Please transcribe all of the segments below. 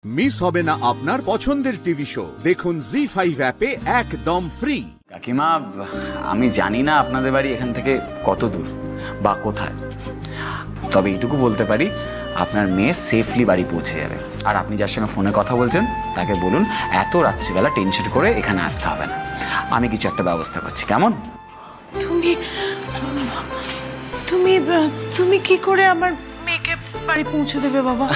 Miss হবে না আপনার পছন্দের টিভি শো। দেখুন জি5 অ্যাপে একদম ফ্রি। কাকিমা, আমি জানি না আপনাদের বাড়ি এখান থেকে কত দূর বা কোথায়, তবে এইটুকু বলতে পারি আপনার মেয়ে সেফলি বাড়ি পৌঁছে যাবে। আর আপনি যার সঙ্গে ফোনে কথা বলছেন তাকে বলুন এত রাত্রিবেলা টেনশন করে এখানে আসতে হবে না, আমি কিছু একটা ব্যবস্থা করছি। কেমন? তুমি তুমি কি করে আমার মেয়েকে বাড়ি পৌঁছে দেবে বাবা?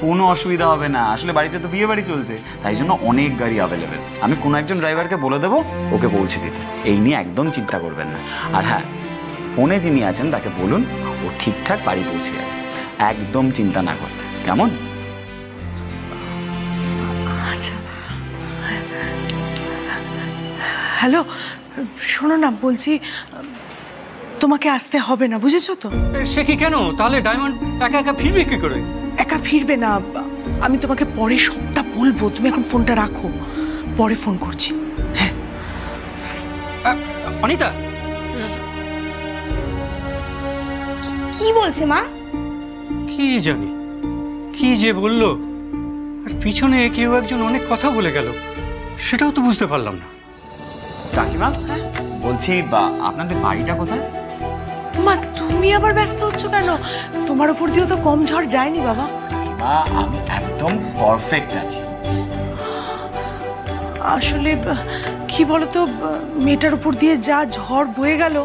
কোনো অসুবিধা হবে না, আসলে বাড়িতে তো বিয়ে বাড়ি চলছে, তাই জন্য অনেক গাড়ি অ্যাভেলেবেল। আমি কোনো একজন ড্রাইভারকে বলে দেবো ওকে পৌঁছে দিতে, এই নিয়ে একদম চিন্তা করবেন না। আর হ্যাঁ, ফোনে যিনি আছেন তাকে বলুন ও ঠিকঠাক বাড়ি পৌঁছে যাবে, একদম চিন্তা না করতে। কেমন? আচ্ছা। হ্যালো, শোনো না, বলছি তোমাকে আসতে হবে না, বুঝেছো তো? সে কি কেন? তাহলে ডায়মন্ড একা একা ফিরবে কি করে? একা ফিরবে না, আমি তোমাকে পরে সবটা বলবো। তুমি এখন ফোনটা রাখো, পরে ফোন করছি। হ্যাঁ অনিতা, কি বলছে মা? কি জানি কি যে বললো, আর পিছনে কেউ একজন অনেক কথা বলে গেল, সেটাও তো বুঝতে পারলাম না। কাকিমা, বলছি আপনাদের বাড়িটা কোথায়? মা, তুমি আবার ব্যস্ত হচ্ছ কেন? তোমার উপর দিয়েও তো কম ঝড় যায়নি বাবা। মা, আমি একদম পারফেক্ট আছি। আসলে কি বলতো, মেয়েটার উপর দিয়ে যা ঝড় বয়ে গেল,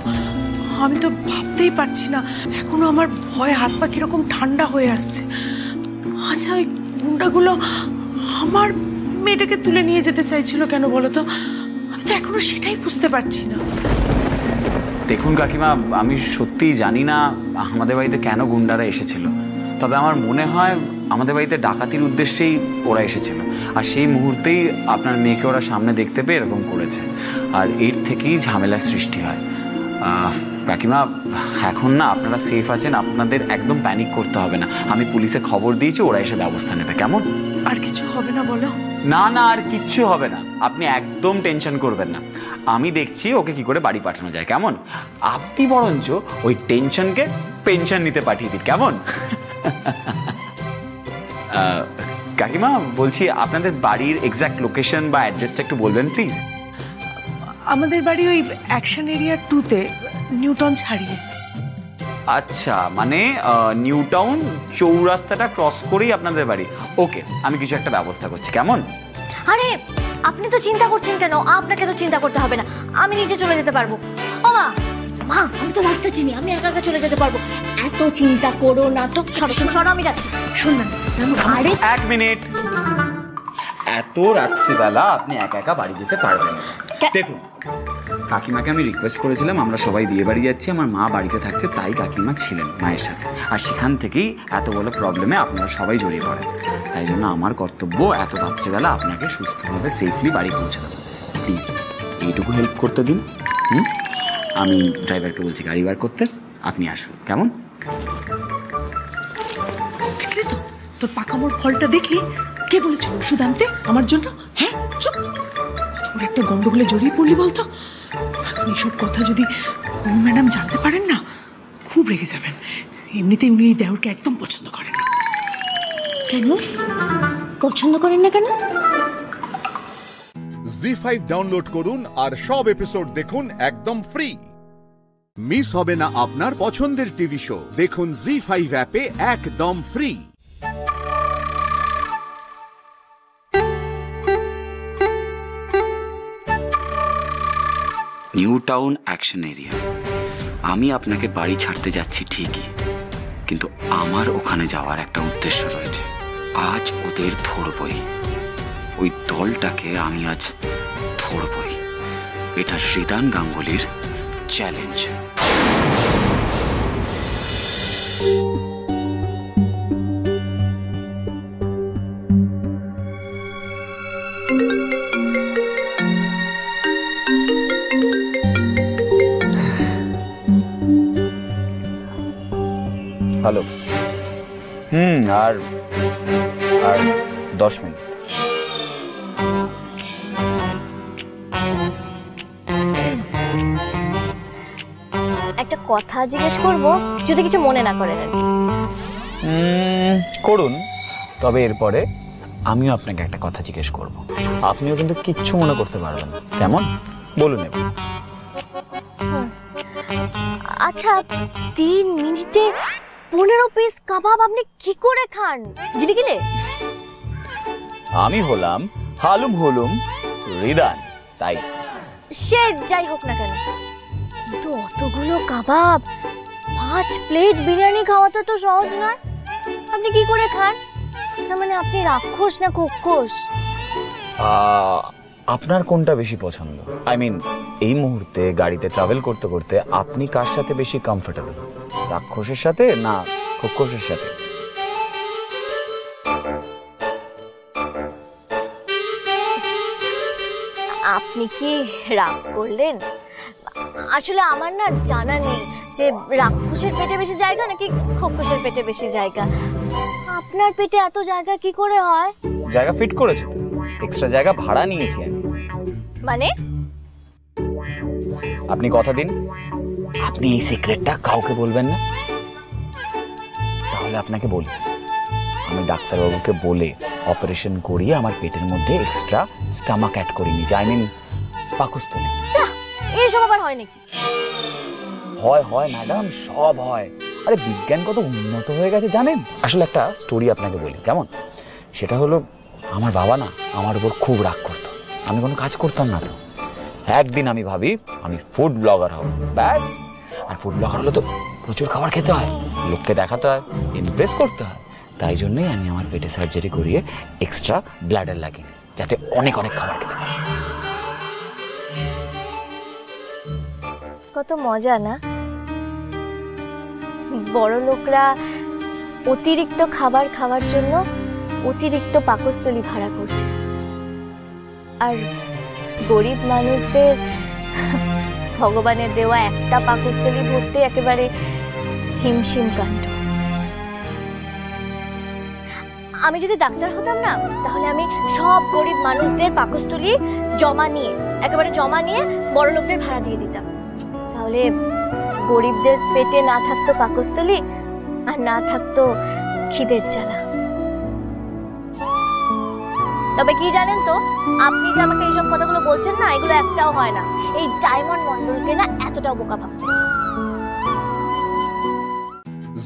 আমি তো ভাবতেই পারছি না। এখনো আমার ভয়ে হাত পা কিরকম ঠান্ডা হয়ে আসছে। আচ্ছা, ওই গুন্ডাগুলো আমার মেয়েটাকে তুলে নিয়ে যেতে চাইছিল কেন বলতো? আমি তো এখনো সেটাই বুঝতে পারছি না। দেখুন কাকিমা, আমি সত্যিই জানি না আমাদের বাড়িতে কেন গুন্ডারা এসেছিল, তবে আমার মনে হয় আমাদের বাড়িতে ডাকাতির উদ্দেশ্যেই ওরা এসেছিল, আর সেই মুহূর্তেই আপনার মেয়েকে ওরা সামনে দেখতে পেয়ে এরকম করেছে, আর এর থেকেই ঝামেলার সৃষ্টি হয়। কাকিমা, এখন না আপনারা সেফ আছেন, আপনাদের একদম প্যানিক করতে হবে না। আমি পুলিশে খবর দিয়েছি, ওরা এসে ব্যবস্থা নেবে। কেমন? আর কিছু হবে না বলো? না না, আর কিচ্ছু হবে না, আপনি একদম টেনশন করবেন না। আমি দেখছি ওকে কি করে বাড়ি পাঠানো যায়। কেমন? আপনি বরঞ্চ ওই টেনশনকে পেনশন নিতে পাঠিয়ে দিন। কেমন? কাকিমা, বলছি আপনাদের বাড়ির এক্সাক্ট লোকেশন বা অ্যাড্রেসটা একটু বলবেন প্লিজ। আমাদের বাড়ি ওই অ্যাকশন এরিয়া 2-তে, নিউটাউন ছাড়িয়ে। আচ্ছা, মানে নিউটাউন চৌরাস্তাটা ক্রস করেই আপনাদের বাড়ি। ওকে, আমি কিছু একটা ব্যবস্থা করছি। কেমন? আরে আপনি তো চিন্তা করছেন কেন? আপনাকে তো চিন্তা করতে হবে না, আমি নিজে চলে যেতে পারবো। ও মা, মা, আমি তো রাস্তা চিনি, আমি একা একা চলে যেতে পারবো। এত চিন্তা করো না তো, সরো আমি যাচ্ছি। শুনলেন? আরে এক মিনিট, এত রাত্রিবেলা আপনি একা একা বাড়ি যেতে পারবেন না। দেখুন, কাকিমাকে আমি রিকোয়েস্ট করেছিলাম আমরা সবাই বিয়ে বাড়ি যাচ্ছি, আমার মা বাড়িতে থাকছে, তাই কাকিমা ছিলেন মায়ের সাথে, আর সেখান থেকেই এত বড় প্রবলেমে আপনারা সবাই জড়িয়ে পড়েন। তাই জন্য আমার কর্তব্য এত রাত্রিবেলা আপনাকে সুস্থভাবে সেফলি বাড়ি পৌঁছে দেবো। প্লিজ এইটুকু হেল্প করতে দিন। আমি ড্রাইভারকে বলছি গাড়ি বার করতে, আপনি আসুন। কেমন? দেখলি তো তোর পাকামোর ফলটা? দেখলি কে বলেছিল ওষুধ আনতে আমার জন্য? হ্যাঁ, চুপ। কত একটা গন্ডগোলে জড়িয়ে পড়লি বলতো। এখন এইসব কথা যদি ম্যাডাম জানতে পারেন না, খুব রেগে যাবেন। এমনিতেই উনি এই দেওরকে একদম পছন্দ করেন না। কেন পছন্দ করেন না? কেন? জি5 ডাউনলোড করুন আর সব এপিসোড দেখুন একদম ফ্রি। মিস হবে না আপনার পছন্দের টিভি শো। দেখুন জি5 অ্যাপে একদম ফ্রি। New Town action area. আমি আপনাকে বাড়ি ছাড়তে যাচ্ছি ঠিকই, কিন্তু আমার ওখানে যাওয়ার একটা উদ্দেশ্য রয়েছে। আজ ওদের ধরবই, ওই দলটাকে আমি আজ ধরবই। এটা হৃদান গাঙ্গুলির চ্যালেঞ্জ। হ্যালো। আর 10 মিনিট। একটা কথা জিজ্ঞেস করবো, যদি কিছু মনে না করেন। করুন, তবে এরপরে আমিও আপনাকে একটা কথা জিজ্ঞেস করব, আপনিও কিন্তু কিচ্ছু মনে করতে পারবেন না, কেমন বলুন এবার। আচ্ছা 3 মিনিটে 15 পিস কাবাব আপনি কি করে খান? গিলে গিলে? আমি হলাম হালুম হলুম রিদান, তাই। সে যাই হোক না কেন, কিন্তু অতগুলো কাবাব 5 প্লেট বিরিয়ানি খাওয়াটা তো সহজ নয়। আপনি কি করে খান? না মানে আপনি রাক্ষস না খোকস? আপনার কোনটা বেশি পছন্দ? আই মিন এই মুহূর্তে গাড়িতে ট্রাভেল করতে করতে আপনি কার সাথে বেশি কমফোর্টেবল, রাক্ষসের সাথে না খোকসের সাথে? আপনি কি রাগ করলেন? আসলে আমার না জানা নেই যে রাক্ষসের পেটে বেশি জায়গা নাকি খোকসের পেটে বেশি জায়গা। আপনার পেটে এত জায়গা কি করে হয়? জায়গা ফিট করেছে, এক্সট্রা জায়গা ভাড়া নিয়েছি আমি। মানে? আপনি কথা দিন আপনি এই সিক্রেটটা কাউকে বলবেন না। তাহলে আপনাকে বলি, আমি ডাক্তারবাবুকে বলে অপারেশন করিয়ে আমার পেটের মধ্যে এক্সট্রা স্টামাক অ্যাড করে নিয়েছি, আই মিন পাকস্থলী। এইসব আবার হয় নাকি? হয় হয় ম্যাডাম, সব হয়। আরে বিজ্ঞান কত উন্নত হয়ে গেছে জানেন। আসলে একটা স্টোরি আপনাকে বলি, কেমন? সেটা হলো আমার বাবা না আমার উপর খুব রাগ করতো, আমি কোনো কাজ করতাম না। তো একদিন আমি ভাবি আমি ফুড ব্লগার হব, ব্যাস। আর ফুড ব্লগার হলে তো প্রচুর খাবার খেতে হয়, লোককে দেখাতে হয়, ইমপ্রেস করতে হয়। তাই জন্যই আমি আমার পেটে সার্জারি করিয়ে এক্সট্রা ব্লাডার লাগি, যাতে অনেক অনেক খাবার খেতে পারি। কত মজা না? বড় লোকরা অতিরিক্ত খাবার খাওয়ার জন্য অতিরিক্ত পাকস্থলী ভাড়া করছে, আর গরিব মানুষদের ভগবানের দেওয়া একটা পাকস্থলী ভর্তি একেবারে হিমশিম কাণ্ড। আমি যদি ডাক্তার হতাম না, তাহলে আমি সব গরিব মানুষদের পাকস্থলী একেবারে জমা নিয়ে বড় লোকদের ভাড়া দিয়ে দিতাম। তাহলে গরিবদের পেটে না থাকতো পাকস্থলী, আর না থাকতো খিদের জ্বালা। তবে কি জানেন তো, আপনি যে আমাকে এইসব কথাগুলো বলছেন না, এগুলো একটাও হয় না। এই ডায়মন্ড মন্ডলকে না এতটাও বোকা ভাবছেন।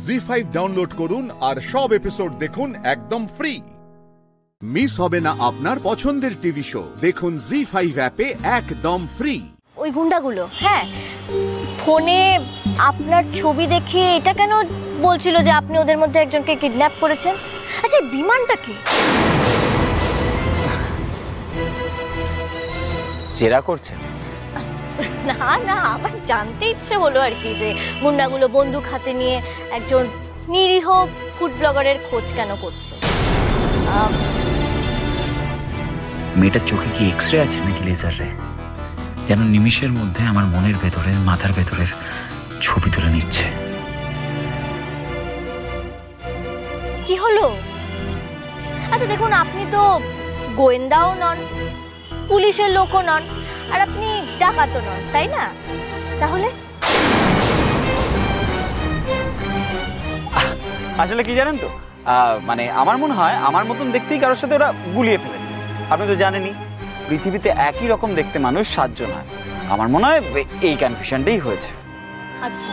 জি5 ডাউনলোড করুন আর সব এপিসোড দেখুন একদম ফ্রি। মিস হবে না আপনার পছন্দের টিভি শো, দেখুন জি5 অ্যাপে একদম ফ্রি। ওই গুন্ডাগুলো হ্যাঁ ফোনে আপনার ছবি দেখে এটা কেন বলছিল যে আপনি ওদের মধ্যে একজনকে কিডন্যাপ করেছেন? আচ্ছা বিমানটা কি? জেরা করছেন? না না, আমার জানতে ইচ্ছে হলো আর কি, যে গুন্ডাগুলো বন্দুক হাতে নিয়ে একজন নিরীহ ফুড ব্লগারের খোঁজ কেন করছে। মেয়েটার চোখে কি এক্সরে আছে নাকি লেজার রে? যেন নিমিষের মধ্যে আমার মনের ভেতরের মাথার ভেতরের ছবি তুলে নিচ্ছে। কি হলো? আচ্ছা দেখুন, আপনি তো গোয়েন্দাও নন, পুলিশের লোকও নন, আর আপনি ডাকাতও নন, তাই না? তাহলে আসলে কি জানেন তো, মানে আমার মনে হয় আমার মতন দেখতেই কারোর সাথে ওরা গুলিয়ে ফেলে। আপনি তো জানেনই পৃথিবীতে একই রকম দেখতে মানুষ 7 জন হয়। আমার মনে হয় এই কনফিউশনটাই হয়েছে। আচ্ছা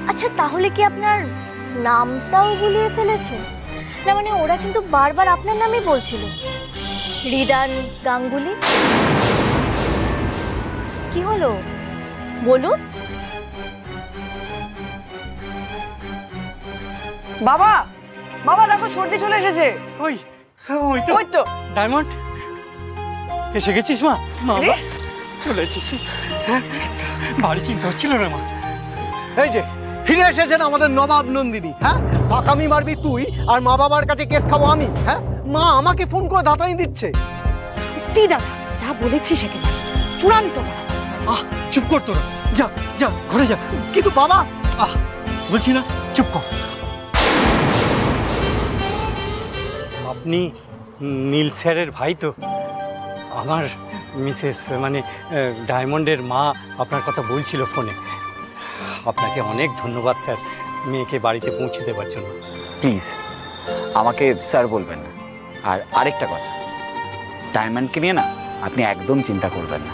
আচ্ছা, তাহলে কি আপনার নামটাও গুলিয়ে ফেলেছে? না মানে ওরা কিন্তু বারবার আপনার নামই বলছিল, রিদান গাঙ্গুলি। কি হলো বলুন? বাবা বাবা দেখো সর্দি চলে এসেছে। ওই ওই তো ডায়মন্ড, এসে গেছিস মা? বাবা চলে এসেছিস, ভারী চিন্তা হচ্ছিল রে মা। এই যে ফিরে এসেছেন আমাদের নবাব নন্দিনী। হ্যাঁ পাকামি মারবি তুই আর মা বাবার কাছে কেস খাবো আমি? হ্যাঁ মা আমাকে ফোন করে দাঁতাই দিচ্ছে। তুই দাদা যা বলেছিস একেবারে চূড়ান্ত। চুপ কর তোরা, যা যা ঘরে যা। কিন্তু বাবা, বলছি না চুপ কর। আপনি নীল স্যারের ভাই তো? আমার মিসেস মানে ডায়মন্ডের মা আপনার কথা বলছিল ফোনে। আপনাকে অনেক ধন্যবাদ স্যার মেয়েকে বাড়িতে পৌঁছে দেওয়ার জন্য। প্লিজ আমাকে স্যার বলবেন না, আর আরেকটা কথা, ডায়মন্ডকে নিয়ে না আপনি একদম চিন্তা করবেন না,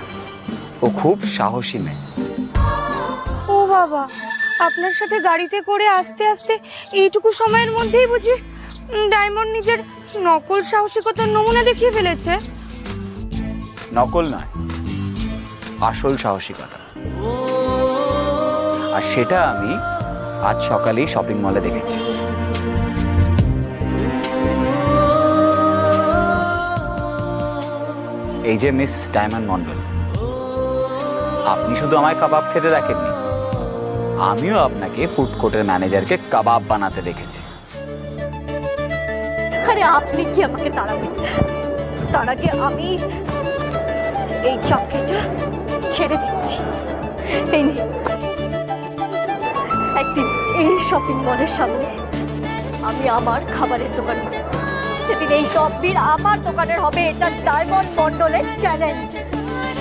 ও খুব সাহসী মেয়ে। ও বাবা, আপনার সাথে গাড়িতে করে আস্তে আস্তে এইটুকু সময়ের মধ্যেই বুঝি ডায়মন্ড নিজের নকল সাহসিকতার নমুনা দেখিয়ে ফেলেছে? নকল নয়, আসল সাহসিকতা। আর সেটা আমি আজ সকালেই শপিং মলে দেখেছি। এই যে মিস ডায়মন্ড মন্ডল, আপনি শুধু আমায় কাবাব খেতে দেখেননি, আমিও আপনাকে ফুড কোর্টের ম্যানেজারকে কাবাব বানাতে দেখেছি। আরে আপনি কি আমাকে তাড়াবেন? তার আগে আমি এই চাকরিটা ছেড়ে দিচ্ছি। এই একদিন এই শপিং মলের সামনে আমি আমার খাবারের দোকান, সেদিন এই সব ভিড় আমার দোকানের হবে। এটা ডায়মন্ড মন্ডলের চ্যালেঞ্জ।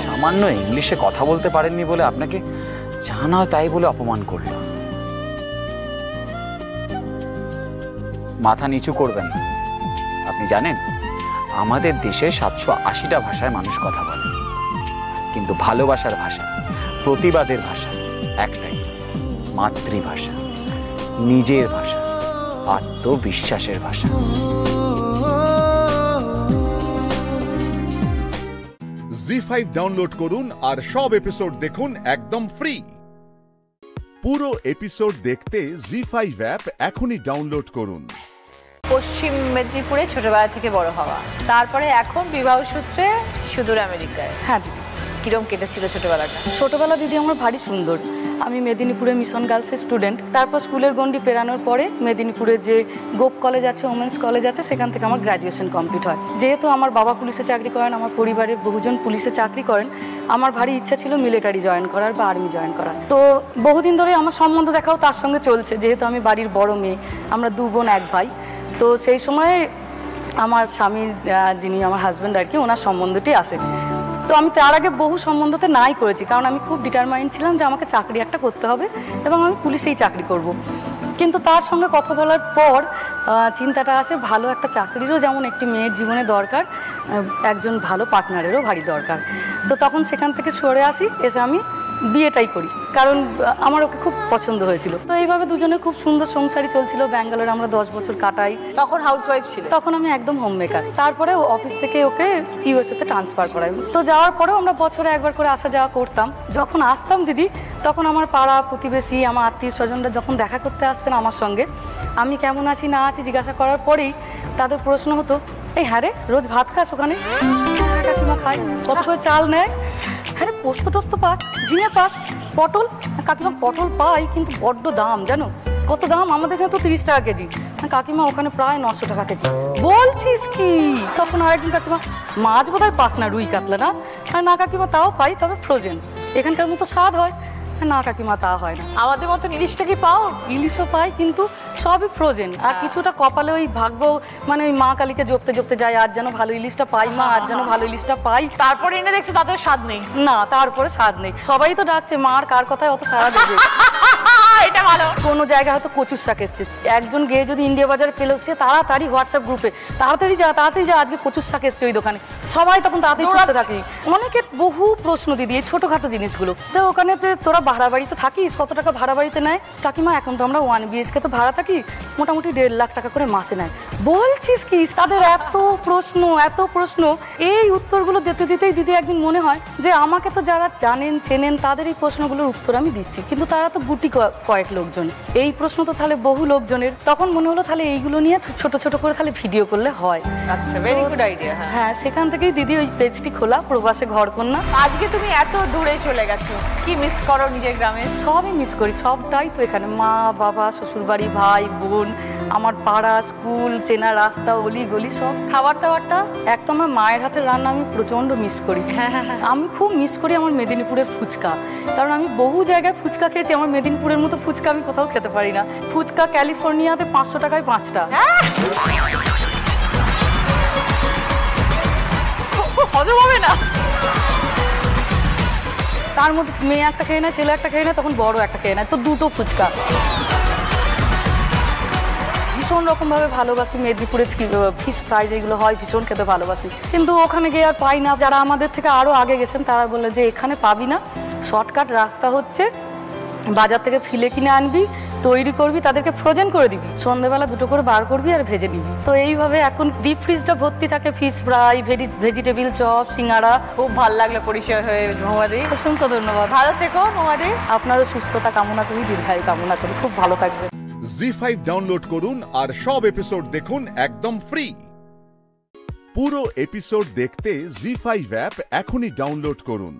সামান্য ইংলিশে কথা বলতে পারেননি বলে আপনাকে জানা তাই বলে অপমান করল। মাথা নিচু করবেন না। আপনি জানেন আমাদের দেশে 780টা ভাষায় মানুষ কথা বলে, কিন্তু ভালোবাসার ভাষা, প্রতিবাদের ভাষা একটাই, মাতৃভাষা, নিজের ভাষা, আত্মবিশ্বাসের ভাষা। জি5 ডাউনলোড করুন আর সব এপিসোড দেখুন একদম ফ্রি। পুরো এপিসোড দেখতে জি5 অ্যাপ এখনই ডাউনলোড করুন। পশ্চিম মেদিনীপুরে ছোটবেলা থেকে বড় হওয়া, তারপরে এখন বিবাহ সূত্রে সুদূর আমেরিকায়। হ্যাঁ দিদি। কিরম কেটেছিল ছোটবেলাটা? ছোটবেলা দিদি আমার ভারী সুন্দর। আমি মেদিনীপুরে মিশন গার্লসের স্টুডেন্ট। তারপর স্কুলের গণ্ডি পেরানোর পরে মেদিনীপুরে যে গোপ কলেজ আছে, ওমেন্স কলেজ আছে, সেখান থেকে আমার গ্র্যাজুয়েশন কমপ্লিট হয়। যেহেতু আমার বাবা পুলিশে চাকরি করেন, আমার পরিবারের বহুজন পুলিশে চাকরি করেন, আমার ভারী ইচ্ছা ছিল মিলিটারি জয়েন করার বা আর্মি জয়েন করার। তো বহুদিন ধরে আমার সম্বন্ধ দেখাও তার সঙ্গে চলছে, যেহেতু আমি বাড়ির বড় মেয়ে, আমরা 2 বোন 1 ভাই। তো সেই সময় আমার স্বামীর যিনি আমার হাজব্যান্ড আর কি, ওনার সম্বন্ধটি আসে। তো আমি তার আগে বহু সম্বন্ধতে নাই করেছি, কারণ আমি খুব ডিটারমাইন্ড ছিলাম যে আমাকে চাকরি একটা করতে হবে এবং আমি পুলিশেই চাকরি করব। কিন্তু তার সঙ্গে কথা বলার পর চিন্তাটা আসে, ভালো একটা চাকরিরও যেমন একটি মেয়ের জীবনে দরকার, একজন ভালো পার্টনারেরও ভারী দরকার। তো তখন সেখান থেকে সরে আসি, এসে আমি বিয়েটাই করি, কারণ আমার ওকে খুব পছন্দ হয়েছিল। তো এইভাবে দুজনে খুব সুন্দর সংসারই চলছিল। ব্যাঙ্গালোরে আমরা 10 বছর কাটাই। তখন হাউসওয়াইফ ছিল? তখন আমি একদম হোম মেকার। তারপরে অফিস থেকে ওকে ইউএসএতে ট্রান্সফার করাই। তো যাওয়ার পরেও আমরা বছরে একবার করে আসা যাওয়া করতাম। যখন আসতাম দিদি, তখন আমার পাড়া প্রতিবেশী, আমার আত্মীয় স্বজনরা যখন দেখা করতে আসতেন আমার সঙ্গে, আমি কেমন আছি না আছি জিজ্ঞাসা করার পরেই তাদের প্রশ্ন হতো, এই হ্যাঁ রে, রোজ ভাত খাস ওখানে? কাকিমা খাই। কত করে চাল নেয়? হ্যাঁ, পোস্ত টোস্ত পাস, ঝিঙে পাস, পটল? কাকিমা পটল পাই, কিন্তু বড্ড দাম জানো। কত দাম? আমাদের এখানে তো 30 টাকা কেজি। কাকিমা ওখানে প্রায় 900 টাকা কেজি। বলছিস কি? তখন আরেকজন কাকিমা, মাছ বোধহয় পাস না, রুই কাতলা না? আর না কাকিমা, তাও পাই, তবে ফ্রোজেন, এখানকার মতো স্বাদ হয় না কাকিমা, তা হয় না। আমাদের মতো ইলিশটা কি পাও? ইলিশও পাই, কিন্তু সবই ফ্রোজেন। আর কিছুটা কপালে ওই ভাগ্য, মানে ওই মা কালীকে জপতে জপতে যায়, আর যেন ভালো ইলিশটা পাই মা, আর যেন ভালো ইলিশটা পাই। তারপরে এনে দেখছো তাদের স্বাদ নেই? না, তারপরে স্বাদ নেই। সবাই তো ডাকছে, মার কার কথায় অত সারা দেবে? এটা ভালো। কোনো জায়গায় হয়তো কচুর শাক এসছে, একজন গিয়ে যদি ইন্ডিয়া বাজার পেলো, সে তাড়াতাড়ি হোয়াটসঅ্যাপ গ্রুপে, তাড়াতাড়ি যা আজকে কচুর শাক এসছে ওই দোকানে। সবাই তখন তাড়াতাড়ি ছুটতে থাকে। অনেকের বহু প্রশ্ন দিদি, এই ছোটখাটো জিনিসগুলো। তো ওখানে তোরা ভাড়া বাড়িতে থাকিস, কত টাকা ভাড়া বাড়িতে নেয়? কাকিমা এখন তো আমরা 1 BHK তো ভাড়া থাকি, মোটামুটি 1.5 লাখ টাকা করে মাসে নেয়। বলছিস কি? তাদের এত প্রশ্ন, এই উত্তরগুলো দিতে দিতেই দিদি একদিন মনে হয় যে আমাকে তো যারা জানেন চেনেন, তাদের এই প্রশ্নগুলোর উত্তর আমি দিচ্ছি, কিন্তু তারা তো গুটি কয়েক লোকজন। এই প্রশ্ন তো তাহলে বহু লোকজনের। তখন মনে হলো তাহলে এইগুলো নিয়ে ছোট ছোট করে তাহলে ভিডিও করলে হয়। আচ্ছা, ভেরি গুড আইডিয়া। হ্যাঁ, সেখান থেকেই দিদি ওই পেজটি খোলা, প্রবাসে ঘরকন্যা। আজকে তুমি এত দূরে চলে গেছো, কি মিস করো নিজের গ্রামে? সবই মিস করি, সবটাই তো এখানে। মা বাবা, শ্বশুরবাড়ি, ভাই বোন, আমার পাড়া, স্কুল, চেনা রাস্তা, অলি গলি, সব। খাবার দাবারটা একদম আমার মায়ের হাতের রান্না আমি প্রচন্ড মিস করি। হ্যাঁ, আমি খুব মিস করি আমার মেদিনীপুরের ফুচকা, কারণ আমি বহু জায়গায় ফুচকা খেয়েছি, আমার মেদিনীপুরের মতো ফুচকা আমি কোথাও খেতে পারি না। ফুচকা ক্যালিফোর্নিয়াতে 500 টাকায় 5টা। হজম হবে না। তার মধ্যে মেয়ে একটা খেয়ে নেয়, ছেলে একটা খেয়ে নেয়, তখন বড় একটা খেয়ে নেয়, তো 2টো ফুচকা। ভীষণ ভীষণ রকমভাবে ভালোবাসি। মেদিনীপুরে ফিশ ফ্রাই যেগুলো হয় ভীষণ খেতে ভালোবাসি, কিন্তু ওখানে গিয়ে আর পাই না। যারা আমাদের থেকে আরও আগে গেছেন তারা বলে যে এখানে পাবি না, শর্টকাট রাস্তা হচ্ছে বাজার থেকে ফিলে কিনে আনবি, তৈরি করবি, তাদেরকে ফ্রোজেন করে দিবি, সন্ধ্যেবেলা 2টো করে বার করবি আর ভেজে নিবি। তো এইভাবে এখন ডিপ ফ্রিজটা ভর্তি থাকে ফিশ ফ্রাই, ভেজিটেবিল চপ, সিঙ্গাড়া। খুব ভালো লাগলো পরিচয় হয়ে মহুয়াদি। অসংখ্য ধন্যবাদ। ভালো থেকো মহুয়াদি। আপনারও সুস্থতা কামনা করি, দীর্ঘায়ু কামনা করি। খুব ভালো থাকবে। জি5 ডাউনলোড করুন আর সব এপিসোড দেখুন একদম ফ্রি। পুরো এপিসোড দেখতে জি5 অ্যাপ এখনই ডাউনলোড করুন।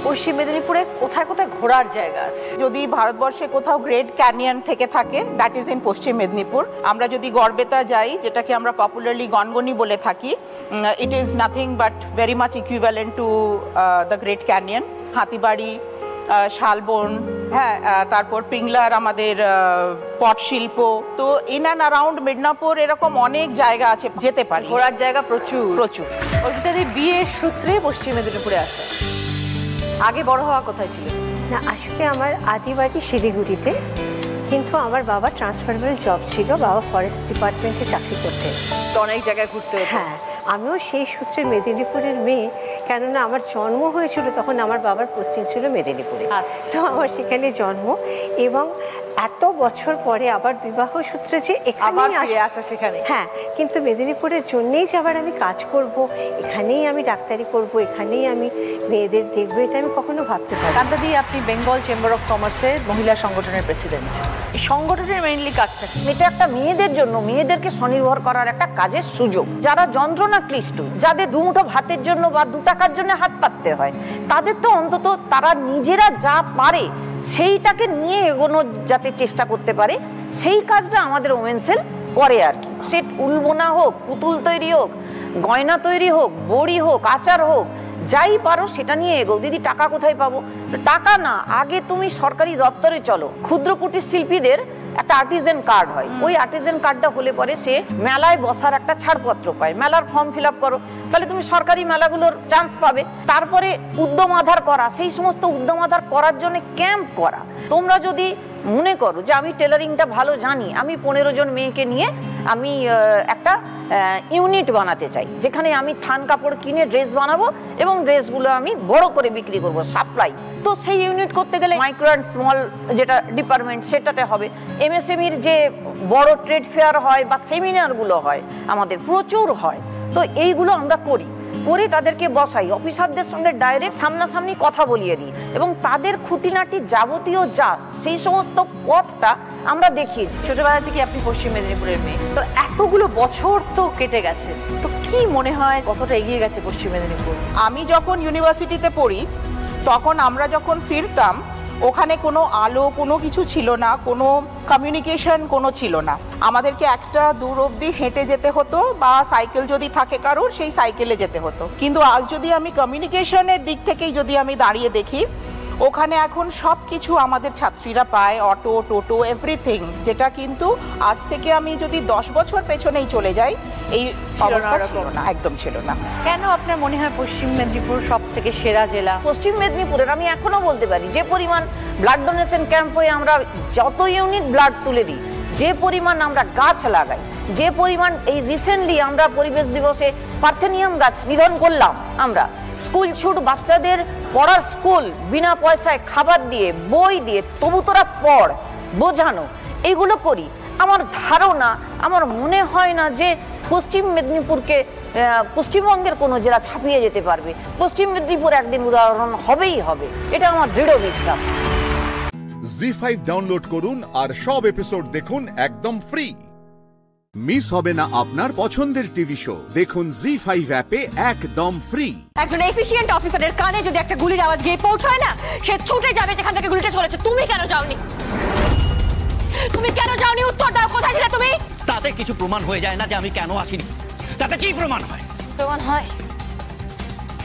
পশ্চিম মেদিনীপুরে কোথায় কোথায় ঘোরার জায়গা আছে? যদি ভারতবর্ষে কোথাও গ্রেট ক্যানিয়ন থেকে থাকে, দ্যাট ইজ ইন পশ্চিম মেদিনীপুর। আমরা যদি গড়বেতা যাই, যেটাকে আমরা পপুলারলি গনগনি বলে থাকি, it is nothing but very much equivalent to the great canyon. Hatibari, Shalban, হ্যাঁ, তারপর পিংলার আমাদের পট শিল্প। তো ইন অ্যান্ড অ্যারাউন্ড মিদনাপুর এরকম অনেক জায়গা আছে, যেতে পারি। ঘোরার জায়গা প্রচুর প্রচুর। অর্পিতাদি বিয়ের সূত্রে পশ্চিম মেদিনীপুরে আসা, আগে বড় হওয়া কোথায় ছিল? না, আসলে আমার আদি বাড়ি শিলিগুড়িতে, কিন্তু আমার বাবা ট্রান্সফারেবল জব ছিল, বাবা ফরেস্ট ডিপার্টমেন্টে চাকরি করতেন। তো অনেক জায়গায় ঘুরতে হতো। হ্যাঁ, আমিও সেই সূত্রে মেদিনীপুরের মেয়ে, কেননা আমার জন্ম হয়েছিল তখন আমার বাবার পোস্টিং ছিল মেদিনীপুরে। তো আমার সেখানে জন্ম, এবং এত বছর পরে আবার বিবাহ সূত্রে যে এখানেই আসা সেখানে। হ্যাঁ, কিন্তু মেদিনীপুরের জন্যেই যে আবার আমি কাজ করব, এখানেই আমি ডাক্তারি করব, এখানেই আমি মেয়েদের দেখবো, এটা আমি কখনো ভাবতে পারি। কান্তাদি, আপনি বেঙ্গল চেম্বার অফ কমার্সের মহিলা সংগঠনের প্রেসিডেন্ট। এই সংগঠনের মেইনলি কাজটা কি? এটা একটা মেয়েদের জন্য, মেয়েদেরকে স্বনির্ভর করার একটা কাজের সুযোগ। যারা যন্ত্রণা ক্লিষ্ট, যাদের দুমুঠো ভাতের জন্য বা 2 টাকার জন্য হাত পাততে হয়, তাদের তো অন্তত তারা নিজেরা যা পারে সেইটাকে নিয়ে এগোনো যাতে চেষ্টা করতে পারে, সেই কাজটা আমাদের ওমেন সেল করে আর কি। সে উল বোনা হোক, পুতুল তৈরি হোক, গয়না তৈরি হোক, বড়ি হোক, আচার হোক, যাই পারো সেটা নিয়ে এগো। দিদি, টাকা কোথায় পাবো? টাকা না, আগে তুমি সরকারি দপ্তরে চলো। ক্ষুদ্র কুটির শিল্পীদের একটা আর্টিজেন কার্ড হয়, ওই আর্টিজেন কার্ডটা হলে পরে সে মেলায় বসার একটা ছাড়পত্র পায়। মেলার ফর্ম ফিল আপ করো, তাহলে তুমি সরকারি মেলাগুলোর চান্স পাবে। তারপরে উদ্যম আধার করা, সেই সমস্ত উদ্যম আধার করার জন্য ক্যাম্প করা। তোমরা যদি মনে করো যে আমি টেলারিংটা ভালো জানি, আমি 15 জন মেয়েকে নিয়ে আমি একটা ইউনিট বানাতে চাই, যেখানে আমি থান কাপড় কিনে ড্রেস বানাবো এবং ড্রেসগুলো আমি বড় করে বিক্রি করবো, সাপ্লাই। তো সেই ইউনিট করতে গেলে মাইক্রো অ্যান্ড স্মল যেটা ডিপার্টমেন্ট, সেটাতে হবে। এমএসএমইর যে বড় ট্রেড ফেয়ার হয় বা সেমিনারগুলো হয়, আমাদের প্রচুর হয়। তো এইগুলো আমরা করি, করে তাদেরকে বসাই, অফিসারদের সঙ্গে ডাইরেক্ট সামনাসামনি কথা বলিয়ে দিই, এবং তাদের খুঁটিনাটি যাবতীয় যা সেই সমস্ত পথটা আমরা দেখি। ছোটবেলা থেকে আপনি পশ্চিম মেদিনীপুরের মেয়ে, তো এতগুলো বছর তো কেটে গেছে, তো কি মনে হয় কতটা এগিয়ে গেছে পশ্চিম মেদিনীপুর? আমি যখন ইউনিভার্সিটিতে পড়ি, তখন আমরা যখন ফিরতাম, ওখানে কোনো আলো, কোনো কিছু ছিল না, কোনো কমিউনিকেশন কোনো ছিল না। আমাদেরকে একটা দূর অবধি হেঁটে যেতে হতো, বা সাইকেল যদি থাকে কারোর, সেই সাইকেলে যেতে হতো। কিন্তু আজ যদি আমি কমিউনিকেশনের দিক থেকেই যদি আমি দাঁড়িয়ে দেখি, ওখানে এখন সব কিছু আমাদের ছাত্রীরা পায়, অটো, টোটো, এভরিথিং, যেটা কিন্তু আজ থেকে আমি যদি 10 বছর পেছনেই চলে যাই, এই অবস্থা ছিল না, একদম ছিল না। কেন আপনার মনে হয় পশ্চিম মেদিনীপুর সব থেকে সেরা জেলা? পশ্চিম মেদিনীপুরের আমি এখনো বলতে পারি, যে পরিমাণ ব্লাড ডোনেশন ক্যাম্প হয়ে আমরা যত ইউনিট ব্লাড তুলে দিই, যে পরিমাণ আমরা গাছ লাগাই, যে পরিমাণ এই রিসেন্টলি আমরা পরিবেশ দিবসে পার্থেনিয়াম গাছ নিধন করলাম, আমরা স্কুল ছুট, বাচ্চাদের পড়ার স্কুল, বিনা পয়সায় খাবার দিয়ে, বই দিয়ে, তবু তোরা পড়, বোঝানো, এইগুলো করি। আমার ধারণা, আমার মনে হয় না যে পশ্চিম মেদিনীপুরকে পশ্চিমবঙ্গের কোনো জেলা ছাপিয়ে যেতে পারবে। পশ্চিম মেদিনীপুর একদিন উদাহরণ হবেই হবে, এটা আমার দৃঢ় বিশ্বাস। জি5 ডাউনলোড করুন আর সব এপিসোড দেখুন একদম ফ্রি। মিস হবে না আপনার পছন্দের টিভি শো, দেখুন জি5 অ্যাপে একদম ফ্রি। একজন এফিশিয়েন্ট অফিসারের কানে যদি একটা গুলির আওয়াজ গিয়ে পৌঁছায় না, সে ছুটে যাবে যেখান থেকে গুলিটা চলেছে। তুমি কেন যাওনি? তুমি কেন যাওনি? উত্তর দাও, কোথায় ছিলে তুমি? তাতে কিছু প্রমাণ হয়ে যায় না যে আমি কেন আসিনি? তাতে কি প্রমাণ হয়?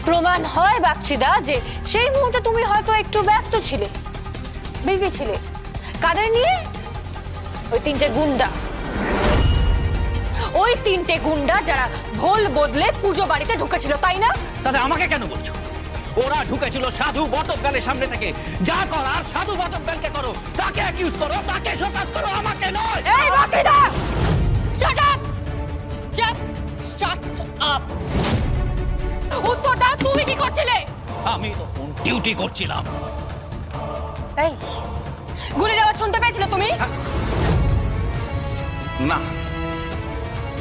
প্রমাণ হয় বাচ্চিদা, যে সেই মুহূর্তে তুমি হয়তো একটু ব্যস্ত ছিলে, বিজি ছিলে। কাদের নিয়ে? ওই 3টে গুন্ডা, ওই 3টে গুন্ডা যারা ভোল বদলে পুজো বাড়িতে ঢুকেছিল, তাই না? তাতে আমাকে কেন বলছো? ওরা ঢুকেছিল সাধু বটতলার সামনে থেকে। যা করার সাধু বটতলাকে করো, তাকে অ্যাকিউজ করো, তাকে শোকাজ করো, আমাকে নয়। এই বাকিটা শাট আপ। উত্তরটা তুমি কি করছিলে? আমি তো ডিউটি করছিলাম। এই গুলির আওয়াজ শুনতে পেয়েছিলে তুমি? না।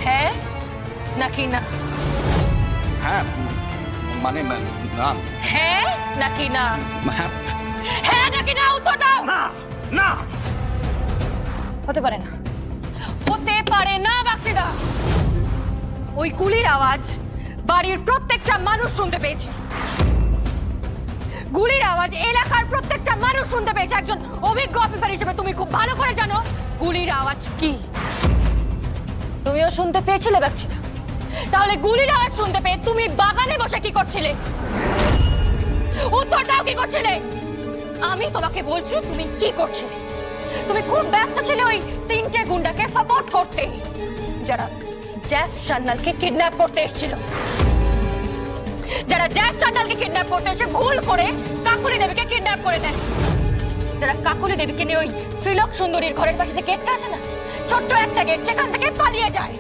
হ্যাঁ নাকি না? হ্যাঁ মানে না। হ্যাঁ নাকি না? হ্যাঁ। হ্যাঁ নাকি না? উত্তর দাও। না না হতে পারে না, হতে পারে না বাক্সিদা। ওই গুলির আওয়াজ বাড়ির প্রত্যেকটা মানুষ শুনতে পেয়েছে। গুলির আওয়াজ এলাকার প্রত্যেকটা মানুষ শুনতে পেয়েছে। একজন অভিজ্ঞ অফিসার হিসেবে তুমি খুব ভালো করে জানো গুলির আওয়াজ কি। তুমিও শুনতে পেয়েছিলে বাক্সিদা? তাহলে গুলির আওয়াজ শুনতে পেয়ে তুমি বাগানে বসে কি করছিলে? উত্তর দাও, কি করছিলে? আমি তোমাকে বলছি তুমি কি করছিলে। তুমি খুব ব্যস্ত ছিলে ওই তিনটে গুন্ডাকে সাপোর্ট করতে, যারা জ্যাস সান্যালকে কিডন্যাপ করতে এসেছিল। যারা জ্যাস সান্যালকে কিডন্যাপ করতে এসে ভুল করে কাকুলি দেবীকে কিডন্যাপ করে দেয়। যারা কাকুলি দেবীকে নিয়ে ওই ত্রিলোক সুন্দরীর ঘরের পাশে যে গেটটা আছে না, ছোট্ট একটা গেট, সেখান থেকে পালিয়ে যায়।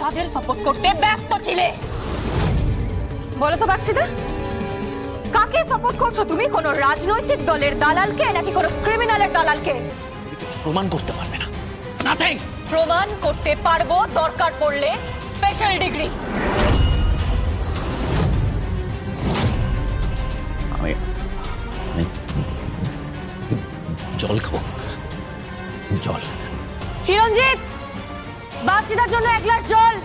তাদের সাপোর্ট করতে ব্যস্ত ছিলে। বলো তো বাচ্চিদা, কাকে সাপোর্ট করছো তুমি? কোন রাজনৈতিক দলের দালালকে নাকি কোন ক্রিমিনালের দালালকে? প্রমাণ করতে পারবে না। নাথিং। প্রমাণ করতে পারবো, দরকার পড়লে স্পেশাল ডিগ্রি। আমি জল খাবো, জল। চিরঞ্জিত, বাচ্চিদার জন্য এক গ্লাস জল।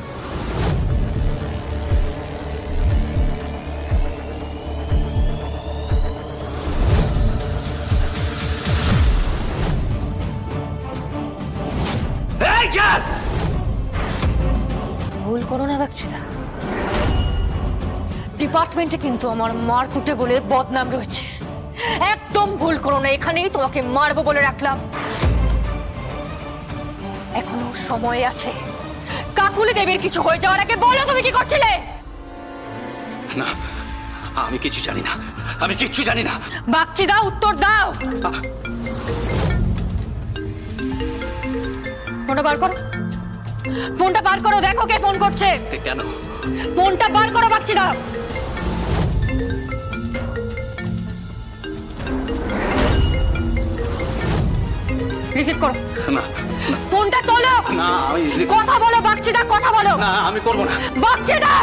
ভুল করো না বাচ্চিদা, ডিপার্টমেন্টে কিন্তু আমার মারকুটে বলে বদনাম রয়েছে। একদম ভুল করো না, এখানেই তোমাকে মারবো বলে রাখলাম। এখনো সময় আছে। কাকুলি দেবীর কিছু হয়ে যাওয়ার আগে বলো তুমি কি করছিলে? না, আমি কিছু জানি না, আমি কিচ্ছু জানি না। বাচ্চিদা, উত্তর দাও। ফোনটা বার করো, ফোনটা বার করো, দেখো কে ফোন করছে। কেন? ফোনটা বার করো বাচ্চিদা। রিসিভ করো। না ফোনটা তোলো। না, আমি কথা বলো বাচ্চিদা, কথা বলো। না, আমি করবো না। বাচ্চিদা,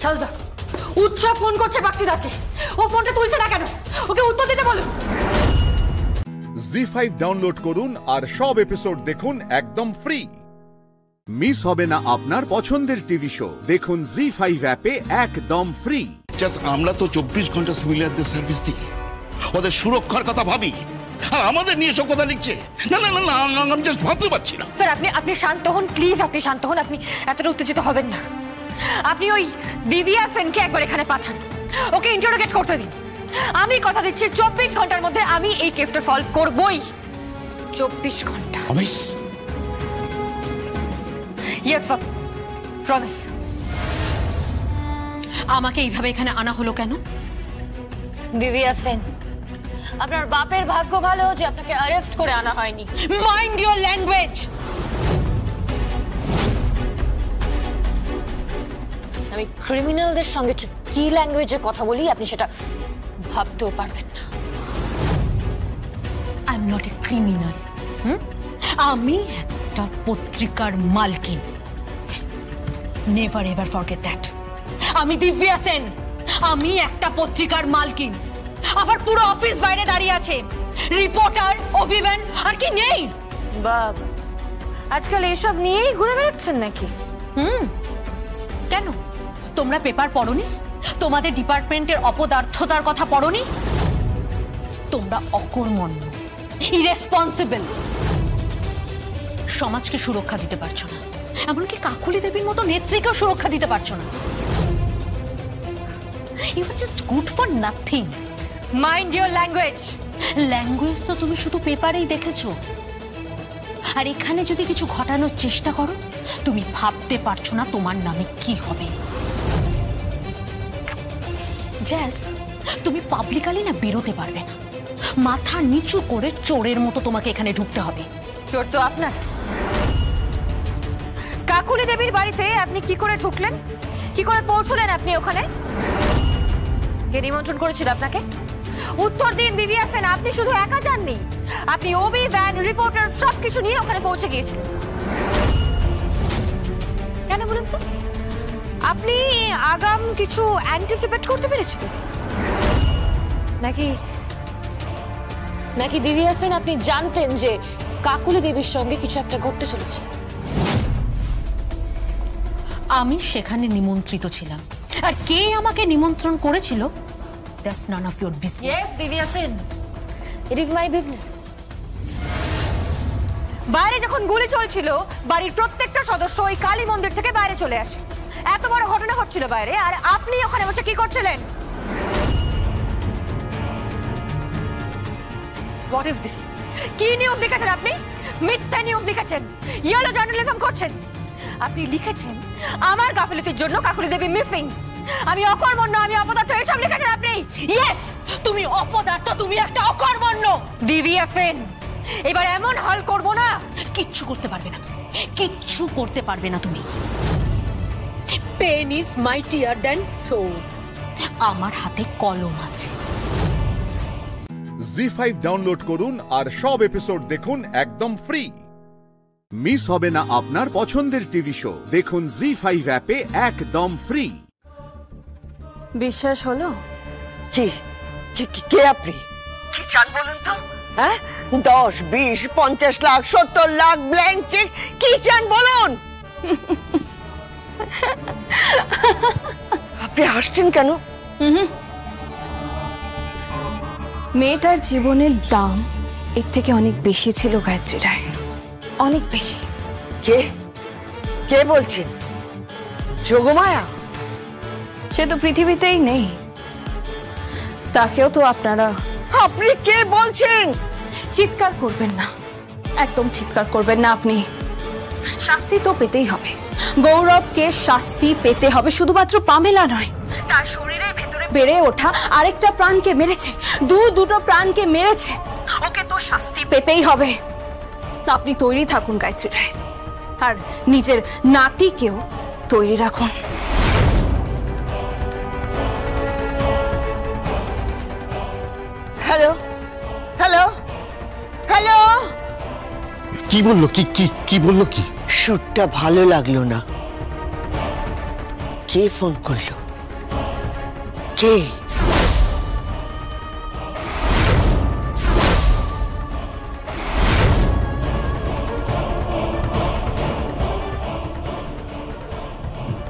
শালদা উৎসব ফোন করছে বাচ্চিদাকে। ও ফোনটা তুলছে না কেন? ওকে উত্তর দিতে বলো। জি5 ডাউনলোড করুন আর সব এপিসোড দেখুন একদম ফ্রি। মিস হবে না আপনার পছন্দের টিভি শো। দেখুন জি5 অ্যাপে একদম ফ্রি। আমরা তো 24 ঘন্টা সিভিলিয়ানদের সার্ভিস দিই, ওদের সুরক্ষার কথা ভাবি, আর আমাদের নিয়ে সব কথা লিখছে। না না না না, আমি জাস্ট ভাবতে পারছি না। স্যার আপনি শান্ত হন প্লিজ, আপনি শান্ত হন। আপনি এতটা উত্তেজিত হবেন না। আপনি ওই দিব্যা সেনকে একবার এখানে পাঠান, ওকে ইন্টারোগেট করতে দিন। আমি কথা দিচ্ছি 24 ঘন্টার মধ্যে আমি এই কেসটা সলভ করবই। 24 ঘন্টা। প্রমিস? Yes sir, promise. আমাকে এইভাবে এখানে আনা হলো কেন? দিব্যা সেন, আপনার বাপের ভাগ্য ভালো যে আপনাকে অ্যারেস্ট করে আনা হয়নি। Mind your language. আমি ক্রিমিনালদের সঙ্গে ঠিক কি ল্যাঙ্গুয়েজে কথা বলি আপনি সেটা ভাবতেও পারবেন না। I am not a criminal. আমি একটা পত্রিকার মালকিন। Never ever forget that. আমি দিব্যা সেন, আমি একটা পত্রিকার মালকিন। আবার পুরো অফিস বাইরে দাঁড়িয়ে আছে রিপোর্টার, অভিমান, আর কি নেই? বাবা, আজকাল এসব নিয়েই ঘুরে বেড়াচ্ছেন নাকি? কেন তোমরা পেপার পড়োনি? তোমাদের ডিপার্টমেন্টের অপদার্থতার কথা পড়োনি? তোমরা অকর্মণ্য, ইরেসপন্সিবল, সমাজকে সুরক্ষা দিতে পারছো না, এমনকি কাকুলি দেবীর মতো নেত্রীকেও সুরক্ষা দিতে পারছো না। You are just good for nothing. Mind your language. Language তো তুমি শুধু পেপারেই দেখেছো, আর এখানে যদি কিছু ঘটানোর চেষ্টা করো, তুমি ভাবতে পারছো না তোমার নামে কি হবে। জ্যাস, তুমি পাবলিকালি না বেরোতে পারবে না। মাথা নিচু করে চোরের মতো তোমাকে এখানে ঢুকতে হবে। চোর তো আপনার। কাকুলি দেবীর বাড়িতে আপনি কি করে ঢুকলেন, কি করে পৌঁছলেন আপনি ওখানে? কে নিমন্ত্রণ করেছিল আপনাকে? উত্তর দিন দিদি আছেন, আপনি শুধু একা যাননি, আপনি ওবি, ভ্যান, রিপোর্টার সবকিছু নিয়ে ওখানে পৌঁছে গিয়েছিলেন। কেন বলুন তো? আপনি আগাম কিছু অ্যান্টিসিপেট করতে পেরেছিলেন নাকি? নাকি দিদি আছেন আপনি জানতেন যে কাকুলি দেবীর সঙ্গে কিছু একটা ঘটতে চলেছে? আমি সেখানে নিমন্ত্রিত ছিলাম, আর কে আমাকে নিমন্ত্রণ করেছিল that's none of your business. Yes দিদি আছেন, ইট ইজ মাই বিজনেস। বাইরে যখন গুলি চলছিল বাড়ির প্রত্যেকটা সদস্য ওই কালী মন্দির থেকে বাইরে চলে আসে। এত বড় ঘটনা হচ্ছিল বাইরে, আর আপনি ওখানে বসে কি করছিলেন? What is this? কি নিউজ লিখেছেন আপনি? মিথ্যা নিউজ লিখেছেন, ইয়েলো জার্নালিজম করছেন। আপনি লিখেছেন আমার গাফিলতির জন্য কাকুলি দেবী মিসিং, আমি অকর্মণ্য, আমি অপদার্থ, এসব লিখেছেন আপনি। ইয়েস, তুমি অপদার্থ, তুমি একটা অকর্মণ্য। দিদি আছেন, এবার এমন হাল করবো না। কিচ্ছু করতে পারবে না তুমি, কিচ্ছু করতে পারবে না তুমি। Pen is mightier than sword. আমার হাতে কলম আছে। জি5 ডাউনলোড করুন আর সব এপিসোড দেখুন একদম ফ্রি। মিস হবে না আপনার পছন্দের টিভি শো, দেখুন জি5 অ্যাপে একদম ফ্রি। বিশ্বাস হলো? কে আপনি? কি চান বলুন তো? হ্যাঁ, 10, 20, 50 লাখ, 70 লাখ ব্ল্যাঙ্ক চেক কি চান বলুন? আপনি হাসছেন কেন? মেয়েটার জীবনের দাম এর থেকে অনেক বেশি ছিল গায়ত্রী রায়, অনেক বেশি। কে কে বলছেন? যোগমায়া? সে তো পৃথিবীতেই নেই, তাকেও তো আপনারা। আপনি কে বলছেন? চিৎকার করবেন না, একদম চিৎকার করবেন না আপনি। শাস্তি তো পেতেই হবে, গৌরবকে শাস্তি পেতে হবে। শুধুমাত্র পামেলা নয়, তার শরীরের ভেতরে বেড়ে ওঠা আরেকটা প্রাণকে মেরেছে, দুটো প্রাণকে মেরেছে, ওকে তো শাস্তি পেতেই হবে। আপনি তৈরি থাকুন গায়ত্রী রায়, আর নিজের নাতিকেও তৈরি রাখুন। হ্যালো হ্যালো হ্যালো, কি বললো? কি বললো? কি শুটটা ভালো লাগলো না। কে ফোন করলো? কে?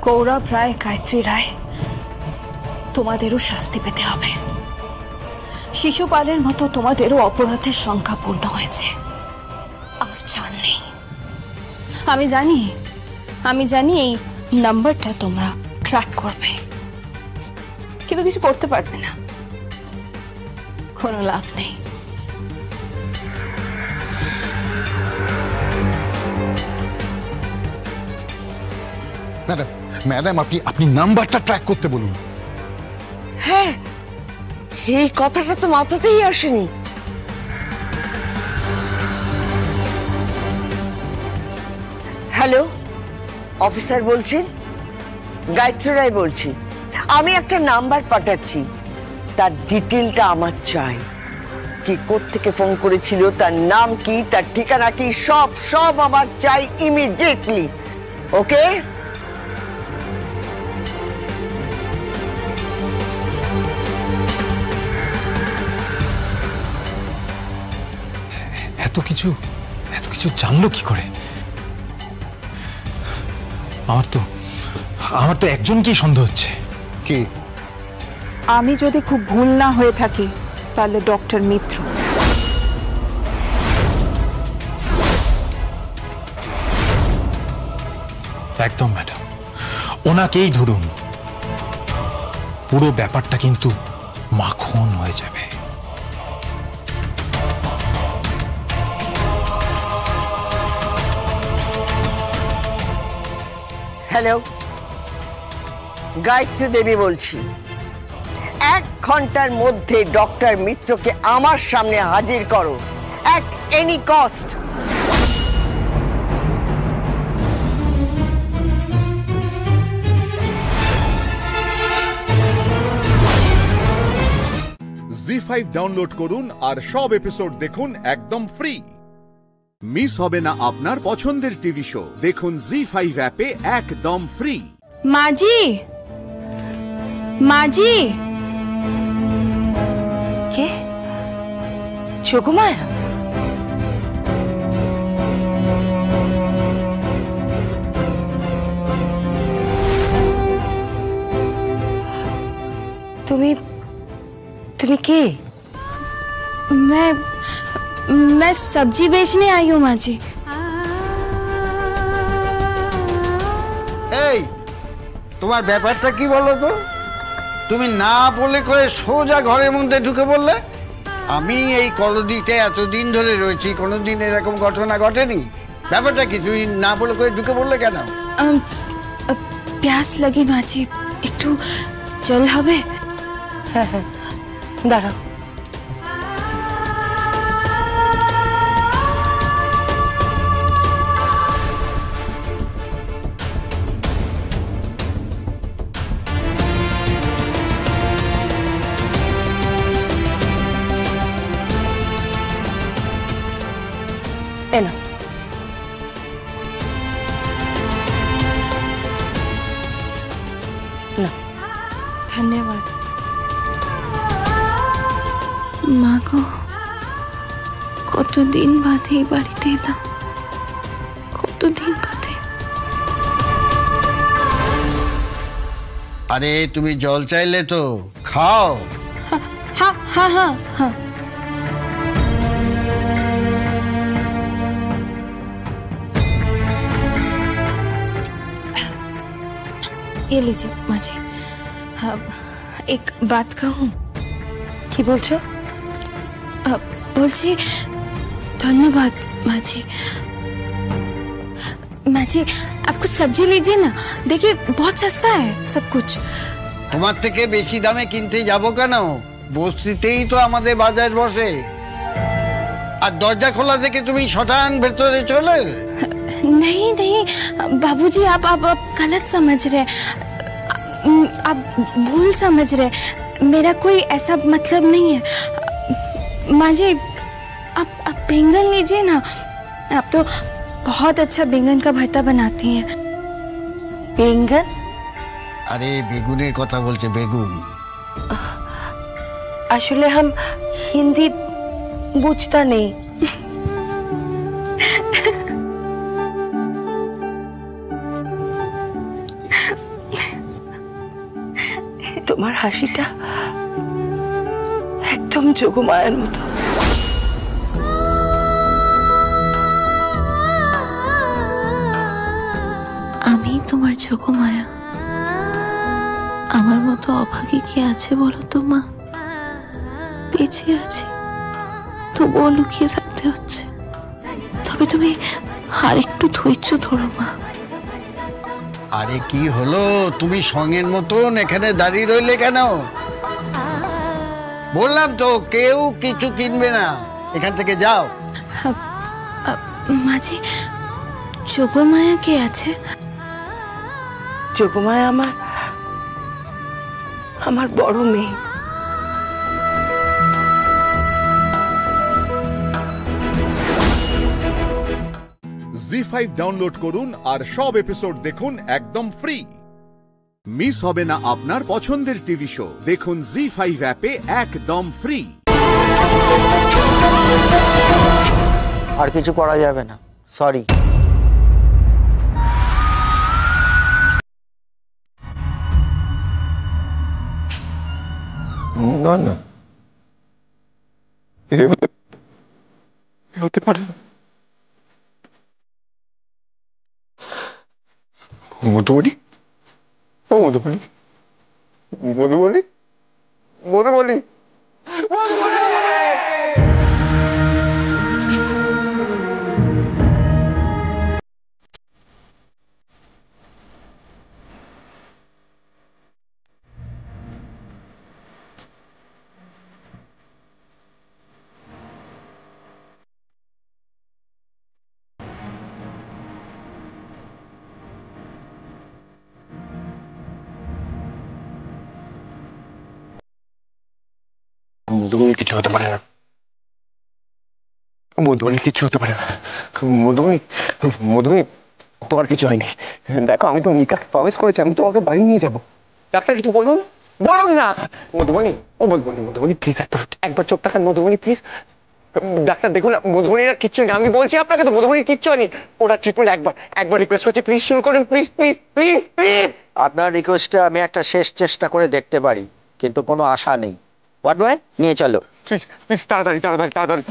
গৌরব রায়, গায়ত্রী রায়, তোমাদেরও শাস্তি পেতে হবে। শিশুপালের মতো তোমাদেরও অপরাধের সংখ্যা পূর্ণ হয়েছে, আর ছাড় নেই। আমি জানি এই নাম্বারটা তোমরা ট্র্যাক করবে, কিন্তু কিছু করতে পারবে না, কোনো লাভ নেই। ম্যাডাম আপনি নাম্বারটা ট্র্যাক করতে বলুন। হ্যাঁ, এই কথাটা তো মাথাতেই আসেনি। হ্যালো, অফিসার বলছেন? গায়ত্রী রায় বলছি। আমি একটা নাম্বার পাঠাচ্ছি, তার ডিটেলটা আমার চাই। কি কোত্থেকে ফোন করেছিল, তার নাম কি, তার ঠিকানা কি, সব আমার চাই ইমিডিয়েটলি। ওকে? এত কিছু জানলো কি করে? আমার তো একজনকেই সন্দেহ হচ্ছে। কে? আমি যদি খুব ভুল না হয়ে থাকি তাহলে ডক্টর মিত্র। একদম ম্যাডাম, ওনাকেই ধরুন, পুরো ব্যাপারটা কিন্তু মাখন হয়ে যাবে। হ্যালো, গায়ত্রী দেবী বলছি। 1 ঘন্টার মধ্যে ডক্টর মিত্রকে আমার সামনে হাজির করো, at any cost. ZEE5 download করুন আর সব এপিসোড দেখুন একদম ফ্রি। মিস হবে না আপনার পছন্দের টিভি শো, দেখুন জি5 অ্যাপে একদম ফ্রি। মাঝি, মাঝি, কে? যোগমায়া? তুমি তুমি কে? मैं सब्जी बेचने आई हूँ माँ जी। এই তোমার ব্যাপারটা কি বলো তো? তুমি না বলে করে সোজা ঘরের মধ্যে ঢুকে বললে। আমি এই কলোনিতে এতদিন ধরে রয়েছি, কোনোদিন এরকম ঘটনা ঘটেনি। ব্যাপারটা কি? তুমি না বলে করে ঢুকে বললে কেন? प्यास लगी माँ जी, একটু জল হবে? হ্যাঁ হ্যাঁ, দাঁড়াও। এনা ধন্যবাদ। মা গো, কতদিন বাদে এই বাড়িতে এলাম, কতদিন বাদে। আরে তুমি জল চাইলে তো খাও। হ্যাঁ হ্যাঁ হ্যাঁ হ্যাঁ। ये लीजिए माँ जी। एक बात कहूँ? কি বলছো? বলছি धन्यवाद माँ जी। माँ जी आप कुछ सब्जी लीजिए ना, देखिए बहुत सस्ता है सब कुछ। তোমার থেকে বেশি দামে কিনতে যাবো কেন? বস্তিতেই তো আমাদের বাজার বসে। আর দরজা খোলা থেকে তুমি শটান ভেতরে চলে। नहीं नहीं बाबूजी, आप गलत समझ रहे, आप भूल समझ रहे। मेरा कोई ऐसा मतलब नहीं है। माँ जी आप बैंगन लीजिए ना, आप तो बहुत अच्छा बैंगन का भरता बनाती हैं। বেঙ্গন? আরে বেগুনের কথা বলছে, বেগুন। আসলে हम हिंदी বুঝতা নেই। তোমার হাসিটা একদম যোগমায়ার মতো। আমি তোমার যোগমায়া। আমার মতো অভাগী কে আছে বলো তো মা? বেঁচে আছি তবুও লুকিয়ে থাকতে হচ্ছে। তবে তুমি আর একটু ধৈর্য ধরো মা। আরে কি হলো, তুমি সঙ্গের মতন এখানে দাঁড়িয়ে রইলে কেন? বললাম তো কেউ কিছু কিনবে না, এখান থেকে যাও। মাঝি, যোগমায়া কে আছে? যোগমায়া আমার বড় মেয়ে। জি5 ডাউনলোড করুন আর সব এপিসোড দেখুন একদম ফ্রি। মিস হবে না আপনার পছন্দের টিভি শো, দেখুন জি5 অ্যাপে একদম ফ্রি। আর কিছু করা যাবে না, সরি। না না, এ হতে পারে না। মধুবনী, ও মধুবনী, মধুবনী, মধুবনী, মধুবনী। মধুবনী কিছু হতে পারে না, মধুবনী কিছু হতে পারে না। মধুবনী, মধুবনী তোমার কিছু হয়নি। দেখো আমি তো মিকাকে প্রমিস করেছি আমি তোমাকে বাড়ি নিয়ে যাবো। ডাক্তার কিছু বলুন, বলুন না। মধুবনী, ও মধুবনী, মধুবনী প্লিজ একবার চোখ তাকান মধুবনী প্লিজ। ডাক্তার দেখুন মধুবনীরা কিচ্ছু নেই, আমি বলছি আপনাকে তো মধুবনীর কিচ্ছু হয়নি। ওরা ট্রিটমেন্ট একবার রিকোয়েস্ট করছি প্লিজ শুরু করুন প্লিজ প্লিজ প্লিজ প্লিজ। আপনার রিকোয়েস্টে আমি একটা শেষ চেষ্টা করে দেখতে পারি, কিন্তু কোনো আশা নেই। হোয়াট বয়, নিয়ে চলো প্লিজ প্লিজ, তাড়াতাড়ি তাড়াতাড়ি তাড়াতাড়ি।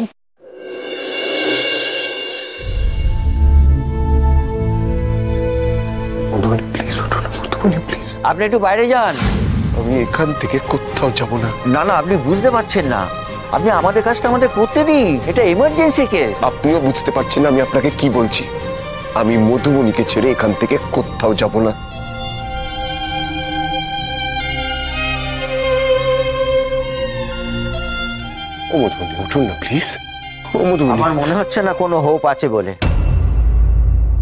মধুবনী প্লিজ উঠুন, মধুবনী প্লিজ। আপনি একটু বাইরে যান। আমি এখান থেকে কোথাও যাব না। না না, আপনি বুঝতে পারছেন না, আপনি আমাদের কাজটা আমাদের করতে দিন, এটা এমার্জেন্সি কেস। আপনিও বুঝতে পারছেন না আমি আপনাকে কি বলছি। আমি মধুবনীকে ছেড়ে এখান থেকে কোথাও যাব না। ও মধুবনী উঠুন না প্লিজ। ও মধুবনী, আমার মনে হচ্ছে না কোনো হোপ আছে বলে।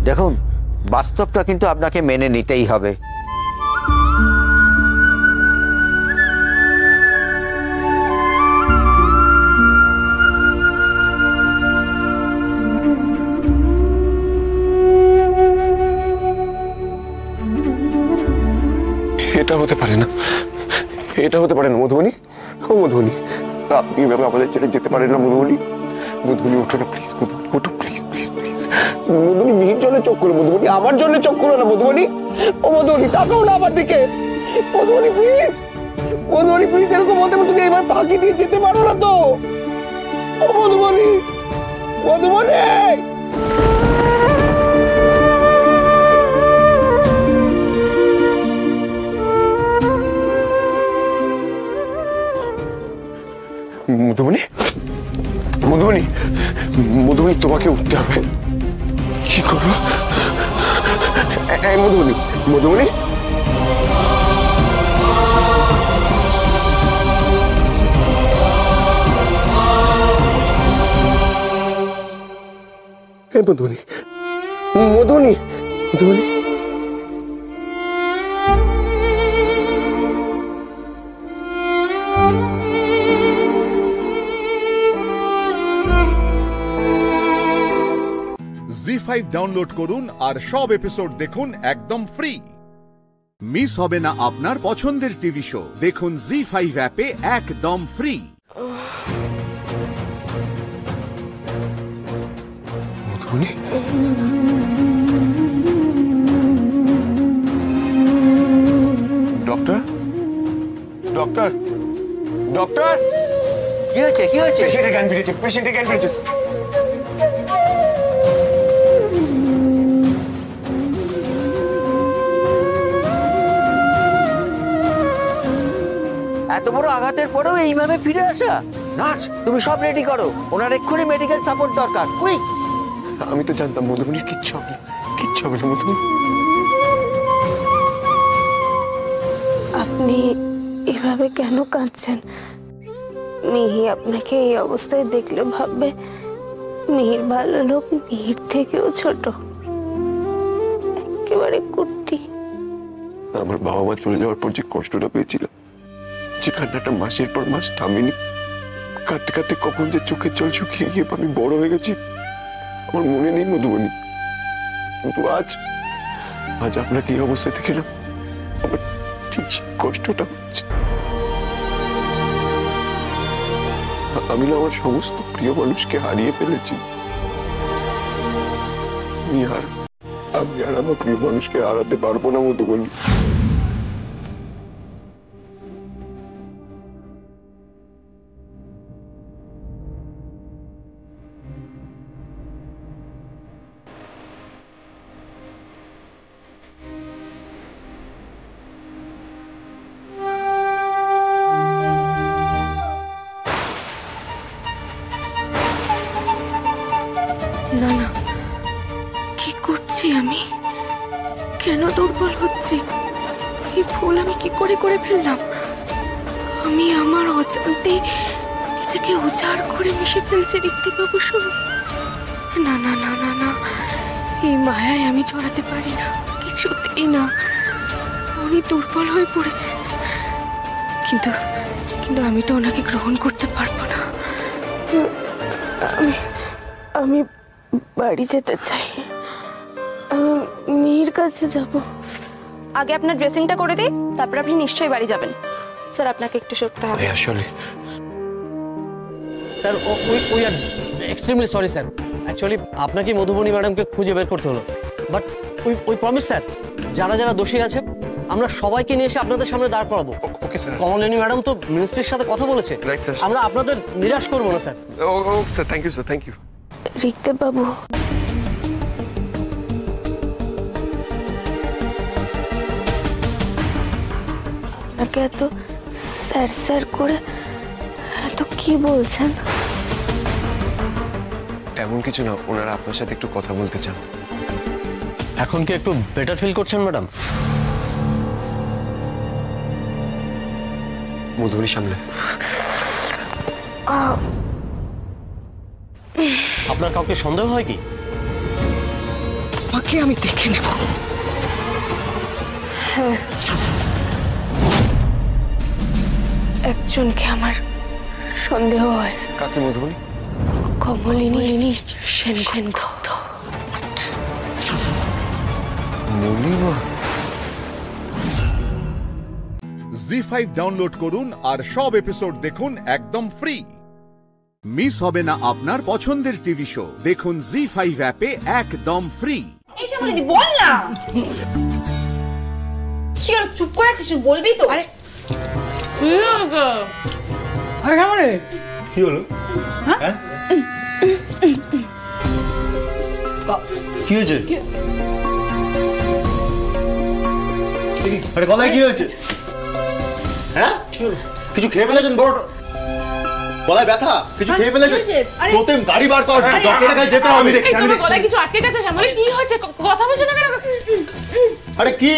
দেখুন বাস্তবটা কিন্তু আপনাকে মেনে নিতেই হবে। এটা হতে পারে না, এটা হতে পারে না মধুবনী। ও মধুবনী, আপনি এভাবে আমাদের ছেড়ে যেতে পারেন না মধুবনী। মধুবনী ওঠো না প্লিজ, মধুবনী ওঠো please please please. Madhubani Mihir জন্য চোখ করো মধুবনী, আমার জন্য চোখ করো না মধুবনী। ও মধুবনী তাকাও না আমার দিকে মধুবনী প্লিজ। মধুবনী প্লিজ, এরকম হতে পারে তুমি এবার ফাঁকি দিয়ে যেতে পারো না তো। ও মধুবনী, মধুবনী। মধুবনী, মধুবনী, মধুবনী তোমাকে উঠতে হবে। কি করো মধুবনী, মধুবনী। মধুবনী, মধুবনী, মধুবনী। জি5 ডাউনলোড করুন আর সব এপিসোড দেখুন একদম ফ্রি। মিস হবে না আপনার পছন্দের টিভি শো, দেখুন জি5 অ্যাপে একদম free. Madhubani, doctor, doctor, doctor. কি হয়েছে, কি হয়েছে? পেশেন্টের জ্ঞান ফিরেছে, পেশেন্টের জ্ঞান ফিরেছে। এত বড় আঘাতের পরেও এইভাবে ফিরে আসা। নাচ, তুমি সব রেডি করো, ওনার এক্ষুনি মেডিকেল সাপোর্ট দরকার, কুইক। আমি তো জানতাম মধুবনীর কিচ্ছু হবে না, কিচ্ছু হবে না মধুবনী। আপনি এভাবে কেন কাঁদছেন? মিহি আপনাকে এই অবস্থায় দেখলে ভাববে মিহির ভালো লোক মিহির থেকেও ছোট, একেবারে কুট্টি। আমার বাবা মা চলে যাওয়ার পর যে কষ্টটা পেয়েছিলাম, যে কান্নাটা মাসের পর মাস থামেনি, কাঁদতে কাঁদতে কখন যে চোখের জল শুকিয়ে গিয়ে আমি বড় হয়ে গেছি আমার মনে নেই মধুবনী। কিন্তু আজ আপনাকে এই অবস্থায় দেখে না আমার ঠিক কষ্টটা হচ্ছে। আমি না আমার সমস্ত প্রিয় মানুষকে হারিয়ে ফেলেছি। আমি আর আমার প্রিয় মানুষকে হারাতে পারবো না মধুবনী। না না, কি করছি আমি? কেন দুর্বল হচ্ছি? এই ভুল আমি কি করে করে ফেললাম? আমি আমার অজান্তে নিজেকে উজাড় করে মিশে ফেলছি ঋত্বিকবাবুর সঙ্গে। না না না না না, এই মায়ায় আমি জড়াতে পারি না, কিছুতেই না। উনি দুর্বল হয়ে পড়েছেন, কিন্তু কিন্তু আমি তো ওনাকে গ্রহণ করতে পারবো না। আমি বাড়ি যেতে চাই, মেয়ের কাছে যাব। আগে আপনার ড্রেসিংটা করে দিই, তারপর আপনি নিশ্চয়ই বাড়ি যাবেন। স্যার আপনাকে একটু সরতে হবে। আসলে sir we are extremely sorry sir. Actually আপনাকে মধুবনী ম্যাডামকে খুঁজে বের করতে হলো, বাট উই প্রমিস স্যার, যারা যারা দোষী আছে আমরা সবাইকে নিয়ে এসে আপনাদের সামনে দাঁড় করাবো। Okay sir. কমলিনী ম্যাডাম তো মিনিস্ট্রির সাথে কথা বলেছে, আমরা আপনাদের নিরাশ করবো না sir. Okay sir, thank you sir, thank you. Rikta বাবু, আপনাকে এত স্যার স্যার করে এত কি বলছেন? তেমন কিছু না, ওনারা আপনার সাথে একটু কথা বলতে চান। এখন কি একটু বেটার ফিল করছেন ম্যাডাম? মধুবনী সামনে। আপনার কাউকে সন্দেহ হয় কি? আমাকে আমি দেখে নেব। হ্যাঁ, একজনকে আমার সন্দেহ হয়। কাকে মধুবনী? কমলিনী সেনগুপ্ত। মণিমা। জি5 ডাউনলোড করুন আর সব এপিসোড দেখুন একদম ফ্রি। মিস হবে না আপনার পছন্দের টিভি শো, দেখুন জি5 অ্যাপে একদম ফ্রি। এই শ্যামলীদি বল না, কি হলো চুপ করে আছিস? বলবি তো? আরে কি হলো? হ্যাঁ কি হয়েছে? আরে গলায় কি হয়েছে? হ্যাঁ কিছু খেয়ে ফেলেছেন? বড় গলায় ব্যথা, কিছু খেয়ে ফেলেছেন? প্রথম গাড়ি বার কর, ডক্টরের কাছে যেতে হবে। গলায় কিছু আটকে গেছে। শ্যামলী কি হয়েছে? কথা বলছো না কেন? আরে কি?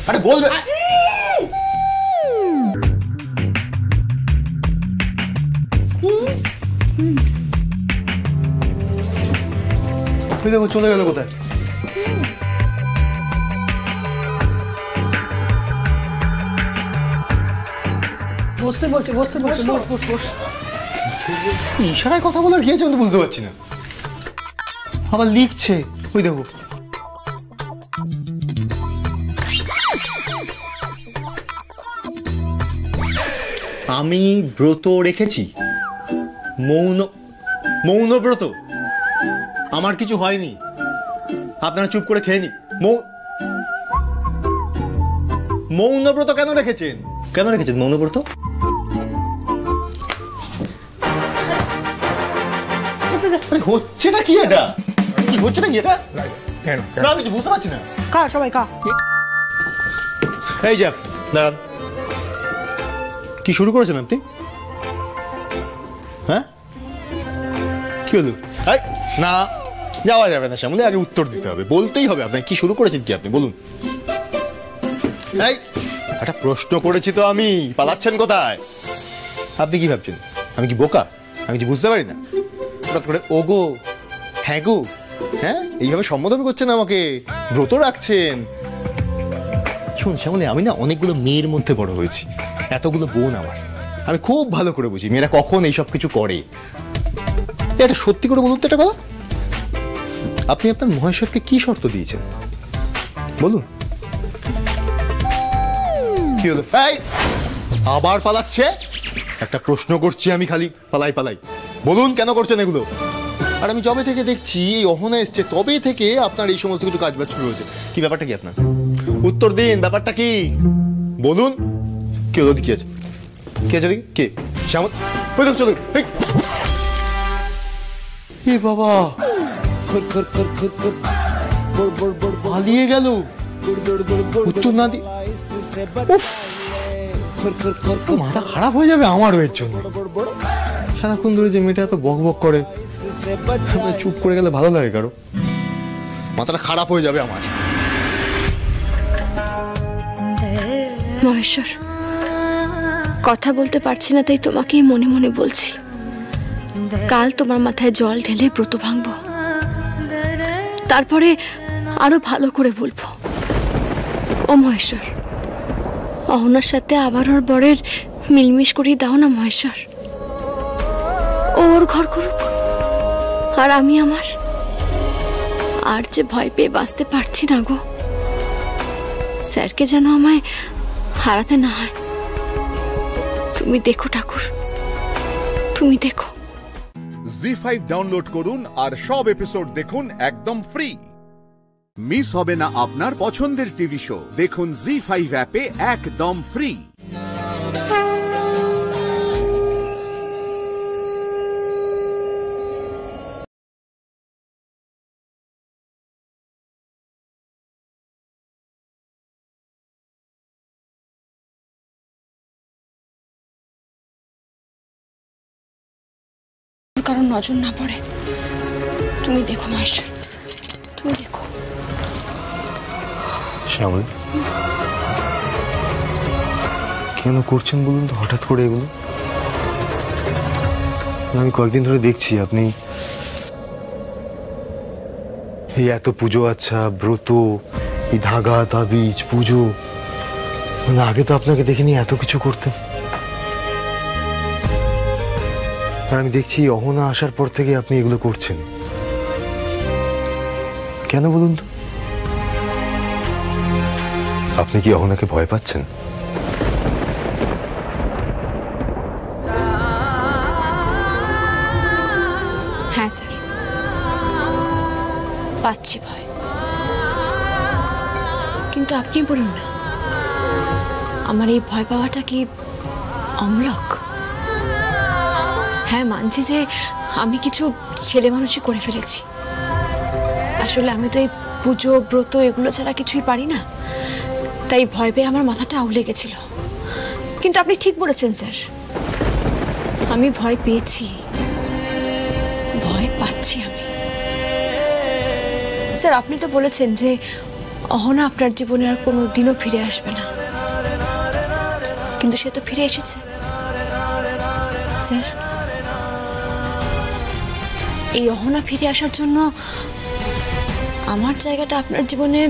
আরে বলবে। দেখো চলে গেল কোথায়? বসতে বলছে, বসতে বলছে, বস বস বস। ইশারায় কথা বলার কি আছে আমি তো বুঝতে পারছি না। আবার লিখছে, ওই দেখো। আমি ব্রত রেখেছি, মৌন ব্রত। আমার কিছু হয়নি, আপনারা চুপ করে খেয়ে নি। মৌনব্রত কেন রেখেছেন? কেন রেখেছেন মৌনব্রত? হচ্ছে না কি এটা? কি হচ্ছে না কি এটা? না আমি বুঝতে পারছি না। খা সবাই খা। এই যে দাঁড়ান, কি শুরু করেছেন আপনি? হ্যাঁ কি হলো? না যাওয়া যাবে না শ্যামলী, আগে উত্তর দিতে হবে, বলতেই হবে আপনাকে কি শুরু করেছেন কি আপনি বলুন। এই একটা প্রশ্ন করেছি তো আমি, পালাচ্ছেন কোথায়? আপনি কি ভাবছেন আমি কি বোকা? আমি কি বুঝতে পারি না? হঠাৎ করে ওগো হ্যাঁ গো, হ্যাঁ এইভাবে সম্বোধন করছেন আমাকে, ব্রত রাখছেন। শোন শ্যামলী, আমি না অনেকগুলো মেয়ের মধ্যে বড় হয়েছি, এতগুলো বোন আমার, আমি খুব ভালো করে বুঝি মেয়েরা কখন এইসব কিছু করে। এটা সত্যি করে বলুন তো একটা কথা, আপনি আপনার মহেশ্বরকে কি শর্ত দিয়েছেন বলুন? কি হলো? আবার পালাচ্ছে। একটা প্রশ্ন করছি আমি, খালি পালাই পালাই। বলুন কেন করছেন এগুলো? আর আমি যবে থেকে দেখছি এই অহনা এসছে তবে থেকে আপনার এই সমস্ত কিছু কাজ বাজ শুরু হয়েছে। কি ব্যাপারটা কি আপনার? উত্তর দিন, ব্যাপারটা কি বলুন। কি হলো? কি আছে? কে আছে? কে? শ্যামল চলো। এ বাবা পালিয়ে গেল, উত্তর না দিয়ে। মাথা খারাপ হয়ে যাবে আমার এর জন্য। সারাক্ষণ ধরে যে মেয়েটা এত বক বক করে, চুপ করে গেলে ভালো লাগে কারো? মাথাটা খারাপ হয়ে যাবে আমার। মহেশ্বর, কথা বলতে পারছি না তাই তোমাকেই মনে মনে বলছি। কাল তোমার মাথায় জল ঢেলে ব্রত ভাঙবো, তারপরে আরো ভালো করে বলবো। ও মহেশ্বর, অহনার সাথে আবার ওর বরের মিলমিশ করিয়ে দাও না মহেশ্বর। ওর ঘর করুক আর আমি আমার। আর যে ভয় পেয়ে বাঁচতে পারছি না গো, স্যারকে যেন আমায় হারাতে না হয়। তুমি দেখো ঠাকুর, তুমি দেখো। জি5 ডাউনলোড করুন আর সব এপিসোড দেখুন একদম ফ্রি। মিস হবে না আপনার পছন্দের টিভি শো। দেখুন জি5 অ্যাপে একদম ফ্রি। কারণ নজর না পড়ে। তুমি দেখো মহেশ্বর, তুমি দেখো। শ্যামল, কেন করছেন বলুন তো হঠাৎ করে এগুলো? আমি কয়েকদিন ধরে দেখছি আপনি এই এত পুজো, আচ্ছা ব্রত, এই ধাগা তাবিজ পুজো, মানে আগে তো আপনাকে দেখিনি এত কিছু করতেন। আর আমি দেখছি অহনা আসার পর থেকে আপনি এগুলো করছেন কেন বলুন তো? আপনি কি অহনাকে ভয় পাচ্ছেন? হ্যাঁ স্যার, পাচ্ছি ভয়। কিন্তু আপনি বলুন না, আমার এই ভয় পাওয়াটা কি অমূলক? হ্যাঁ, মানছি যে আমি কিছু ছেলে মানুষই করে ফেলেছি। আসলে আমি তো এই পুজো ব্রত এগুলো ছাড়া কিছুই পারি না, তাই ভয় পেয়ে আমার মাথাটা আউলে গেছিল। কিন্তু আপনি ঠিক বলেছেন স্যার, আমি ভয় পেয়েছি, ভয় পাচ্ছি আমি। স্যার, আপনি তো বলেছেন যে অহনা আপনার জীবনে আর কোনো দিনও ফিরে আসবে না, কিন্তু সে তো ফিরে এসেছে স্যার। এই অহনা ফিরে আসার জন্য আমার জায়গাটা আপনার জীবনে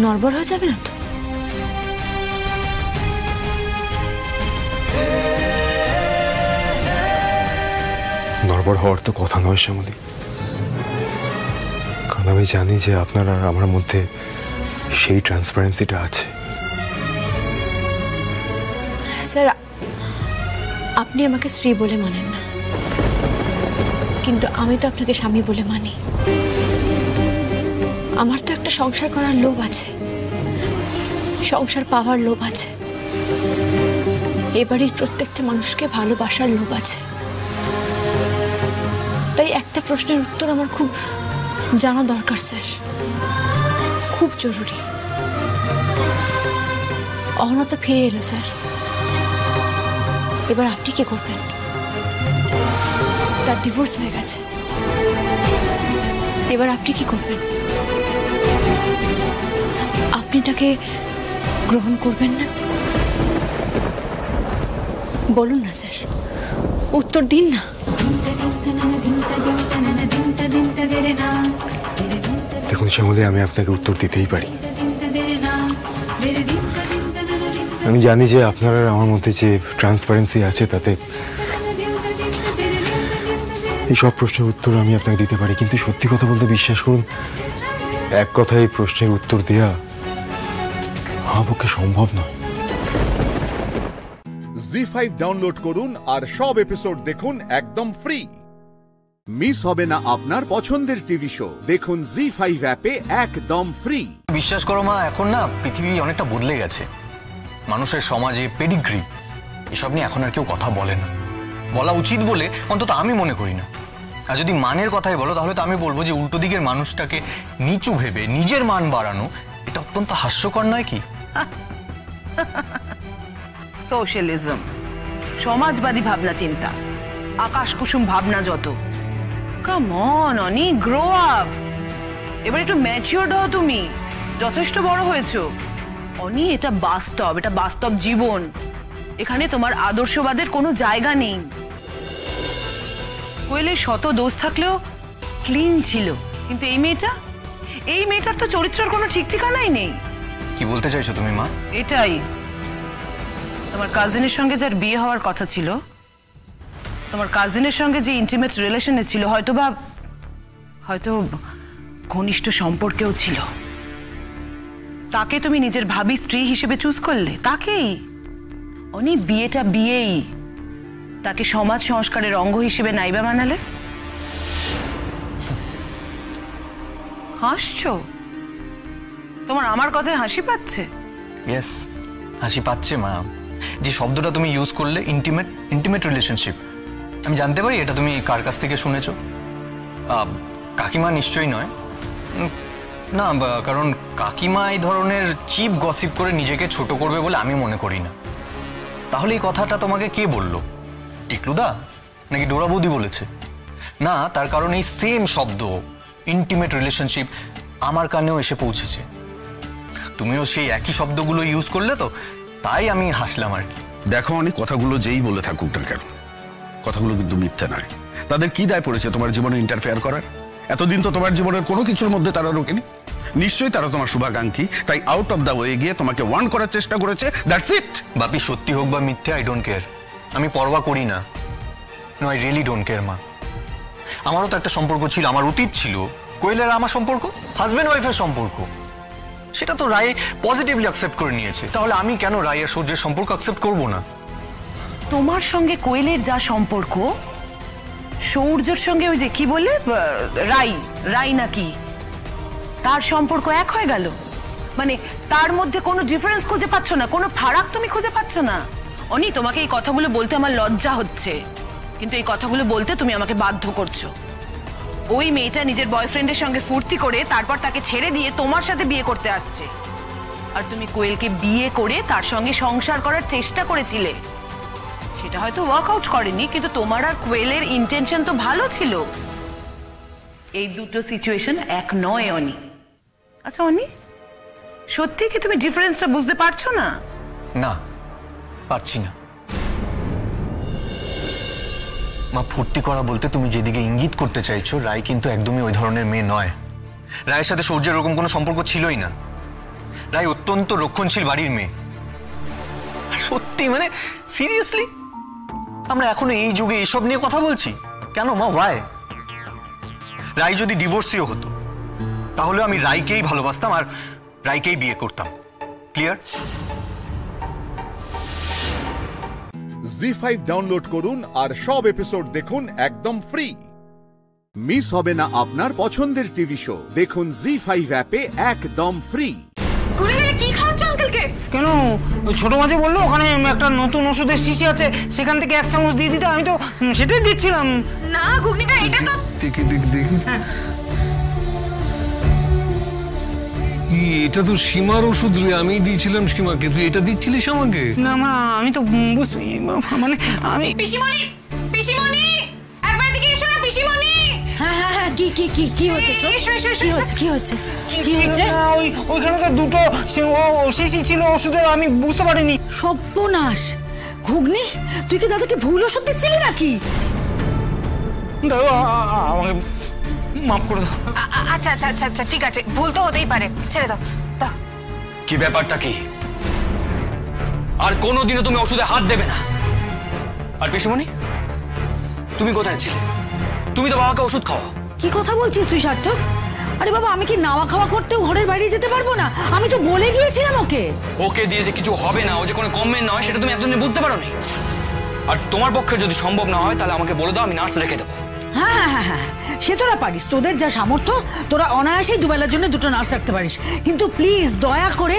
নড়বড় হয়ে যাবে না তো? নড়বড় হওয়ার তো কথা নয় শ্যামলী, কারণ আমি জানি যে আপনার আর আমার মধ্যে সেই ট্রান্সপারেন্সিটা আছে। স্যার, আপনি আমাকে স্ত্রী বলে মানেন না, কিন্তু আমি তো আপনাকে স্বামী বলে মানি। আমার তো একটা সংসার করার লোভ আছে, সংসার পাওয়ার লোভ আছে, এ বাড়ির প্রত্যেকটা মানুষকে ভালোবাসার লোভ আছে। তাই একটা প্রশ্নের উত্তর আমার খুব জানা দরকার স্যার, খুব জরুরি। অহনা তো ফিরে এলো স্যার, এবার আপনি কি করবেন? তার ডিভোর্স হয়ে গেছে, এবার আপনি কি করবেন? আপনি তাকে গ্রহণ করবেন না? বলুন না স্যার, উত্তর দিন না। দেখুন শ্যামলী, আমি আপনাকে উত্তর দিতেই পারি। আমি জানি যে আপনার আর আমার মধ্যে যে ট্রান্সপারেন্সি আছে, তাতে এই সব প্রশ্নের উত্তর আমি আপনাকে দিতে পারি। কিন্তু সত্যি কথা বলতে বিশ্বাস করুন, এক কথায় এই প্রশ্নের উত্তর দেয়া আমার পক্ষে সম্ভব নয়। জি5 ডাউনলোড করুন আর সব এপিসোড দেখুন একদম ফ্রি। মিস হবে না আপনার পছন্দের টিভি শো। দেখুন জি5 অ্যাপে একদম ফ্রি। বিশ্বাস করো মা, এখন না পৃথিবী অনেকটা বদলে গেছে। মানুষের সমাজে পেডিগ্রি এসব নিয়ে এখন আর কেউ কথা বলে না, বলা উচিত বলে অন্তত আমি মনে করি না। আর যদি মানের কথাই বলো, তাহলে তো আমি বলবো যে উল্টো দিকের মানুষটাকে নিচু ভেবে নিজের মান বাড়ানো এটা অত্যন্ত হাস্যকর নয় কি? সোশ্যালিজম, সমাজবাদী ভাবনা চিন্তা, আকাশ কুসুম ভাবনা যত। Come on Oni, grow up. এবার একটু ম্যাচিওরড হও তুমি, যথেষ্ট বড় হয়েছো। অনি, এটা বাস্তব, এটা বাস্তব জীবন। এখানে তোমার আদর্শবাদের কোনো জায়গা নেই। কোয়েলের শত দোষ থাকলেও ক্লিন ছিল, কিন্তু এই মেয়েটার তো চরিত্রের কোনো ঠিক ঠিকানাই নেই। কি বলতে চাইছো তুমি মা? এটাই তোমার কাজিনের সঙ্গে যার বিয়ে হওয়ার কথা ছিল, তোমার কাজিনের সঙ্গে যে ইন্টিমেট রিলেশনে ছিল, হয়তো ঘনিষ্ঠ সম্পর্কেও ছিল, তাকে তুমি নিজের ভাবি স্ত্রী হিসেবে চুজ করলে। তাকেই অনি বিয়েটা বিয়েই, তাকে সমাজ সংস্কারের অঙ্গ হিসেবে নাইবা বানালে। হাসছো? তোমার আমার কথায় হাসি পাচ্ছে? ইয়েস, হাসি পাচ্ছে মা। যে শব্দটা তুমি ইউজ করলে, ইন্টিমেট রিলেশনশিপ, আমি জানতে পারি এটা তুমি কার কাছ থেকে শুনেছো? কাকিমা নিশ্চয়ই নয়। না, কারণ কাকিমা এই ধরনের চিপ গসিপ করে নিজেকে ছোট করবে বলে আমি মনে করি না। তাহলে এই কথাটা তোমাকে কে বললো? টিকলুদা নাকি ডোরা বৌদি বলেছে? না, তার কারণ এই সেম শব্দ ইন্টিমেট রিলেশনশিপ আমার কানেও এসে পৌঁছেছে। তুমিও সেই একই শব্দগুলো ইউজ করলে, তো তাই আমি হাসলাম আর কি। দেখো, অনেক কথাগুলো যেই বলে থাকুক না কেন, কথাগুলো কিন্তু মিথ্যে নয়। তাদের কি দায় পড়েছে তোমার জীবনে ইন্টারফেয়ার করার? এতদিন তো তোমার জীবনের কোনো কিছুর মধ্যে তারা রোকেনি। নিশ্চয়ই তারা তোমার শুভাকাঙ্ক্ষী, তাই আউট অফ দ্য ওয়ে গিয়ে তোমাকে ওয়ার্ন করার চেষ্টা করেছে। That's it. বাপি, সত্যি হোক বা মিথ্যে, আই ডোন্ট কেয়ার। আমি পরোয়া করি না। No, I really don't care মা। আমারও তো একটা সম্পর্ক ছিল, আমার অতীত ছিল। কোয়েলের আমার সম্পর্ক হাজব্যান্ড ওয়াইফের সম্পর্ক, সেটা তো রায় পজিটিভলি অ্যাকসেপ্ট করে নিয়েছে। তাহলে আমি কেন রায় আর সূর্যের সম্পর্ক অ্যাকসেপ্ট করব না? তোমার সঙ্গে কোয়েলের যা সম্পর্ক, সূর্যের সঙ্গে ওই যে কি বলে রাই নাকি, তার সম্পর্ক এক হয়ে গেল? মানে তার মধ্যে কোনো ডিফারেন্স খুঁজে পাচ্ছ না, কোনো ফারাক তুমি খুঁজে পাচ্ছ না? অনি, তোমাকে এই কথাগুলো বলতে আমার লজ্জা হচ্ছে, কিন্তু এই কথাগুলো বলতে তুমি আমাকে বাধ্য করছো। ওই মেয়েটা নিজের বয়ফ্রেন্ডের সঙ্গে ফুর্তি করে তারপর তাকে ছেড়ে দিয়ে তোমার সাথে বিয়ে করতে আসছে, আর তুমি কোয়েলকে বিয়ে করে তার সঙ্গে সংসার করার চেষ্টা করেছিলে। সেটা হয়তো ওয়ার্কআউট করেনি, কিন্তু তোমার আর কোয়েলের ইন্টেনশন তো ভালো ছিল। এই দুটো সিচুয়েশন এক নয় অনি। আচ্ছা অনি, সত্যি কি তুমি ডিফারেন্সটা বুঝতে পারছো না? না, পারছি না মা। ফুর্তি করা বলতে তুমি যেদিকে ইঙ্গিত করতে চাইছো, রায় কিন্তু একদমই ওই ধরনের মেয়ে নয়। রায়ের সাথে সূর্যের এরকম কোনো সম্পর্ক ছিলই না। রায় অত্যন্ত রক্ষণশীল বাড়ির মেয়ে। সত্যি, মানে সিরিয়াসলি আমরা এখনো এই যুগে এসব নিয়ে কথা বলছি কেন মা? ওয়াই? রায় যদি ডিভোর্সিও হতো, তাহলে আমি রায়কেই ভালোবাসতাম আর রায়কেই বিয়ে করতাম। ক্লিয়ার? জি5 ডাউনলোড করুন আর সব এপিসোড দেখুন একদম ফ্রি। মিস হবে না আপনার পছন্দের টিভি শো। দেখুন জি5 অ্যাপে একদম ফ্রি। কি খাওয়াচ্ছ আঙ্কেলকে? কেন? ছোট মাঝে বললো ওখানে একটা নতুন ওষুধের শিশি আছে, সেখান থেকে 1 চামচ দিয়ে দিতে। আমি তো সেটাই দিচ্ছিলাম। না ঘুগনিটা, এটা তো দেখি এটা তো সীমার ওষুধ রে, আমি দিয়েছিলাম সীমাকে, তুই এটা দিচ্ছিলিস আমাকে? না মা, আমি তো বুঝছি, মানে আমি পিসিমণি একবার এদিকে এসো না পিসিমণি। হ্যাঁ, কি হচ্ছে? কি হচ্ছে? ওইখানে তো দুটো শিশি ছিল ওষুধের, আমি বুঝতে পারিনি। সর্বনাশ! ঘুগনি, তুই কি দাদাকে ভুল ওষুধ দিচ্ছিলি নাকি? আমাকে মাফ করে দাও। আচ্ছা, ঠিক আছে, ভুল তো হতেই পারে, ছেড়ে দাও। কি ব্যাপারটা কি? আর কোনোদিনও তুমি ওষুধে হাত দেবে না। আর পিসুমণি, তুমি কোথায় ছিলে? তুমি তো বাবাকে ওষুধ খাওয়া। কি কথা বলছিস তুই সার্থক? আরে বাবা, আমি কি নাওয়া খাওয়া করতেও ঘরের বাইরে যেতে পারবো না? আমি তো বলে গিয়েছিলাম ওকে দিয়ে যে কিছু হবে না, ও যে কোনো কমবেন নয়, সেটা তুমি এতদিন বুঝতে পারো নি। আর তোমার পক্ষে যদি সম্ভব না হয়, তাহলে আমাকে বলে দাও, আমি নার্স রেখে দেবো। হ্যাঁ, সে তোরা পারিস, তোদের যা সামর্থ্য, তোরা অনায়াসেই দুবেলার জন্য দুটো নার্স রাখতে পারিস। কিন্তু প্লিজ দয়া করে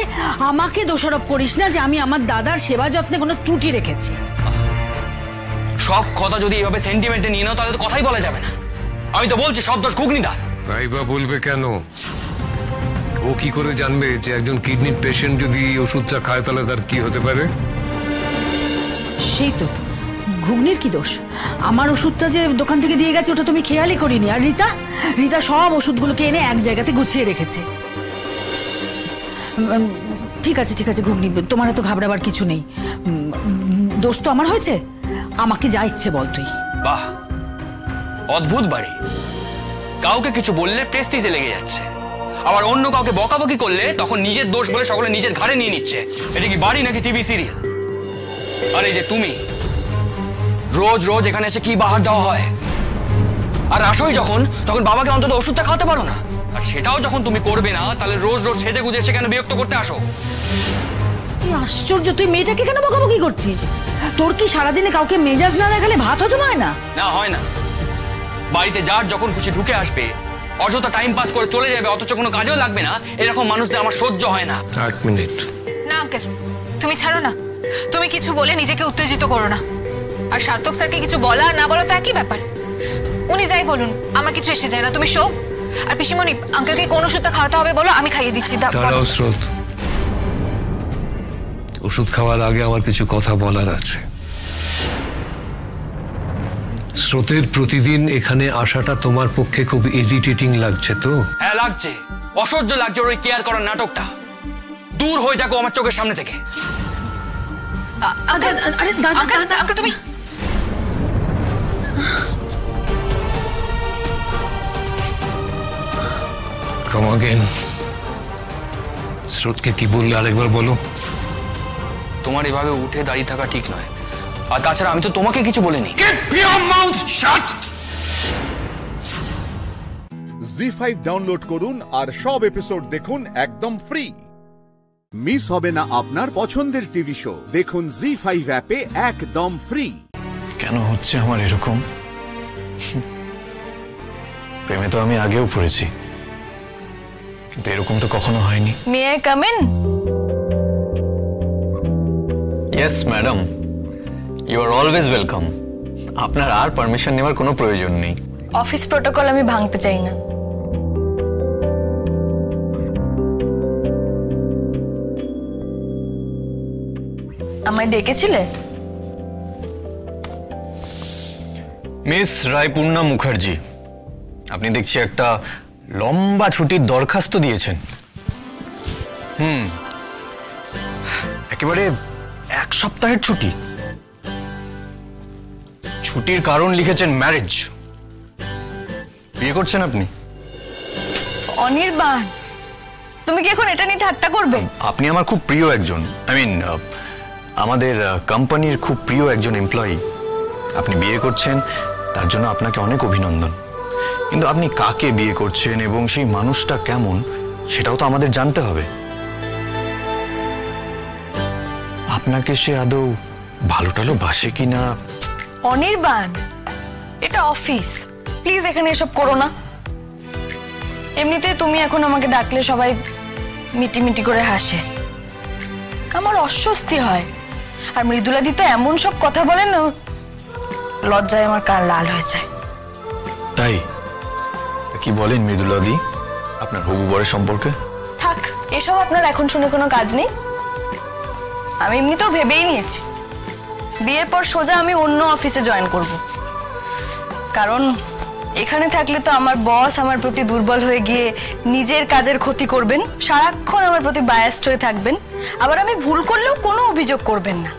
আমাকে দোষারোপ করিস না যে আমি আমার দাদার সেবা যত্নে কোনো ত্রুটি রেখেছি। সব কথা যদি এইভাবে সেন্টিমেন্টে নিয়ে নাও, তাহলে তো কথাই বলা যাবে না। আমি তো বলছি সব দোষ ঘুগনিদার। তাই বা বলবে কেন? ও কি করে জানবে যে একজন কিডনির পেশেন্ট যদি ওষুধটা খায় তাহলে তার কি হতে পারে? সেই তো, ঘুগনির কি দোষ? আমার ওষুধটা যে দোকান থেকে দিয়ে গেছে ওটা তুমি খেয়ালই করিনি। আর রিতা সব ওষুধগুলোকে এনে এক জায়গাতে গুছিয়ে রেখেছে। ঠিক আছে ঘুগনি, তোমার এত ঘাবড়াবার কিছু নেই। দোষ তো আমার হয়েছে, আমাকে যা ইচ্ছে বল তুই। বাহ, অদ্ভুত বাড়ি। কাউকে কিছু বললে প্রেস্টিজে লেগে যাচ্ছে, আবার অন্য কাউকে বকাবকি করলে তখন নিজের দোষ বলে সকলে নিজের ঘাড়ে নিয়ে নিচ্ছে। এটা কি বাড়ি নাকি টিভি সিরিয়াল? আর এই যে তুমি রোজ রোজ এখানে এসে কি বাহার দেওয়া হয়, আর আসোই যখন তখন বাবাকে অন্তত ওষুধটা খাওয়াতে পারো না। আর সেটাও যখন তুমি করবে না, তাহলে রোজ রোজ সেজে গুজে সেখানে বিরক্ত করতে আসো। কি আশ্চর্য, তুই মেয়েটাকে কেন বকাবকি করছিস? তোর কি সারাদিনে কাউকে মেজাজ না দেখালে ভাত হজম হয় না? না হয় না, বাড়িতে যার যখন খুশি ঢুকে আসবে, অযথা টাইম পাস করে চলে যাবে, অথচ কোনো কাজেও লাগবে না, এরকম মানুষদের আমার সহ্য হয় না। 8 মিনিট। না আঙ্কেল, তুমি ছাড়ো না। তুমি কিছু বলে নিজেকে উত্তেজিত করো না। আর সার্থক স্যারকে কিছু বলা আর না বলা তো একই ব্যাপার। উনি যাই বলুন, আমার কিছু এসে যায় না। তুমি শো। আর পিসিমণি, আঙ্কেলকে কোন ওষুধটা খাওয়াতে হবে বলো, আমি খাইয়ে দিচ্ছি। দাঁড়াও স্রোত, ওষুধ খাওয়ার আগে আমার কিছু কথা বলার আছে। স্রোতের প্রতিদিন এখানে আসাটা তোমার পক্ষে খুব ইরিটেটিং লাগছে তো? হ্যাঁ লাগছে, অসহ্য লাগছে ওর ওই কেয়ার করার নাটকটা। দূর হয়ে যাকো আমার চোখের সামনে থেকে। আঙ্কেল তুমি Come again. স্রোতকে কি বললে আরেকবার বলো। তোমার এভাবে উঠে দাঁড়িয়ে থাকা ঠিক নয়। আর তাছাড়া আমি তো তোমাকে কিছু বলিনি। জি5 ডাউনলোড করুন আর সব এপিসোড দেখুন একদম ফ্রি। মিস হবে না আপনার পছন্দের টিভি শো। দেখুন জি5 অ্যাপে একদম ফ্রি। কেন হচ্ছে আমার এরকম? প্রেমে তো আমি আগেও পড়েছি, কিন্তু এরকম তো কখনো হয়নি। May I come in? Yes madam, you are always welcome. আপনার আর পারমিশন নেওয়ার কোনো প্রয়োজন নেই। অফিস প্রটোকল আমি ভাঙতে চাই না। আমায় ডেকেছিলে? মিস রায়পূর্ণা মুখার্জি, আপনি দেখছি একটা লম্বা ছুটির দরখাস্ত দিয়েছেন। একেবারে 1 সপ্তাহের ছুটি। ছুটির কারণ লিখেছেন ম্যারেজ। বিয়ে করছেন আপনি? অনির্বাণ, তুমি কি এখন এটা নিয়ে ঠাট্টা করবে? আপনি আমার খুব প্রিয় একজন, আমাদের কোম্পানির খুব প্রিয় একজন এমপ্লয়ি। আপনি বিয়ে করছেন, তার জন্য আপনাকে অনেক অভিনন্দন। কিন্তু আপনি কাকে বিয়ে করছেন এবং সেই মানুষটা কেমন, সেটাও তো আমাদের জানতে হবে। আপনাকে সে আদৌ ভালো টালো বাসে কিনা? অনির্বাণ, এটা অফিস, প্লিজ এখানে এসব করো না। এমনিতে তুমি এখন আমাকে ডাকলে সবাই মিটি মিটি করে হাসে, আমার অস্বস্তি হয়। আর মৃদুলাদি তো এমন সব কথা বলেন, লজ্জায় আমার কান লাল হয়ে যায়। তাই কি বলেন মৃদুলাদি আপনার হবু বরের সম্পর্কে? থাক, এসব আপনার এখন শুনে কোনো কাজ নেই। আমি এমনিতেও ভেবেই নিয়েছি বিয়ের পর সোজা আমি অন্য অফিসে জয়েন করব। কারণ এখানে থাকলে তো আমার বস আমার প্রতি দুর্বল হয়ে গিয়ে নিজের কাজের ক্ষতি করবেন, সারাক্ষণ আমার প্রতি বায়াসড হয়ে থাকবেন, আবার আমি ভুল করলেও কোনো অভিযোগ করবেন না।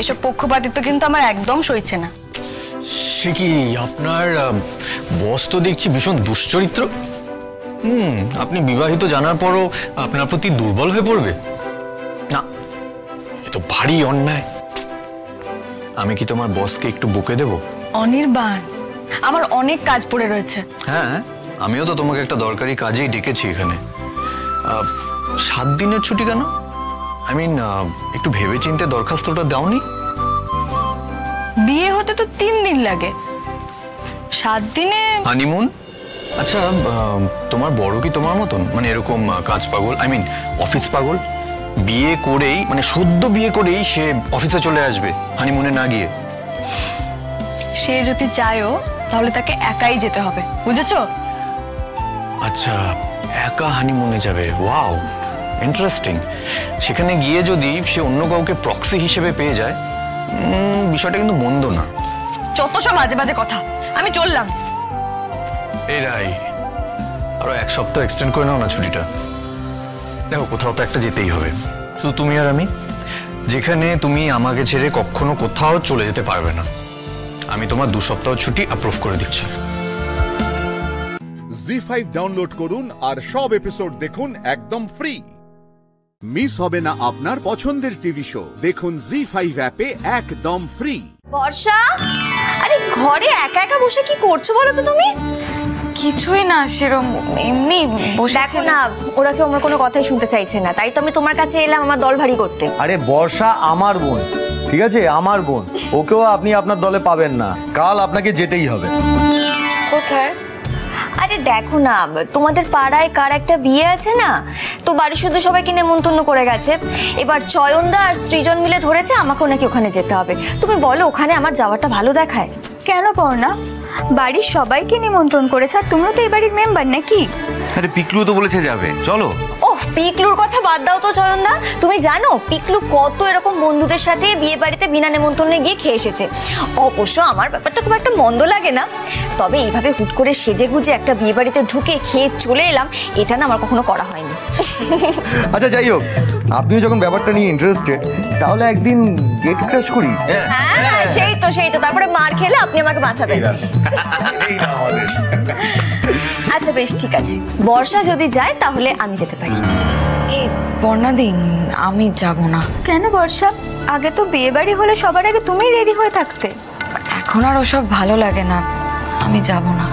এসব পক্ষপাতিত্ব কিন্তু আমার একদম সইছে না। সে কি, আপনার বস তো দেখছি ভীষণ দুশ্চরিত্র। আপনি বিবাহিত জানার পরও আপনার প্রতি দুর্বল হয়ে পড়বে না, এ তো ভারী অন্যায়। আমি কি তোমার বসকে একটু বকে দেব? অনির্বাণ, আমার অনেক কাজ পড়ে রয়েছে। হ্যাঁ, আমিও তো তোমাকে একটা দরকারি কাজেই ডেকেছি এখানে। 7 দিনের ছুটি কেন? একটু ভেবে চিন্তে দরখাস্তটা দাওনি? বিয়ে হতে তো 3 দিন লাগে, 7 দিনে হানিমুন? আচ্ছা, তোমার বড় কি তোমার মতন, এরকম কাজ পাগল, অফিস পাগল? বিয়ে করেই, সদ্য বিয়ে করেই সে অফিসে চলে আসবে হানিমুনে না গিয়ে? সে যদি চায়ও তাহলে তাকে একাই যেতে হবে, বুঝেছো? আচ্ছা, একা হানিমুনে যাবে? Wow, interesting. সেখানে গিয়ে যদি সে অন্য কাউকে প্রক্সি হিসেবে পেয়ে যায়, বিষয়টা কিন্তু মন্দ না। যত সব বাজে বাজে কথা, আমি চললাম। এই রাই, আরো 1 সপ্তাহ এক্সটেন্ড করে নাও না ছুটিটা। দেখো, কোথাও তো একটা যেতেই হবে, শুধু তুমি আর আমি, যেখানে তুমি আমাকে ছেড়ে কখনো কোথাও চলে যেতে পারবে না। আমি তোমার 2 সপ্তাহ ছুটি অ্যাপ্রুভ করে দিচ্ছি। জি5 ডাউনলোড করুন আর সব এপিসোড দেখুন একদম ফ্রি। মিস হবে না আপনার পছন্দের টিভি শো। দেখুন জি5 অ্যাপে একদম ফ্রি। বর্ষা, আরে ঘরে একা একা বসে কি করছো বলো তো তুমি? কিছুই না, সেরকম এমনি বসে। দেখো না, ওরা কেউ আমার কোনো কথাই শুনতে চাইছে না, তাই তো আমি তোমার কাছে এলাম আমার দল ভারী করতে। আরে বর্ষা আমার বোন, ঠিক আছে, আমার বোন, ওকেও আপনি আপনার দলে পাবেন না, কাল আপনাকে যেতেই হবে। কোথায়? আরে দেখো না, তোমাদের পাড়ায় কার একটা বিয়ে আছে না, তো বাড়ি শুধু সবাইকে নেমন্তন্ন করে গেছে। এবার চয়নদা আর সৃজন মিলে ধরেছে আমাকেও নাকি ওখানে যেতে হবে। তুমি বলো ওখানে আমার যাওয়াটা ভালো দেখায়? কেন পড়না, বাড়ির সবাইকে নিমন্ত্রণ করেছে, আর তুমিও তো এই বাড়ির মেম্বার নাকি? আরে পিকলু তো বলেছে যাবে, চলো। ওহ, পিকলুর কথা বাদ দাও তো চয়নদা। তুমি জানো পিকলু কত এরকম বন্ধুদের সাথে বিয়ে বাড়িতে বিনা নেমন্তন্নে গিয়ে খেয়ে এসেছে। অবশ্য আমার ব্যাপারটা খুব একটা মন্দ লাগে না, তবে এইভাবে হুট করে সেজে গুজে একটা বিয়ে বাড়িতে ঢুকে খেয়ে চলে এলাম, এটা না আমার কখনো করা হয়নি। আচ্ছা যাই হোক, আপনিও যখন ব্যাপারটা নিয়ে ইন্টারেস্টেড, তাহলে একদিন গেট ক্র্যাশ করি। হ্যাঁ সেই তো, তারপরে মার খেলে আপনি আমাকে বাঁচাবেন। আচ্ছা বেশ, ঠিক আছে, বর্ষা যদি যায় তাহলে আমি যেতে পারি। এই বর্ণাদিন, আমি যাব না। কেন বর্ষা? আগে তো বিয়ে বাড়ি হলে সবার আগে তুমি রেডি হয়ে থাকতে। এখন আর ওসব ভালো লাগে না, আমি যাব না।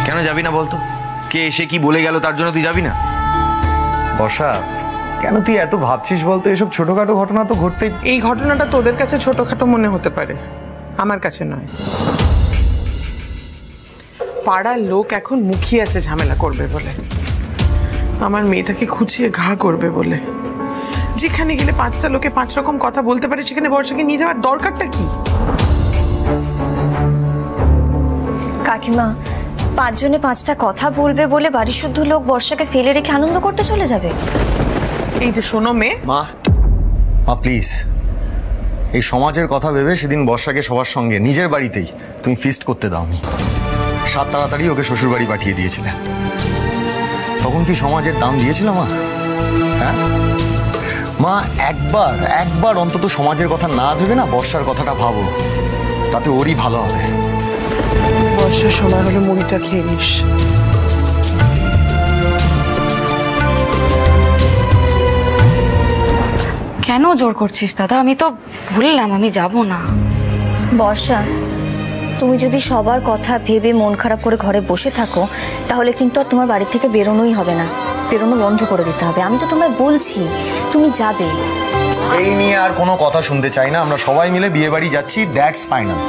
কেন যাবি না বলতো? কে এসে কি বলে গেল তার জন্য তুই যাবি না? বর্ষা, কেন তুই এত ভাবছিস বলতো? এসব ছোটখাটো ঘটনা তো ঘটতে। এই ঘটনাটা তোদের কাছে ছোটখাটো মনে হতে পারে, আমার কাছে নয়। পাড়ার লোক এখন মুখিয়ে আছে ঝামেলা করবে বলে, আমার মেয়েটাকে খুঁচিয়ে ঘা করবে বলে। যেখানে গেলে 5টা লোকে 5 রকম কথা বলতে পারে, সেখানে বর্ষাকে নিয়ে যাওয়ার দরকারটা কি? কাকিমা, 5 জনে 5টা কথা বলবে বলে বাড়ির শুদ্ধ লোক বর্ষাকে ফেলে রেখে আনন্দ করতে চলে যাবে? এই যে শোনো মেয়ে, মা প্লিজ, এই সমাজের কথা ভেবে সেদিন বর্ষাকে সবার সঙ্গে নিজের বাড়িতেই তুমি ফিস্ট করতে দাওনি। 7 তাড়াতাড়ি ওকে শ্বশুর বাড়ি পাঠিয়ে দিয়েছিলে। তখন কি সমাজের দাম দিয়েছিল মা? হ্যাঁ মা, একবার অন্তত সমাজের কথা না ভেবে না বর্ষার কথাটা ভাবো, তাতে ওরই ভালো হবে। বর্ষার সময় হলে মুড়িটা খেয়ে নিস। কেন জোর করছিস দাদা? আমি তো ভুললাম, আমি যাব না। বর্ষা, তুমি যদি সবার কথা ভেবে মন খারাপ করে ঘরে বসে থাকো, তাহলে কিন্তু আর তোমার বাড়ি থেকে বেরোনোই হবে না, বেরোনো বন্ধ করে দিতে হবে। আমি তো তোমায় বলছি তুমি যাবে। এই নিয়ে আর কোনো কথা শুনতে চাই না, আমরা সবাই মিলে বিয়ে বাড়ি যাচ্ছি, দ্যাটস ফাইনাল।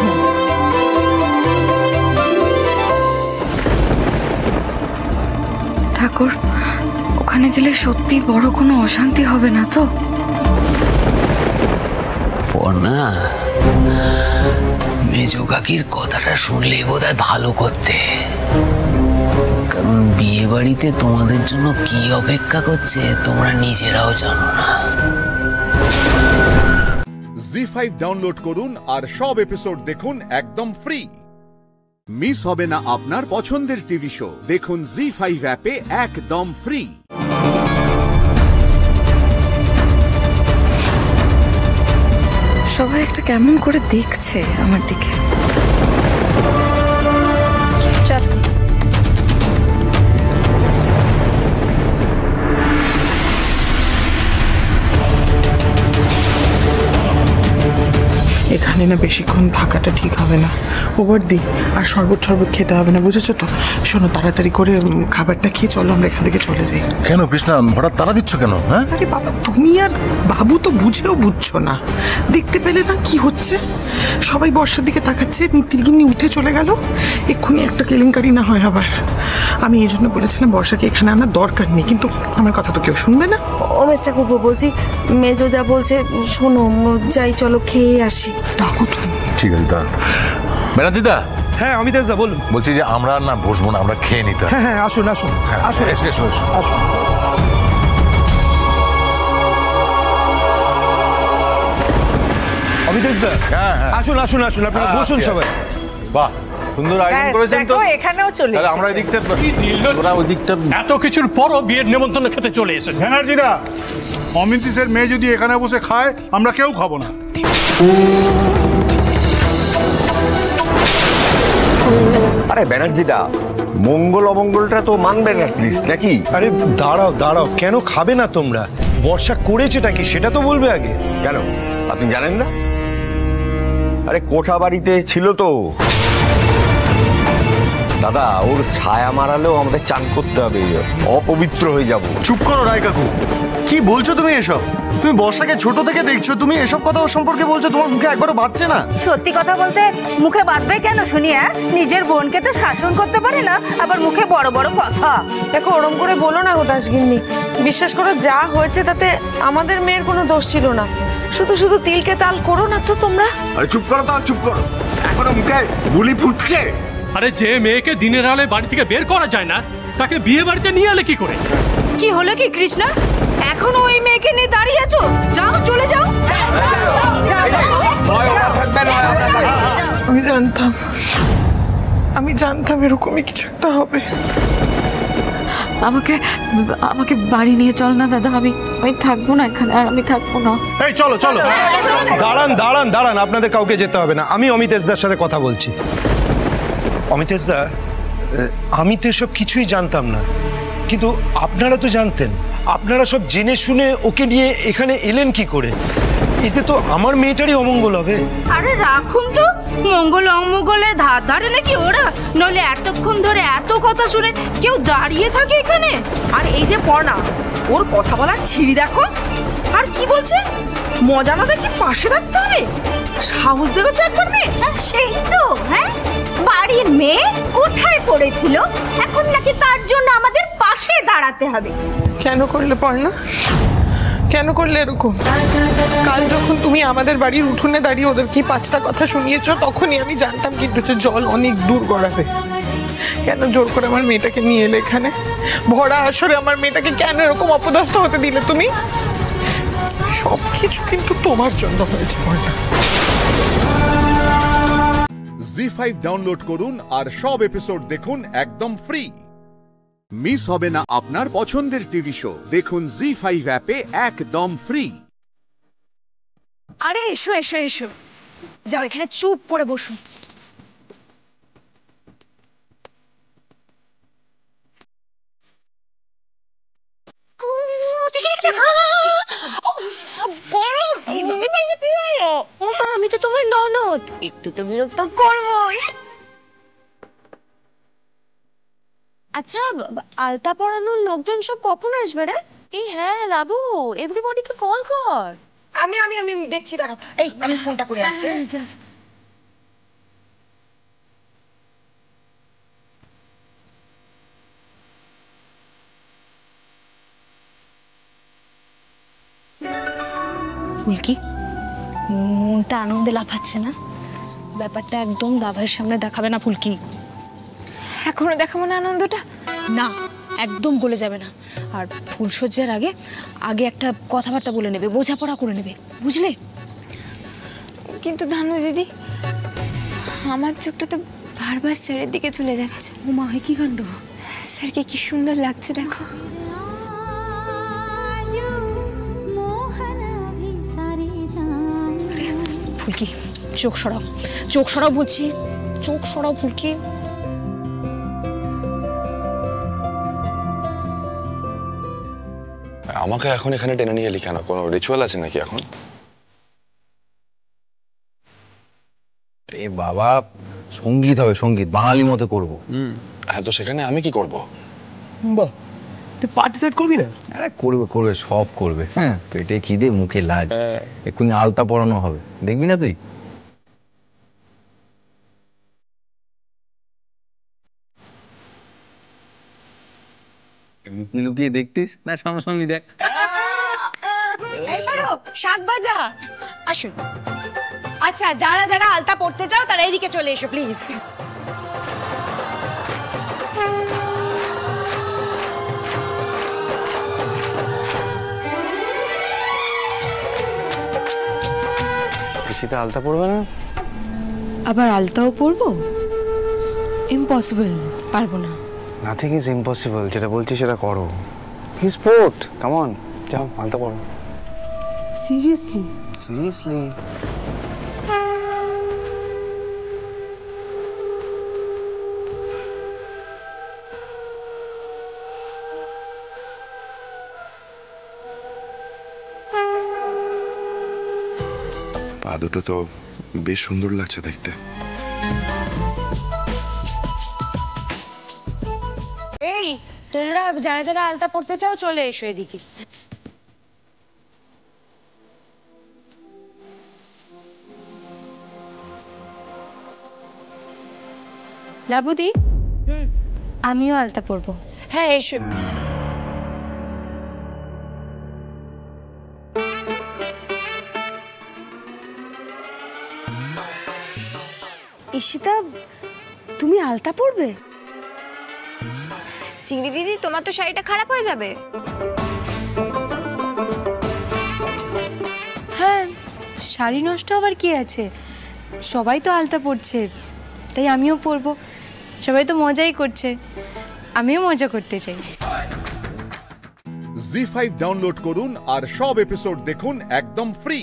ঠাকুর, ওখানে গেলে সত্যি বড় কোনো অশান্তি হবে না তো? না, মেজো কাকির কথাটা শুনলে বোধহয় ভালো করতে, কারণ বিয়ে বাড়িতে তোমাদের জন্য কি অপেক্ষা করছে তোমরা নিজেরাও জানো না। জি5 ডাউনলোড করুন আর সব এপিসোড দেখুন একদম ফ্রি। মিস হবে না আপনার পছন্দের টিভি শো। দেখুন জি5 অ্যাপে একদম ফ্রি। সবাই একটা কেমন করে দেখছে আমার দিকে। চল। এখানে না বেশিক্ষণ থাকাটা ঠিক হবে না। ওভার দি আর শরবত খেতে হবে না, বুঝেছো তো? শোনো, তাড়াতাড়ি করে খাবারটা খেয়ে চলো আমরা এখান থেকে চলে যাই। কেন কৃষ্ণা, হঠাৎ তাড়া দিচ্ছ কেন? হ্যাঁ আরে বাবা, তুমি আর বাবু তো বুঝেও বুঝছো না, দেখতে পেলে না কি হচ্ছে? সবাই বর্ষার দিকে তাকাচ্ছে, মিত্তিরগিন্নি উঠে চলে গেল, এক্ষুনি একটা কেলেঙ্কারি না হয় আবার। আমি এই জন্য বলেছিলাম বর্ষাকে এখানে আনার দরকার নেই, কিন্তু আমার কথা তো কেউ শুনবে না। ও মিস্টার কুকু, বলছি মেজো যা বলছে শোনো, যাই চলো খেয়ে আসি। ঠিক আছে দাঁড়ান। বেনাদিদা। হ্যাঁ অমিতাভ দা বলুন। বলছি যে আমরা না বসবো না, আমরা খেয়ে নিতে। হ্যাঁ আসুন আসুন আসুন এসো। অমিতাভ দা, আসুন আসুন আসুন, আপনারা বসুন সবাই। বাহ, সুন্দর আয়োজন করেছেন তো। এখানেও চলে তাহলে আমরা এদিকটা, ওরা ওদিকটা। এত কিছুর পরও বিয়ের নেমন্তন্ন খেতে চলে এসেছে। ব্যানার্জিদা, অমিতিশের মেয়ে যদি এখানে বসে খায়, আমরা কেউ খাবো না। আরে ব্যানার্জিদা, মঙ্গল অমঙ্গলটা তো মানবে না প্লিজ, নাকি? আরে দাঁড়াও দাঁড়াও, কেন খাবে না তোমরা? বর্ষা করেছেটা কি সেটা তো বলবে আগে। কেন আপনি জানেন না? আরে কোঠা বাড়িতে ছিল তো দাদা, ওর ছায়া মারালেও আমাদের চান করতে হবে, অপবিত্র হয়ে যাব। চুপ করো রায় কাকু, কি বলছো তুমি এসব? তুমি বর্ষাকে ছোট থেকে দেখছো, তুমি এসব কথা ওর সম্পর্কে বলছো, তোমার মুখে একবারও বাজছে না? সত্যি কথা বলতে মুখে বাঁধবে কেন শুনি? নিজের বোনকে তো শাসন করতে পারে না, আবার মুখে বড় বড় কথা। দেখো ওরম করে বলো না গো দাসগিন্নি, বিশ্বাস করো যা হয়েছে তাতে আমাদের মেয়ের কোনো দোষ ছিল না। শুধু শুধু তিলকে তাল করো না তো তোমরা। আরে চুপ করো তো, চুপ করো, এখনো মুখে বুলি ফুটছে। আরে যে মেয়েকে দিনের আলোয় বাড়ি থেকে বের করা যায় না, তাকে বিয়ে বাড়িতে নিয়ে এলে কি করে? কি হলো কি কৃষ্ণা, এখনো ওই মেয়েকে নিয়ে দাঁড়িয়ে আছো? যাও চলে যাও। আমি জানতাম এরকমই কিছু একটা হবে। আমাকে আমাকে বাড়ি নিয়ে চল না দাদা, আমি থাকবো না এখানে, আর আমি থাকবো না। এই চলো চলো, দাঁড়ান দাঁড়ান দাঁড়ান, আপনাদের কাউকে যেতে হবে না, আমি অমিতেশদার সাথে কথা বলছি। অমিতেশদা, আমি তো এসব কিছুই জানতাম না, কিন্তু আপনারা তো জানতেন। আপনারা সব জেনে শুনে ওকে নিয়ে এখানে এলেন কি করে? এতে তো আমার মেয়েটারই অমঙ্গল হবে। আরে রাখুন তো, মঙ্গল অমঙ্গলের ধার ধারে নাকি ওরা? নইলে এতক্ষণ ধরে এত কথা শুনে কেউ দাঁড়িয়ে থাকে এখানে? আর এই যে পড়না, ওর কথা বলার ছিঁড়ি দেখো, আর কি বলছে? মজা না দেখি পাশে থাকতে হবে, সাহস দেখেছে একবার মেয়ে। সেই তো, হ্যাঁ, বাড়ির মেয়ে কোথায় পড়েছিল, এখন নাকি তার জন্য আমাদের পাশে দাঁড়াতে হবে। কেন করলে পড়না, কেন করলে এরকম? কাল যখন তুমি আমাদের বাড়ির উঠোনে দাঁড়িয়ে ওদের কি 5টা কথা শুনিয়েছো, তখনই আমি জানতাম কিন্তু যে জল অনেক দূর গড়াবে। কেন জোর করে আমার মেয়েটাকে নিয়ে এলে এখানে? ভরা আসরে আমার মেয়েটাকে কেন এরকম অপদস্থ হতে দিলে তুমি? সবকিছু কিন্তু তোমার জন্য হয়েছে পড়না। জি5 ডাউনলোড করুন আর সব এপিসোড দেখুন একদম ফ্রি। মিস হবে না আপনার পছন্দের টিভি শো, দেখুন জি5 অ্যাপে একদম ফ্রি। আরে এসো এসো এসো, যাও এখানে চুপ করে বসুন। আমি তো তোমার ননদ, একটু তো বিরক্ত করবোই। আচ্ছা, আলতা পরানোর লোকজন সব কখন আসবে রে? এই হ্যাঁ লাবু, এভরিবডিকে কল কর। আমি আমি আমি দেখছি, দাঁড়াও, এই আমি ফোনটা করে আসছি। ফুলকি, মনটা আনন্দে লাফাচ্ছে না? ব্যাপারটা একদম দাভাইয়ের সামনে দেখাবে না ফুলকি। এখনো দেখাবো না আনন্দটা? না, একদম গলে যাবে না। আর ফুলসজ্জার আগে আগে একটা কথাবার্তা বলে নেবে, বোঝাপড়া করে নেবে, বুঝলে? কিন্তু ধানু দিদি, আমার চোখটা তো বারবার স্যারের দিকে চলে যাচ্ছে। ও মা, কি কাণ্ড! স্যারকে কি সুন্দর লাগছে দেখো। ফুলকি, চোখ সরাও, চোখ সরাও বলছি, চোখ সরাও ফুলকি। আমাকে এখন এখানে টেনে নিয়ে এলি কেন? কোনো রিচুয়াল আছে নাকি এখন? এ বাবা, সঙ্গীত হবে, সঙ্গীত বাঙালি মতো করবো। হ্যাঁ, তো সেখানে আমি কি করব? বাহ, তুই পার্টিসিপেট করবি না? আরে করবে করবে, সব করবে। হ্যাঁ, পেটে খিদে মুখে লাজ, এক্ষুনি আলতা পরানো হবে, দেখবি না তুই? লুকিয়ে দেখতিস না, সামনাসামনি দেখ। শাক ভাজা, আসুন। আচ্ছা, যারা যারা আলতা পড়তে চাও তারা এদিকে চলে এসো প্লিজ। পিসিতে আলতা পড়বে না? আবার আলতাও পরবো? ইম্পসিবল, পারবো না। নাথিং ইজ ইম্পসিবল, যেটা বলছি সেটা করো। হি স্পোর্ট, কাম অন, যাও আলতা পড়ো। সিরিয়াসলি? সিরিয়াসলি। পা দুটো তো বেশ সুন্দর লাগছে দেখতে। এই তোমরা যারা যারা আলতা পড়তে চাও চলে এসো এদিকে। লাবুদি, আমিও আলতা পরবো। হ্যাঁ এসো। ঈশিতা, তুমি আলতা পরবে? চিংড়ি দিদি, তোমার তো শাড়িটা খারাপ হয়ে যাবে। হ্যাঁ, শাড়ি নষ্ট হবার কি আছে? সবাই তো আলতা পরছে, তাই আমিও পরবো। সবাই তো মজাই করছে, আমিও মজা করতে চাই। জি5 ডাউনলোড করুন আর সব এপিসোড দেখুন একদম ফ্রি।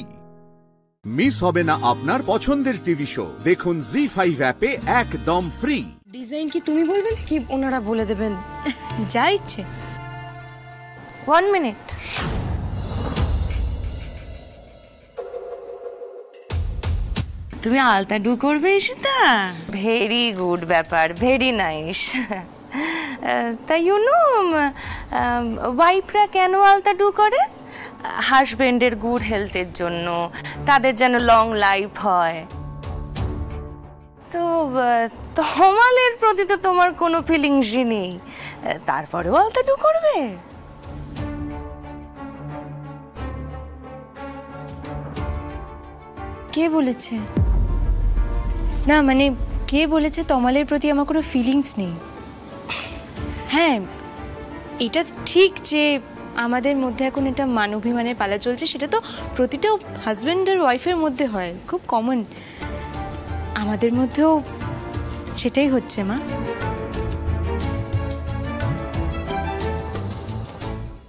মিস হবে না আপনার পছন্দের টিভি শো, দেখুন জি5 অ্যাপে একদম ফ্রি। ডিজাইন কি তুমি বলবেন কি ওনারা বলে দেবেন? যা ইচ্ছে। 1 মিনিট। তুমি আলতা ডু করবে ঈশিতা? ভেরি গুড ব্যাপার, ভেরি নাইস। তাই ইউনো ওয়াইফরা কেন আলতা ডু করে? হাজবেন্ডের গুড হেলথের জন্য, তাদের যেন লং লাইফ হয়। তো তমালের প্রতি তো তোমার কোনো ফিলিংসই নেই, তারপরেও আলতা ডু করবে? কে বলেছে? না মানে কে বলেছে তমালের প্রতি আমার কোনো ফিলিংস নেই? হ্যাঁ, এটা ঠিক যে আমাদের মধ্যে এখন এটা মানবাভিমানের পালা চলছে, সেটা তো প্রতিটা হাজব্যান্ড আর ওয়াইফের মধ্যে হয়, খুব কমন। আমাদের মধ্যেও সেটাই হচ্ছে মা।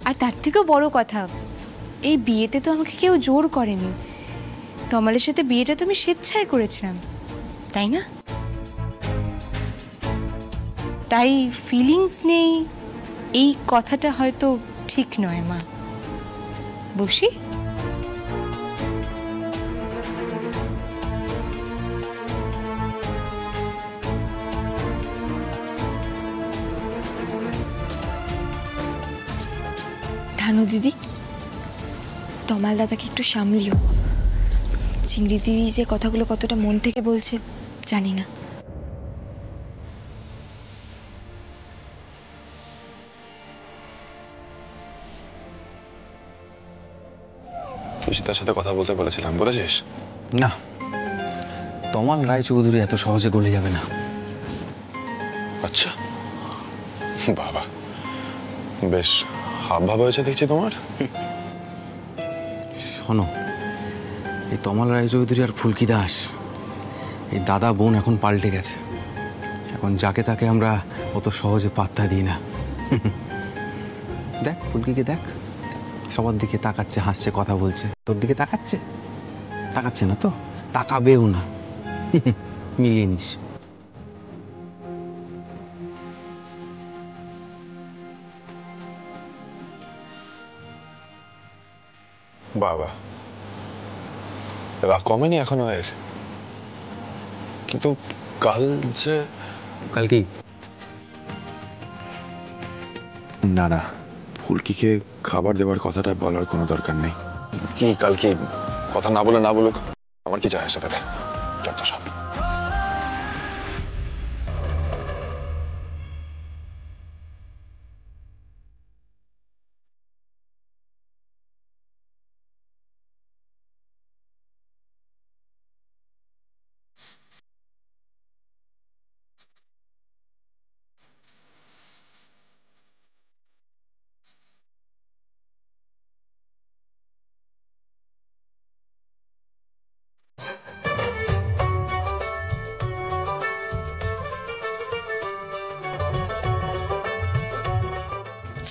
আর তার থেকেও বড় কথা, এই বিয়েতে তো আমাকে কেউ জোর করেনি। তমালের সাথে বিয়েটা তো আমি স্বেচ্ছায় করেছিলাম, তাই না? তাই ফিলিংস নেই এই কথাটা হয়তো ঠিক নয় মা। বসি? ধানু দিদি, তমাল দাদাকে একটু সামলিও। চিংড়ি দিদি যে কথাগুলো কতটা মন থেকে বলছে জানি না। ঈশিতার সাথে কথা বলতে বলেছিলাম, বলেছিস? না, তমাল রায়চৌধুরী এত সহজে গলে যাবে না। আচ্ছা বাবা, বেশ হাব ভাব হয়েছে দেখছি তোমার। শোনো, এই তমাল রায়চৌধুরী আর ফুলকি দাস, এই দাদা বোন এখন পাল্টে গেছে। এখন যাকে তাকে আমরা অত সহজে পাত্তা দিই না। দেখ ফুলকিকে দেখ, সবার দিকে তাকাচ্ছে, হাসছে, কথা বলছে। তোর দিকে তাকাচ্ছে? তাকাচ্ছে না তো, তাকাবেও না। মিলিয়ে নিস। বাবা, রাগ কমেনি এখনো এর? কিন্তু কাল যে... কাল কি? না না, ফুলকিকে খাবার দেওয়ার কথাটা বলার কোনো দরকার নেই। কি কাল কি কথা না বলে না বলুক, আমার কি যায় আসে তাতে? যত সব।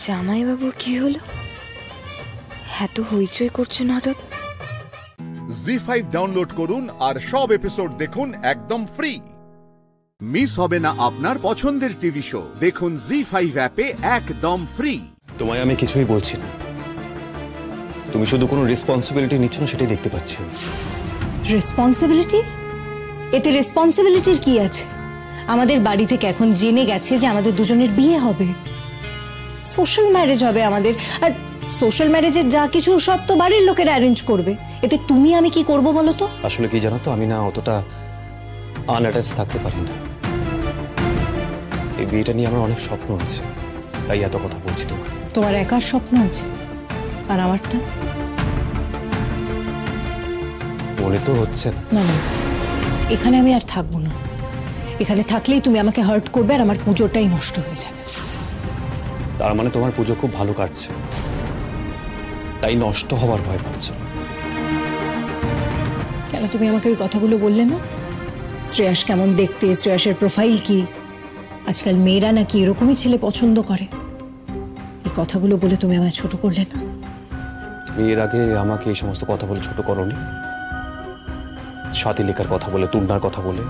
জামাইবাবুর কি হলো? এত হইচই করছে না হঠাৎ। জি5 ডাউনলোড করুন আর সব এপিসোড দেখুন একদম ফ্রি। মিস হবে না আপনার পছন্দের টিভি শো, দেখুন জি5 অ্যাপে একদম ফ্রি। তোমায় আমি কিছুই বলছি না, তুমি শুধু কোনো রেসপন্সিবিলিটি নিচ্ছ না সেটাই দেখতে পাচ্ছি। রেসপন্সিবিলিটি? এতে রেসপন্সিবিলিটির কি আছে? আমাদের বাড়ি থেকে এখন জেনে গেছে যে আমাদের দুজনের বিয়ে হবে, সোশ্যাল ম্যারেজ হবে আমাদের। আর সোশ্যাল ম্যারেজের যা কিছু সব তো বাড়ির লোকেরা অ্যারেঞ্জ করবে। এতে তুমি আমি কি করব বলো তো? আসলে কি জানো তো, আমি না অতটা আনঅ্যাটাচ থাকতে পারি না। এই বিয়েটা নিয়ে আমার অনেক স্বপ্ন আছে, তাই এত কথা বলছি। তোমার একার স্বপ্ন আছে, আর আমারটা মনে তো হচ্ছে না। না, এখানে আমি আর থাকবো না। এখানে থাকলেই তুমি আমাকে হার্ট করবে আর আমার পুজোটাই নষ্ট হয়ে যাবে। তার মানে তোমার পুজো খুব ভালো কাটছে, তাই নষ্ট হবার ভয় পাচ্ছ? কেন তুমি আমাকে ওই কথাগুলো বললে না? শ্রেয়াস কেমন দেখতে, শ্রেয়াসের প্রোফাইল কি, আজকাল মেয়েরা নাকি এরকমই ছেলে পছন্দ করে। এই কথাগুলো বলে তুমি আমায় ছোট করলে না? তুমি এর আগে আমাকে এই সমস্ত কথা বলে ছোট করোনি? সাথী লেখার কথা বলে, তুলনার কথা বলে।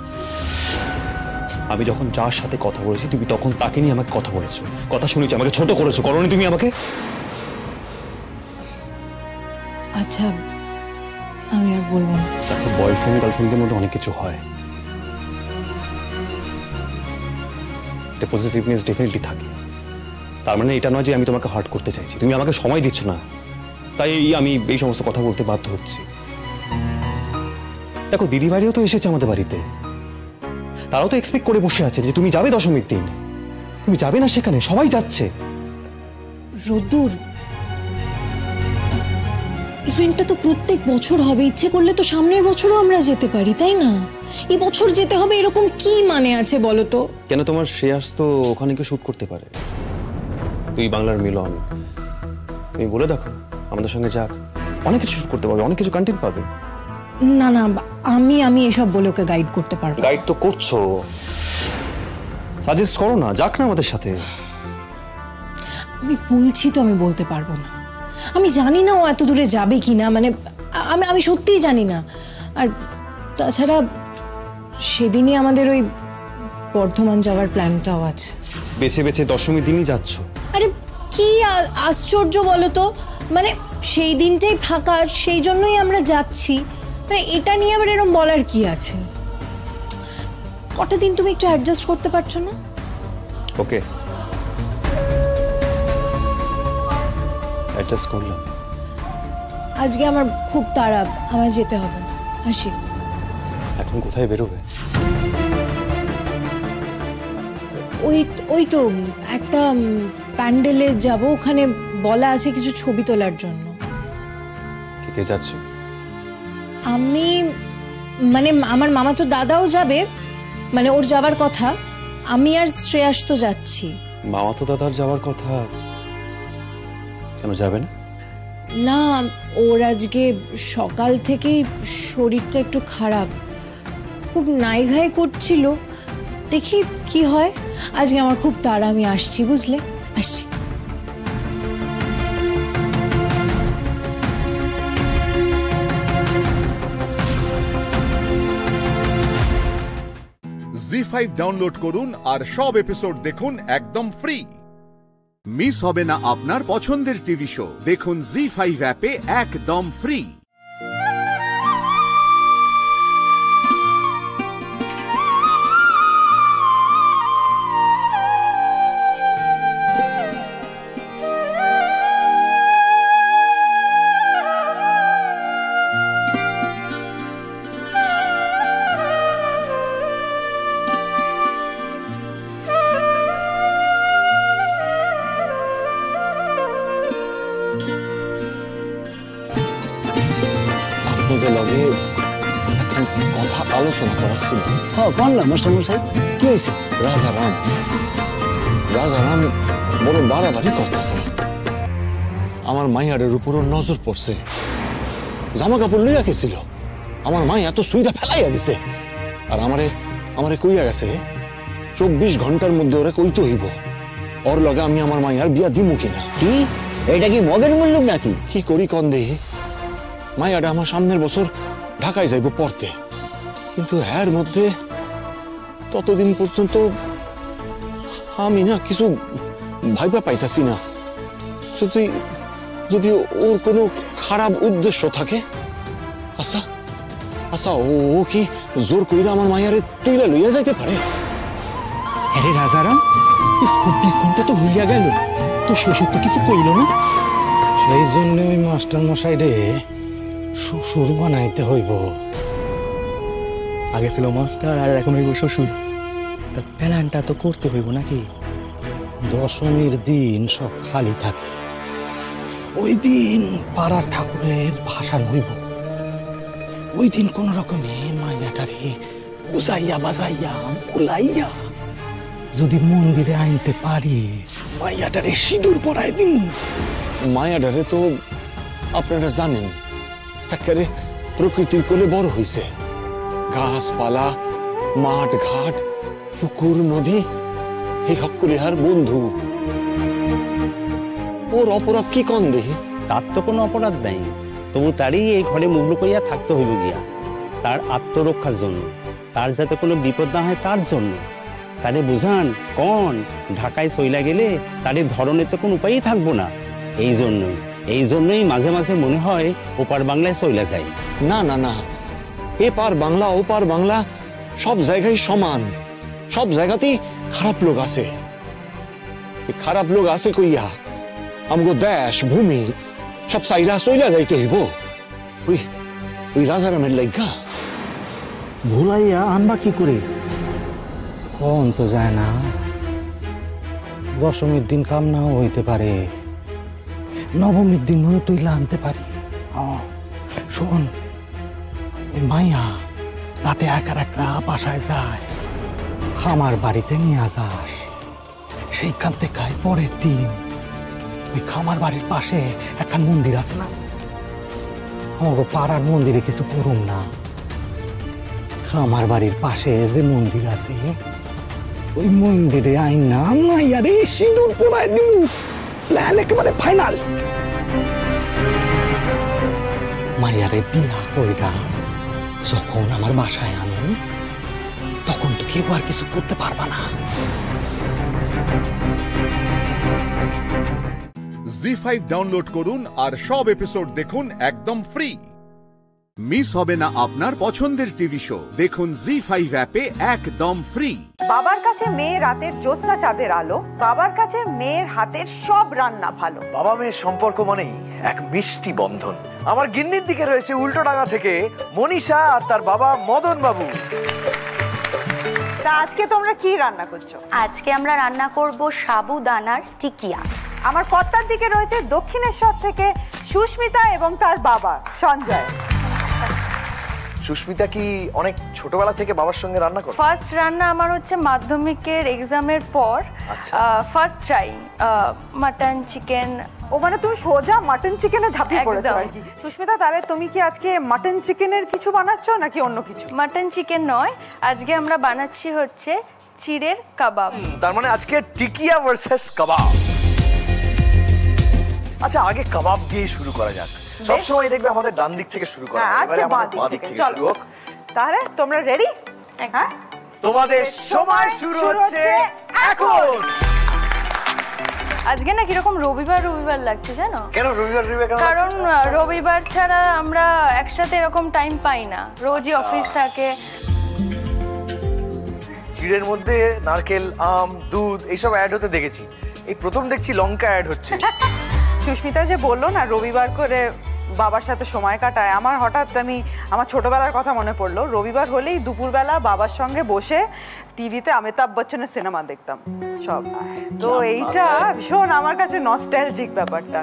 আমি যখন যার সাথে কথা বলেছি তুমি তখন তাকে নিয়ে আমাকে কথা বলেছো, কথা শুনেছি, আমাকে ছোট করেছো, করোনি তুমি আমাকে? আচ্ছা, আমি আর বলবো না। বয়ফ্রেন্ড গার্লফ্রেন্ডদের মধ্যে অনেক কিছু হয়, পজিটিভনেস ডেফিনেটলি থাকে। তার মানে এটা নয় যে আমি তোমাকে হার্ট করতে চাইছি। তুমি আমাকে সময় দিচ্ছ না, তাই আমি এই সমস্ত কথা বলতে বাধ্য হচ্ছি। দেখো, দিদি বাড়িও তো এসেছে আমাদের বাড়িতে, তারাও তো এক্সপেক্ট করে বসে আছে যে তুমি যাবে দশমীর দিন। তুমি যাবে না সেখানে? সবাই যাচ্ছে। রোদ্দুর, ইভেন্টটা তো প্রত্যেক বছর হবে। ইচ্ছে করলে তো সামনের বছরও আমরা যেতে পারি, তাই না? এই বছর যেতে হবে এরকম কি মানে আছে বলো তো? কেন, তোমার শ্রেয়াস তো ওখানে গিয়ে শুট করতে পারে। তুই বাংলার মিলন, তুমি বলে দেখো আমাদের সঙ্গে যাক, অনেক কিছু শুট করতে পারবে, অনেক কিছু কন্টেন্ট পাবে। না না, আমি এসব বলে ওকে গাইড করতে পারবো। গাইড তো করছো, সাজেস্ট করো না, যাক না আমাদের সাথে। আমি বলছি তো আমি বলতে পারবো না। আমি জানি না ও এত দূরে যাবে কিনা, মানে আমি সত্যিই জানি না। আর তাছাড়া সেদিনই আমাদের ওই বর্ধমান যাওয়ার প্ল্যানটাও আছে। বেছে বেছে দশমীর দিনই যাচ্ছ? আরে কি আশ্চর্য বলো তো, মানে সেই দিনটাই ফাঁকা, সেই জন্যই আমরা যাচ্ছি। মানে এটা নিয়ে আবার এরকম বলার কি আছে? কটা দিন তুমি একটু অ্যাডজাস্ট করতে পারছো না? ওকে, অ্যাডজাস্ট করলাম। আজকে আমার খুব তাড়া, আমায় যেতে হবে। আসি। এখন কোথায় বেরোবে? ওই তো একটা প্যান্ডেলে যাব, ওখানে বলা আছে কিছু ছবি তোলার জন্য। কে কে যাচ্ছ? আমি, মানে আমার মামা তো দাদাও যাবে, মানে ওর যাবার কথা। আমি আর শ্রেয়াস তো যাচ্ছি। মামা তো দাদার যাওয়ার কথা, কেন যাবে না? না, ওর আজকে সকাল থেকেই শরীরটা একটু খারাপ, খুব নাইঘাই করছিল। দেখি কি হয়। আজকে আমার খুব তাড়া, আমি আসছি, বুঝলে? আসছি। জি5 ডাউনলোড করুন আর সব এপিসোড দেখুন একদম ফ্রি। মিস হবে না আপনার পছন্দের টিভি শো, দেখুন জি5 অ্যাপে একদম ফ্রি। লগে এখন কথা আলোচনা করা ছিল। হ্যাঁ, কোন না মাস্টার মশাই, কি হয়েছে? রাজারাম বড় বাড়াবাড়ি করতেছে। আমার মাইয়ারের উপরও নজর পড়ছে। জামা কাপড় লইয়া গেছিল, আমার মাই এত সুইটা ফেলাইয়া দিছে। আর আমারে কইয়া গেছে 24 ঘন্টার মধ্যে ওরে কইতে হইব ওর লগে আমি আমার মাইয়ার বিয়া দিমু কিনা। কি এটা কি মগের মুল্লুক নাকি? কি করি কন দেহি। মাইয়াটা আমার সামনের বছর ঢাকায় যাইব পড়তে, কিন্তু এর মধ্যে ততদিন পর্যন্ত আমি না কিছু ভাইবা পাইতাছি না। যদি ওর কোনো খারাপ উদ্দেশ্য থাকে। আচ্ছা আচ্ছা ও কি জোর কইরা আমার মায়ারে তুইলা লইয়া যাইতে পারে? আরে রাজারাম, স্কুল পিছনটা তো হইয়া গেল, তো শ্বশুর তো কিছু কইল না। সেই জন্য ওই মাস্টার মশাই রে শ্বশুর বানাইতে হইব। আগে ছিল মাস্টার আর এখন হইব শ্বশুর, তা প্ল্যানটা তো করতে হইব নাকি? দশমীর দিন সব খালি থাকে, ওই দিন পাড়ার ঠাকুরের ভাসান হইব। ওই দিন কোন রকমে মাইয়াটারে বুঝাইয়া বাজাইয়া বুলাইয়া যদি মন্দিরে আনতে পারি, মাইয়াটারে সিঁদুর পরাই দিন। মায়াডারে তো আপনারা জানেন একেবারে প্রকৃতির কোলে বড় হইছে। গাছপালা, মাঠ ঘাট, পুকুর নদী, এই হকলে আর বন্ধু। ওর অপরাধ কি কন দেহি? তার তো কোনো অপরাধ নাই, তবু তারই এই ঘরে মুগলু করিয়া থাকতে হইব গিয়া, তার আত্মরক্ষার জন্য, তার যাতে কোনো বিপদ না হয় তার জন্য। তারে বুঝান কন ঢাকায় চইলা গেলে তারে ধরনের তো কোনো উপায়ই থাকবো না। এই জন্যই মাঝে মাঝে মনে হয় ওপার বাংলায় চইলা যায়। না না না, এপার বাংলা ওপার বাংলা সব জায়গায় সমান, সব জায়গাতেই খারাপ লোক আছে। খারাপ লোক আছে কইয়া আমগো দেশ ভূমি সব সাইরা চইলা যাইতে হইব ওই রাজারামের লাইগা? ভুলাইয়া আনবা কি করে কোন তো যায় না। দশমীর দিন কাম নাও হইতে পারে, নবমীর দিন তুই আনতে পারি। শোন, ওই মাইয়া রাতে একা একা বাসায় যায়, খামার বাড়িতে নিয়ে যাস। সেইখান থেকে পরের দিন ওই খামার বাড়ির পাশে একটা মন্দির আছে না, আমাকে পাড়ার মন্দিরে কিছু করুন না। খামার বাড়ির পাশে যে মন্দির আছে, ওই মন্দিরে আইন না মাইয়ারে সিঁদুর পরাই দিন। প্ল্যান একেবারে ফাইনাল। মাইয়ারে বিয়া কইরা যখন আমার বাসায় আনুন, তখন তো কেউ আর কিছু করতে পারবা না। জি5 ডাউনলোড করুন আর সব এপিসোড দেখুন একদম ফ্রি। মিস হবে না আপনার পছন্দের টিভি শো, দেখুন জি5 অ্যাপে একদম ফ্রি। বাবার কাছে মেয়ে রাতের জ্যোৎস্না চাঁদের আলো, বাবার কাছে মেয়ের হাতের সব রান্না ভালো। বাবা মেয়ের সম্পর্ক মানেই এক মিষ্টি বন্ধন। আমার গিন্নির দিকে রয়েছে উল্টোডাঙ্গা থেকে মনীষা আর তার বাবা মদন বাবু। তা আজকে তোমরা কি রান্না করছো? আজকে আমরা রান্না করব সাবুদানার টিকিয়া। আমার কর্তার দিকে রয়েছে দক্ষিণেশ্বর থেকে সুস্মিতা এবং তার বাবা সঞ্জয়। সুস্মিতা কি অনেক ছোটবেলা থেকে বাবার সঙ্গে রান্না করে? ফার্স্ট রান্না আমার হচ্ছে মাধ্যমিকের এক্সামের পর, ফার্স্ট ট্রাই মাটন চিকেন। ও মানে তুমি সোজা মাটন চিকেনে ঝাঁপিয়ে পড়েছো আর কি। সুস্মিতা, তাহলে তুমি কি আজকে মাটন চিকেনের কিছু বানাচ্ছো নাকি অন্য কিছু? মাটন চিকেন নয়, আজকে আমরা বানাচ্ছি হচ্ছে চিড়ের কাবাব। তার মানে আজকে টিকিয়া ভার্সেস কাবাব। আচ্ছা, আগে কাবাব দিয়ে শুরু করা যাক। সবসময় দেখবে আমাদের ডান দিক থেকে শুরু করা, আজকে বাঁ দিক থেকে শুরু হোক। তাহলে তোমরা রেডি? হ্যাঁ, তোমাদের সময় শুরু হচ্ছে এখন। আজকে না কিরকম রবিবার রবিবার লাগছে জানো? কেন রবিবার রবিবার? কারণ রবিবার ছাড়া আমরা একসাথে এরকম টাইম পাই না, রোজই অফিস থাকে। চিড়ের মধ্যে নারকেল, আম, দুধ এইসব অ্যাড হতে দেখেছি, এই প্রথম দেখছি লঙ্কা অ্যাড হচ্ছে। সুস্মিতা যে বললো না রবিবার করে বাবার সাথে সময় কাটায়, আমার হঠাৎ আমার ছোটবেলার কথা মনে পড়লো। রবিবার হলেই দুপুরবেলা বাবার সঙ্গে বসে টিভিতে অমিতাভ বচ্চনের সিনেমা দেখতাম সব। তো এইটা ভীষণ আমার কাছে নস্টালজিক ব্যাপারটা।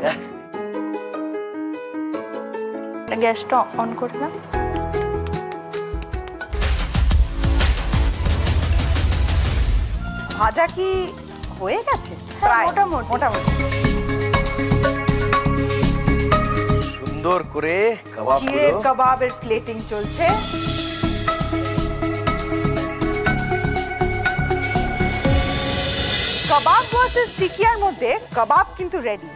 গ্যাসটা অন করে দাও। ভাজা কি হয়ে গেছে? প্রায় মোটামুটি। সুন্দর করে চিড়ের কাবাবের প্লেটিং চলছে। কাবাব ভার্সেস টিকিয়ার মধ্যে কাবাব কিন্তু রেডি,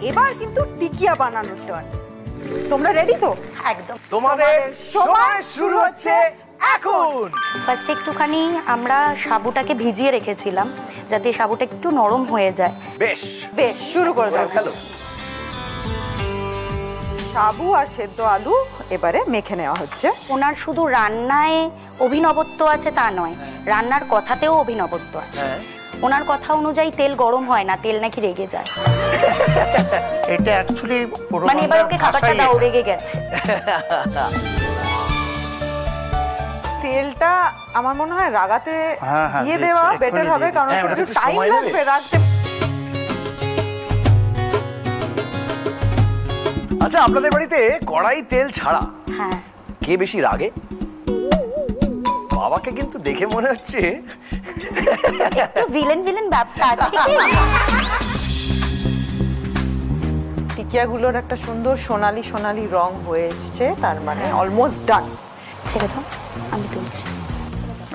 এবার কিন্তু টিকিয়া বানানোর টার্ন। তোমরা রেডি তো? একদম। তোমাদের সময় শুরু হচ্ছে এখন। ফার্স্ট একটুখানি আমরা সাবুটাকে ভিজিয়ে রেখেছিলাম যাতে সাবুটা একটু নরম হয়ে যায়। বেশ বেশ, শুরু করে দাও। হ্যালো, সাবু আর সেদ্ধ আলু এবারে মেখে নেওয়া হচ্ছে। ওনার শুধু রান্নায় অভিনবত্ব আছে তা নয়, রান্নার কথাতেও অভিনবত্ব আছে। ওনার কথা অনুযায়ী তেল গরম হয় না, তেল নাকি রেগে যায়। এটা অ্যাকচুয়ালি মানে এবার ওকে খাবারটা দাও, রেগে গেছে। তেলটা আমার মনে হয় রাগাতে দিয়ে দেওয়া বেটার হবে, কারণ একটু টাইম লাগবে রাখতে। আচ্ছা, আপনাদের বাড়িতে কড়াই তেল ছাড়া কে বেশি রাগে? বাবাকে কিন্তু দেখে মনে হচ্ছে একটু ভিলেন ভিলেন ব্যাপারটা আছে। টিকিয়াগুলোর একটা সুন্দর সোনালী সোনালী রং হয়ে এসছে, তার মানে অলমোস্ট ডান। ছেড়ে দাও, আমি তুলছি।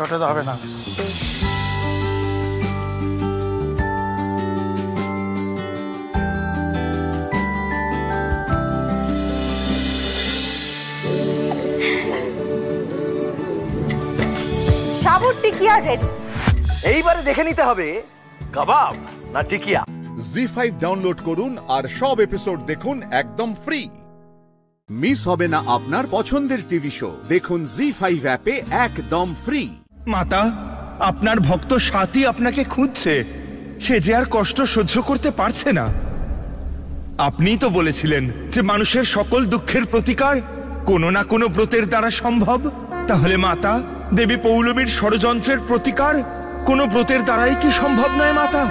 ওটা তো হবে না। সাবুর টিকিয়া রেডি। এইবারে দেখে নিতে হবে কাবাব না টিকিয়া। জি5 ডাউনলোড করুন আর সব এপিসোড দেখুন একদম ফ্রি। মিস হবে না আপনার পছন্দের টিভি শো, দেখুন জি5 অ্যাপে একদম ফ্রি। মাতা, আপনার ভক্ত সাথী আপনাকে খুঁজছে। সে যে আর কষ্ট সহ্য করতে পারছে না। আপনিই তো বলেছিলেন যে মানুষের সকল দুঃখের প্রতিকার কোনো না কোনো ব্রতের দ্বারা সম্ভব। তাহলে মাতা, দেবী পৌলমীর ষড়যন্ত্রের প্রতিকার কোনো ব্রতের দ্বারাই কি সম্ভব নয় মাতা?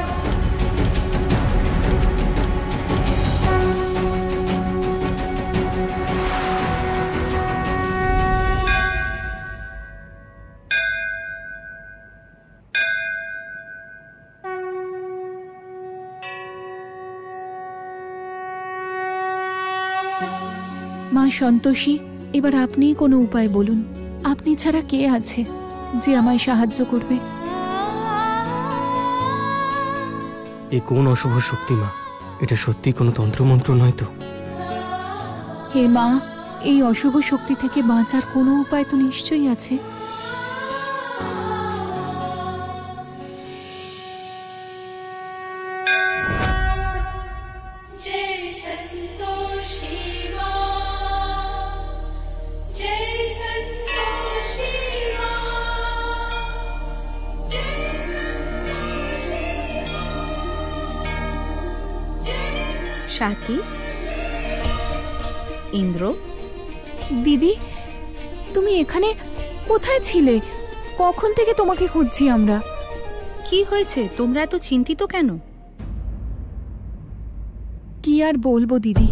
মা সন্তোষী, এবার আপনিই কোনো উপায় বলুন। আপনি ছাড়া কে আছে যে আমায় সাহায্য করবে? এ কোন অশুভ শক্তি মা? এটা সত্যি কোনো তন্ত্রমন্ত্র নয় তো? হে মা, এই অশুভ শক্তি থেকে বাঁচার কোনো উপায় তো নিশ্চয়ই আছে। সাথী, ইন্দ্র, দিদি তুমি এখানে কোথায় ছিলে? কখন থেকে তোমাকে খুঁজছি আমরা। কি হয়েছে? তোমরা এত চিন্তিত কেন? কি আর বলবো দিদি,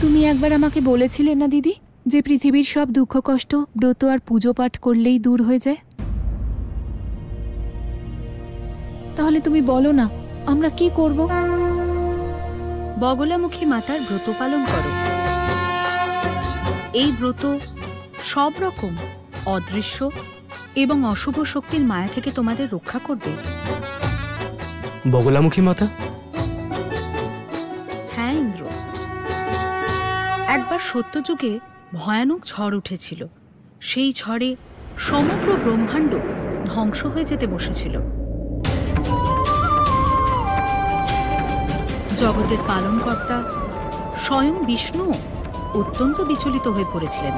তুমি একবার আমাকে বলেছিলে না দিদি যে পৃথিবীর সব দুঃখ কষ্ট ব্রত আর পুজো পাঠ করলেই দূর হয়ে যায়? তাহলে তুমি বলো না আমরা কি করব? বগলামুখী মাতার ব্রত পালন করো। এই ব্রত সব রকম অদৃশ্য এবং অশুভ শক্তির মায়া থেকে তোমাদের রক্ষা করবে। বগলামুখী মাতা? হ্যাঁ ইন্দ্র, একবার সত্যযুগে ভয়ানক ঝড় উঠেছিল। সেই ঝড়ে সমগ্র ব্রহ্মাণ্ড ধ্বংস হয়ে যেতে বসেছিল। জগতের পালনকর্তা স্বয়ং বিষ্ণু অত্যন্ত বিচলিত হয়ে পড়েছিলেন।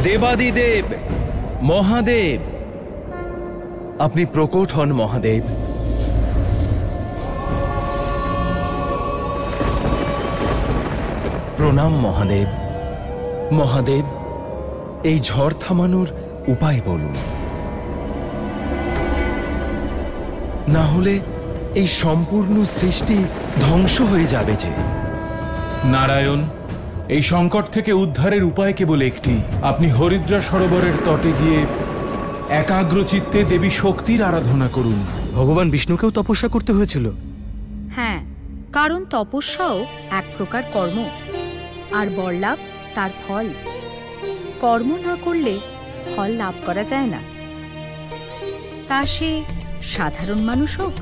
দেবাদিদেব মহাদেব, আপনি প্রকট হন মহাদেব। প্রণাম মহাদেব। মহাদেব, এই ঝড় থামানোর উপায় বলুন, না হলে এই সম্পূর্ণ সৃষ্টি ধ্বংস হয়ে যাবে যে। নারায়ণ, এই সংকট থেকে উদ্ধারের উপায় কেবল একটি। আপনি হরিদ্রা সরোবরের তটে গিয়ে একাগ্র চিত্তে দেবী শক্তির আরাধনা করুন। ভগবান বিষ্ণুকেও তপস্যা করতে হয়েছিল? হ্যাঁ, কারণ তপস্যাও এক প্রকার কর্ম, আর বরলাভ তার ফল। কর্ম না করলে ফল লাভ করা যায় না, তা সে সাধারণ মানুষ হোক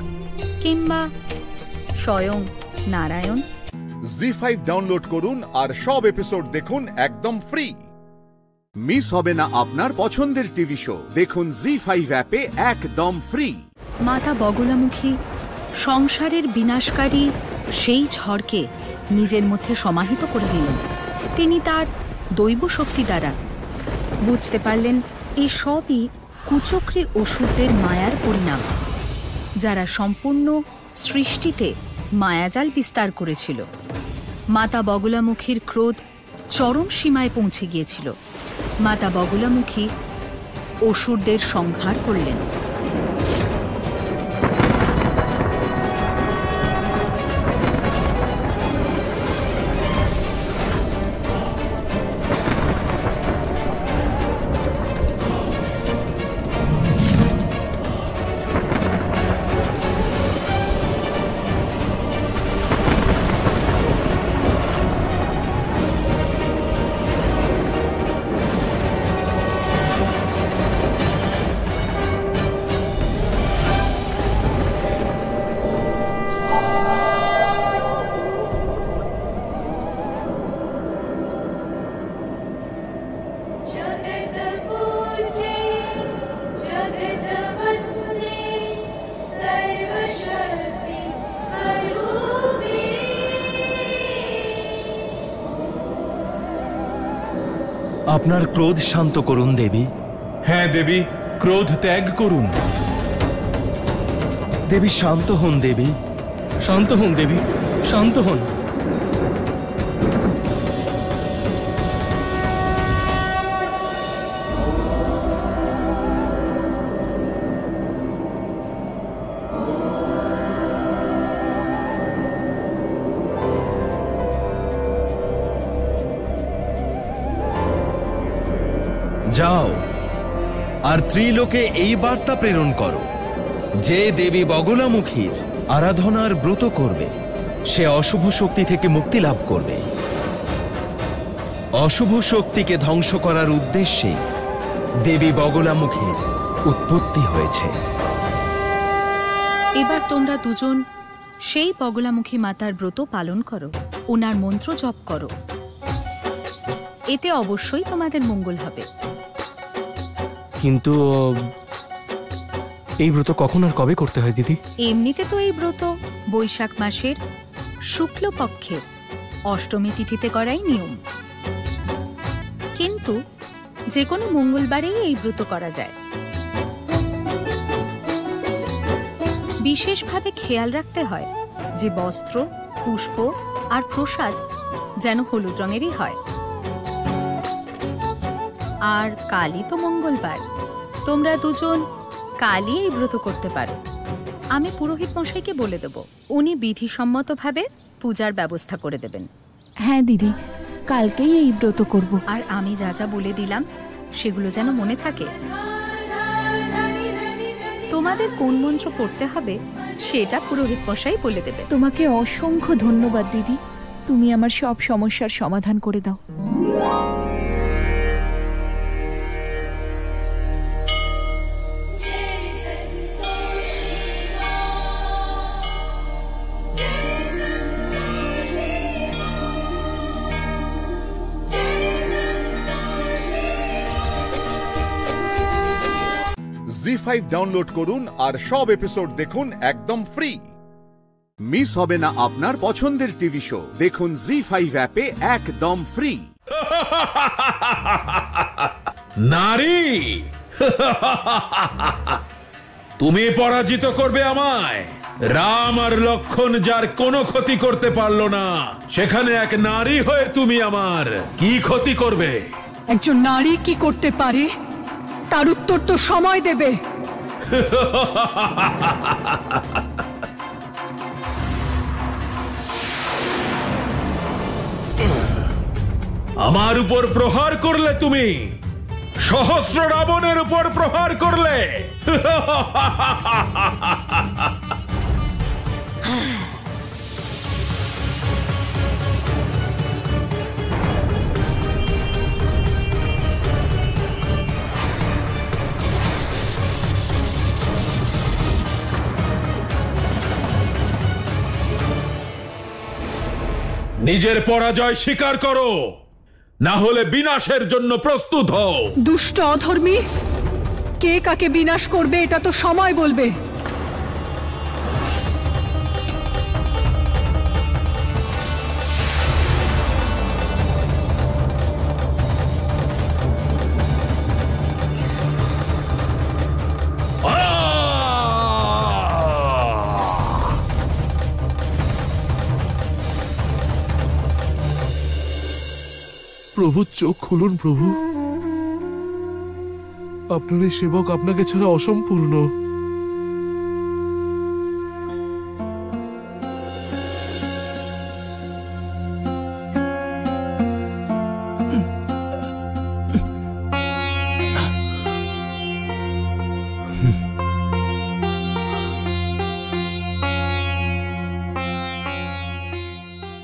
কিংবা স্বয়ং নারায়ণ। জি5 ডাউনলোড করুন আর সব এপিসোড দেখুন একদম ফ্রি। মিস হবে না আপনার পছন্দের টিভি শো, দেখুন জি5 অ্যাপে একদম ফ্রি। মাতা বগলামুখী সংসারের বিনাশকারী সেই ঝড়কে নিজের মধ্যে সমাহিত করে নিলেন। তিনি তার দৈব শক্তি দ্বারা বুঝতে পারলেন এই সবই কুচক্রী অসুরদের মায়ার পরিণাম, যারা সম্পূর্ণ সৃষ্টিতে মায়াজাল বিস্তার করেছিল। মাতা বগলামুখীর ক্রোধ চরম সীমায় পৌঁছে গিয়েছিল। মাতা বগলামুখী অসুরদের সংহার করলেন। আপনার ক্রোধ শান্ত করুন দেবী। হ্যাঁ দেবী, ক্রোধ ত্যাগ করুন। দেবী শান্ত হন দেবী। শান্ত হন দেবী, শান্ত হন। যাও আর ত্রিলোকে এই বার্তা প্রেরণ করো, যে দেবী বগলামুখীর আরাধনার ব্রত করবে সে অশুভ শক্তি থেকে মুক্তি লাভ করবে। অশুভ শক্তিকে ধ্বংস করার উদ্দেশ্যে দেবী বগলামুখীর উৎপত্তি হয়েছে। এবার তোমরা দুজন সেই বগলামুখী মাতার ব্রত পালন করো, ওনার মন্ত্র জপ করো। এতে অবশ্যই তোমাদের মঙ্গল হবে। কিন্তু এই ব্রত কখন আর কবে করতে হয় দিদি? এমনিতে তো এই ব্রত বৈশাখ মাসের শুক্লপক্ষের অষ্টমী তিথিতে করাই নিয়ম, কিন্তু যে কোনো মঙ্গলবারেই এই ব্রত করা যায়। বিশেষভাবে খেয়াল রাখতে হয় যে বস্ত্র, পুষ্প আর প্রসাদ যেন হলুদ রঙেরই হয়। আর কালই তো মঙ্গলবার, তোমরা দুজন কালই এই ব্রত করতে পারো। আমি পুরোহিত মশাইকে বলে দেব, উনি বিধিসম্মতভাবে পূজার ব্যবস্থা করে দেবেন। হ্যাঁ দিদি, কালকেই এই ব্রত করব। আর আমি যা যা বলে দিলাম সেগুলো যেন মনে থাকে। তোমাদের কোন মন্ত্র পড়তে হবে সেটা পুরোহিত মশাই বলে দেবে। তোমাকে অসংখ্য ধন্যবাদ দিদি, তুমি আমার সব সমস্যার সমাধান করে দাও। জি5 ডাউনলোড করুন আর সব এপিসোড দেখুন একদম ফ্রি। মিস হবে না আপনার পছন্দের টিভি শো, দেখুন জি5 অ্যাপে একদম ফ্রি। নারী, তুমি পরাজিত করবে আমায়? রাম আর লক্ষণ যার কোনো ক্ষতি করতে পারলো না, সেখানে এক নারী হয়ে তুমি আমার কি ক্ষতি করবে? একজন নারী কি করতে পারে তার উত্তর তো সময় দেবে। আমার উপর প্রহার করলে তুমি, সহস্র রাবণের উপর প্রহার করলে। নিজের পরাজয় স্বীকার করো, না হলে বিনাশের জন্য প্রস্তুত হও। দুষ্ট অধর্মী, কে কাকে বিনাশ করবে এটা তো সময় বলবে। প্রভু, চোখ খুলুন প্রভু। আপনার এই সেবক আপনাকে ছাড়া অসম্পূর্ণ।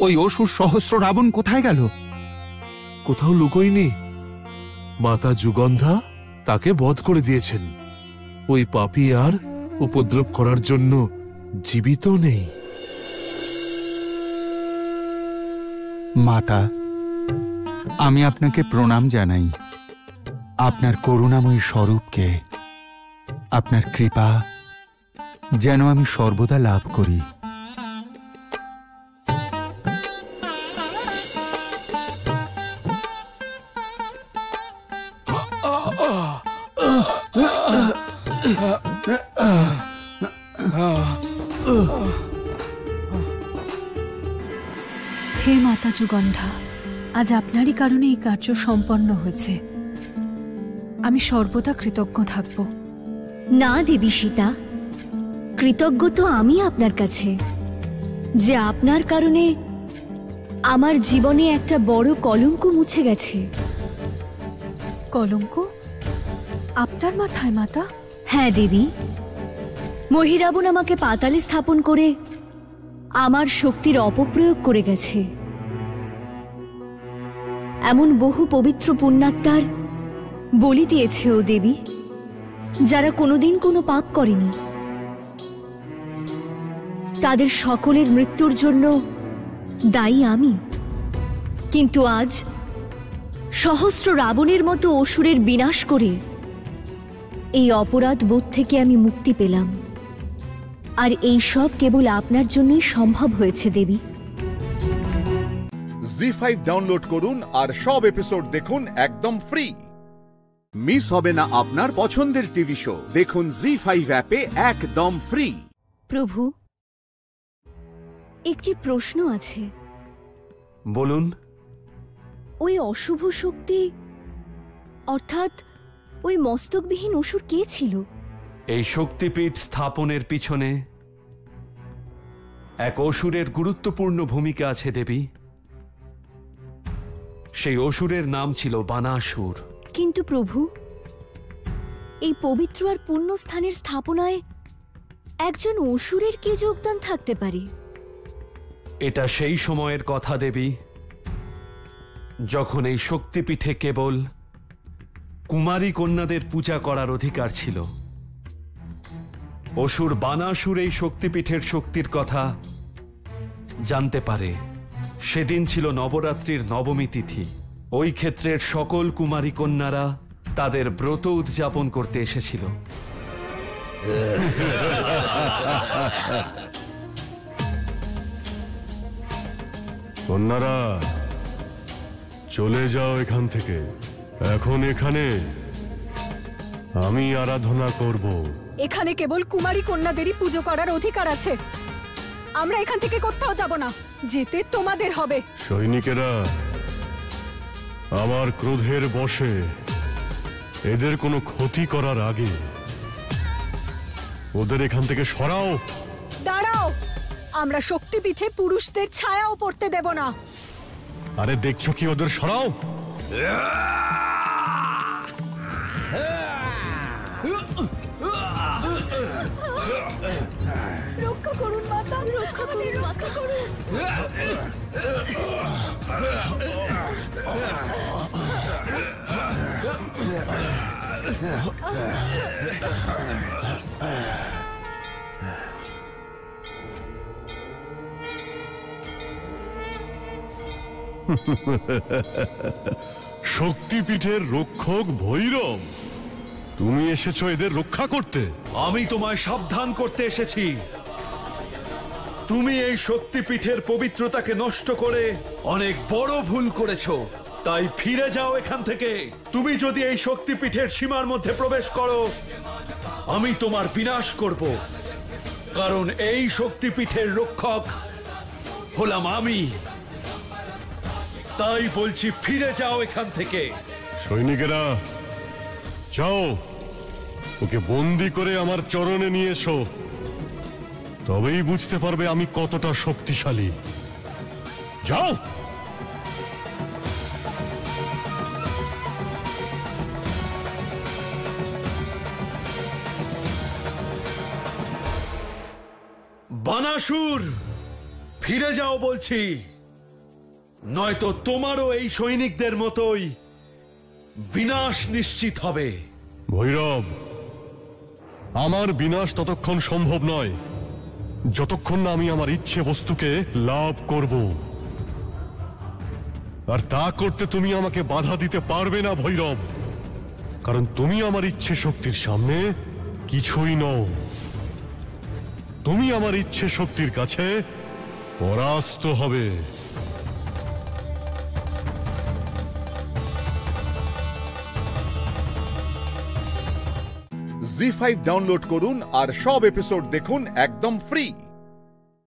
ওই অসুর সহস্র রাবণ কোথায় গেল? কোথাও লুকোয়নি। মাতা যুগন্ধা তাকে বধ করে দিয়েছেন। ওই পাপী আর উপদ্রব করার জন্য জীবিত নেই। মাতা, আমি আপনাকে প্রণাম জানাই। আপনার করুণাময়ী স্বরূপকে, আপনার কৃপা যেন আমি সর্বদা লাভ করি। হে মাতা যুগন্ধা, আজ আপনারই কারণে এই কার্য সম্পন্ন হয়েছে। আমি সর্বদা কৃতজ্ঞ থাকব। না দেবী সীতা, কৃতজ্ঞ তো আমি আপনার কাছে, যে আপনার কারণে আমার জীবনে একটা বড় কলঙ্ক মুছে গেছে। কলঙ্ক আপনার মাথায় মাতা? হ্যাঁ দেবী, মহিরাবণ আমাকে পাতালে স্থাপন করে আমার শক্তির অপপ্রয়োগ করে গেছে। এমন বহু পবিত্র পুণ্যাত্মার বলি দিয়েছে ও দেবী, যারা কোনোদিন কোনো পাপ করেনি। তাদের সকলের মৃত্যুর জন্য দায়ী আমি। কিন্তু আজ সহস্র রাবণের মতো অসুরের বিনাশ করে এই অপরাধ বোধ থেকে আমি মুক্তি পেলাম। আর এই সব কেবল আপনার জন্যই সম্ভব হয়েছে দেবী। জি5 ডাউনলোড করুন আর সব এপিসোড দেখুন একদম ফ্রি। মিস হবে না আপনার পছন্দের টিভি শো। দেখুন জি5 অ্যাপে একদম ফ্রি। প্রভু, একটি প্রশ্ন আছে। বলুন। ওই অশুভ শক্তি অর্থাৎ ওই মস্তকবিহীন অসুর কে ছিল? এই শক্তিপীঠ স্থাপনের পিছনে এক অসুরের গুরুত্বপূর্ণ ভূমিকা আছে দেবী। সেই অসুরের নাম ছিল বানাসুর। কিন্তু প্রভু, এই পবিত্র আর পুণ্য স্থানের স্থাপনায় একজন অসুরের কি যোগদান থাকতে পারে? এটা সেই সময়ের কথা দেবী, যখন এই শক্তিপীঠে কেবল কুমারী কন্যাদের পূজা করার অধিকার ছিল। অসুর বানাসুর এই শক্তিপীঠের শক্তির কথা জানতে পারে। সেদিন ছিল নবরাত্রির নবমী তিথি। ওই ক্ষেত্রের সকল কুমারী কন্যারা তাদের ব্রত উদযাপন করতে এসেছিল। কন্যারা, চলে যাও এখান থেকে। এখন এখানে আমি আরাধনা করব। এখানে কেবল কুমারী কন্যাদেরই পুজো করার অধিকার আছে। আমরা এখান থেকে কোথাও যাব না, যেতে তোমাদের হবে। সৈনিকেরা, আমার ক্রোধের বশে এদের কোনো ক্ষতি করার আগে ওদের এখান থেকে সরাও। দাঁড়াও, আমরা শক্তিপীঠে পুরুষদের ছায়াও পড়তে দেব না। আরে দেখছো কি, ওদের সরাও। রক্ষা করুন মাতা, রক্ষা করুন, রক্ষা করুন। শক্তিপীঠের রক্ষক ভৈরব, তুমি এসেছো এদের রক্ষা করতে? আমি তোমায় সাবধান করতে এসেছি। তুমি এই শক্তিপীঠের পবিত্রতাকে নষ্ট করে অনেক বড় ভুল করেছো, তাই ফিরে যাও এখান থেকে। তুমি যদি এই শক্তিপীঠের সীমার মধ্যে প্রবেশ করো, আমি তোমার বিনাশ করব, কারণ এই শক্তিপীঠের রক্ষক হলাম আমি। তাই বলছি ফিরে যাও এখান থেকে। সৈনিকেরা যাও, ওকে বন্দি করে আমার চরণে নিয়ে এসো, তবেই বুঝতে পারবে আমি কতটা শক্তিশালী। যাও। বানাসুর, ফিরে যাও বলছি, নয়তো তোমারও এই সৈনিকদের মতোই বিনাশ নিশ্চিত হবে। ভৈরব, আমার বিনাশ ততক্ষণ সম্ভব নয় যতক্ষণ না আমি আমার ইচ্ছে বস্তুকে লাভ করব, আর তা করতে তুমি আমাকে বাধা দিতে পারবে না ভৈরব, কারণ তুমি আমার ইচ্ছে শক্তির সামনে কিছুই নও। তুমি আমার ইচ্ছে শক্তির কাছে পরাস্ত হবে। জি5 ডাউনলোড করুন আর সব এপিসোড দেখুন একদম ফ্রি।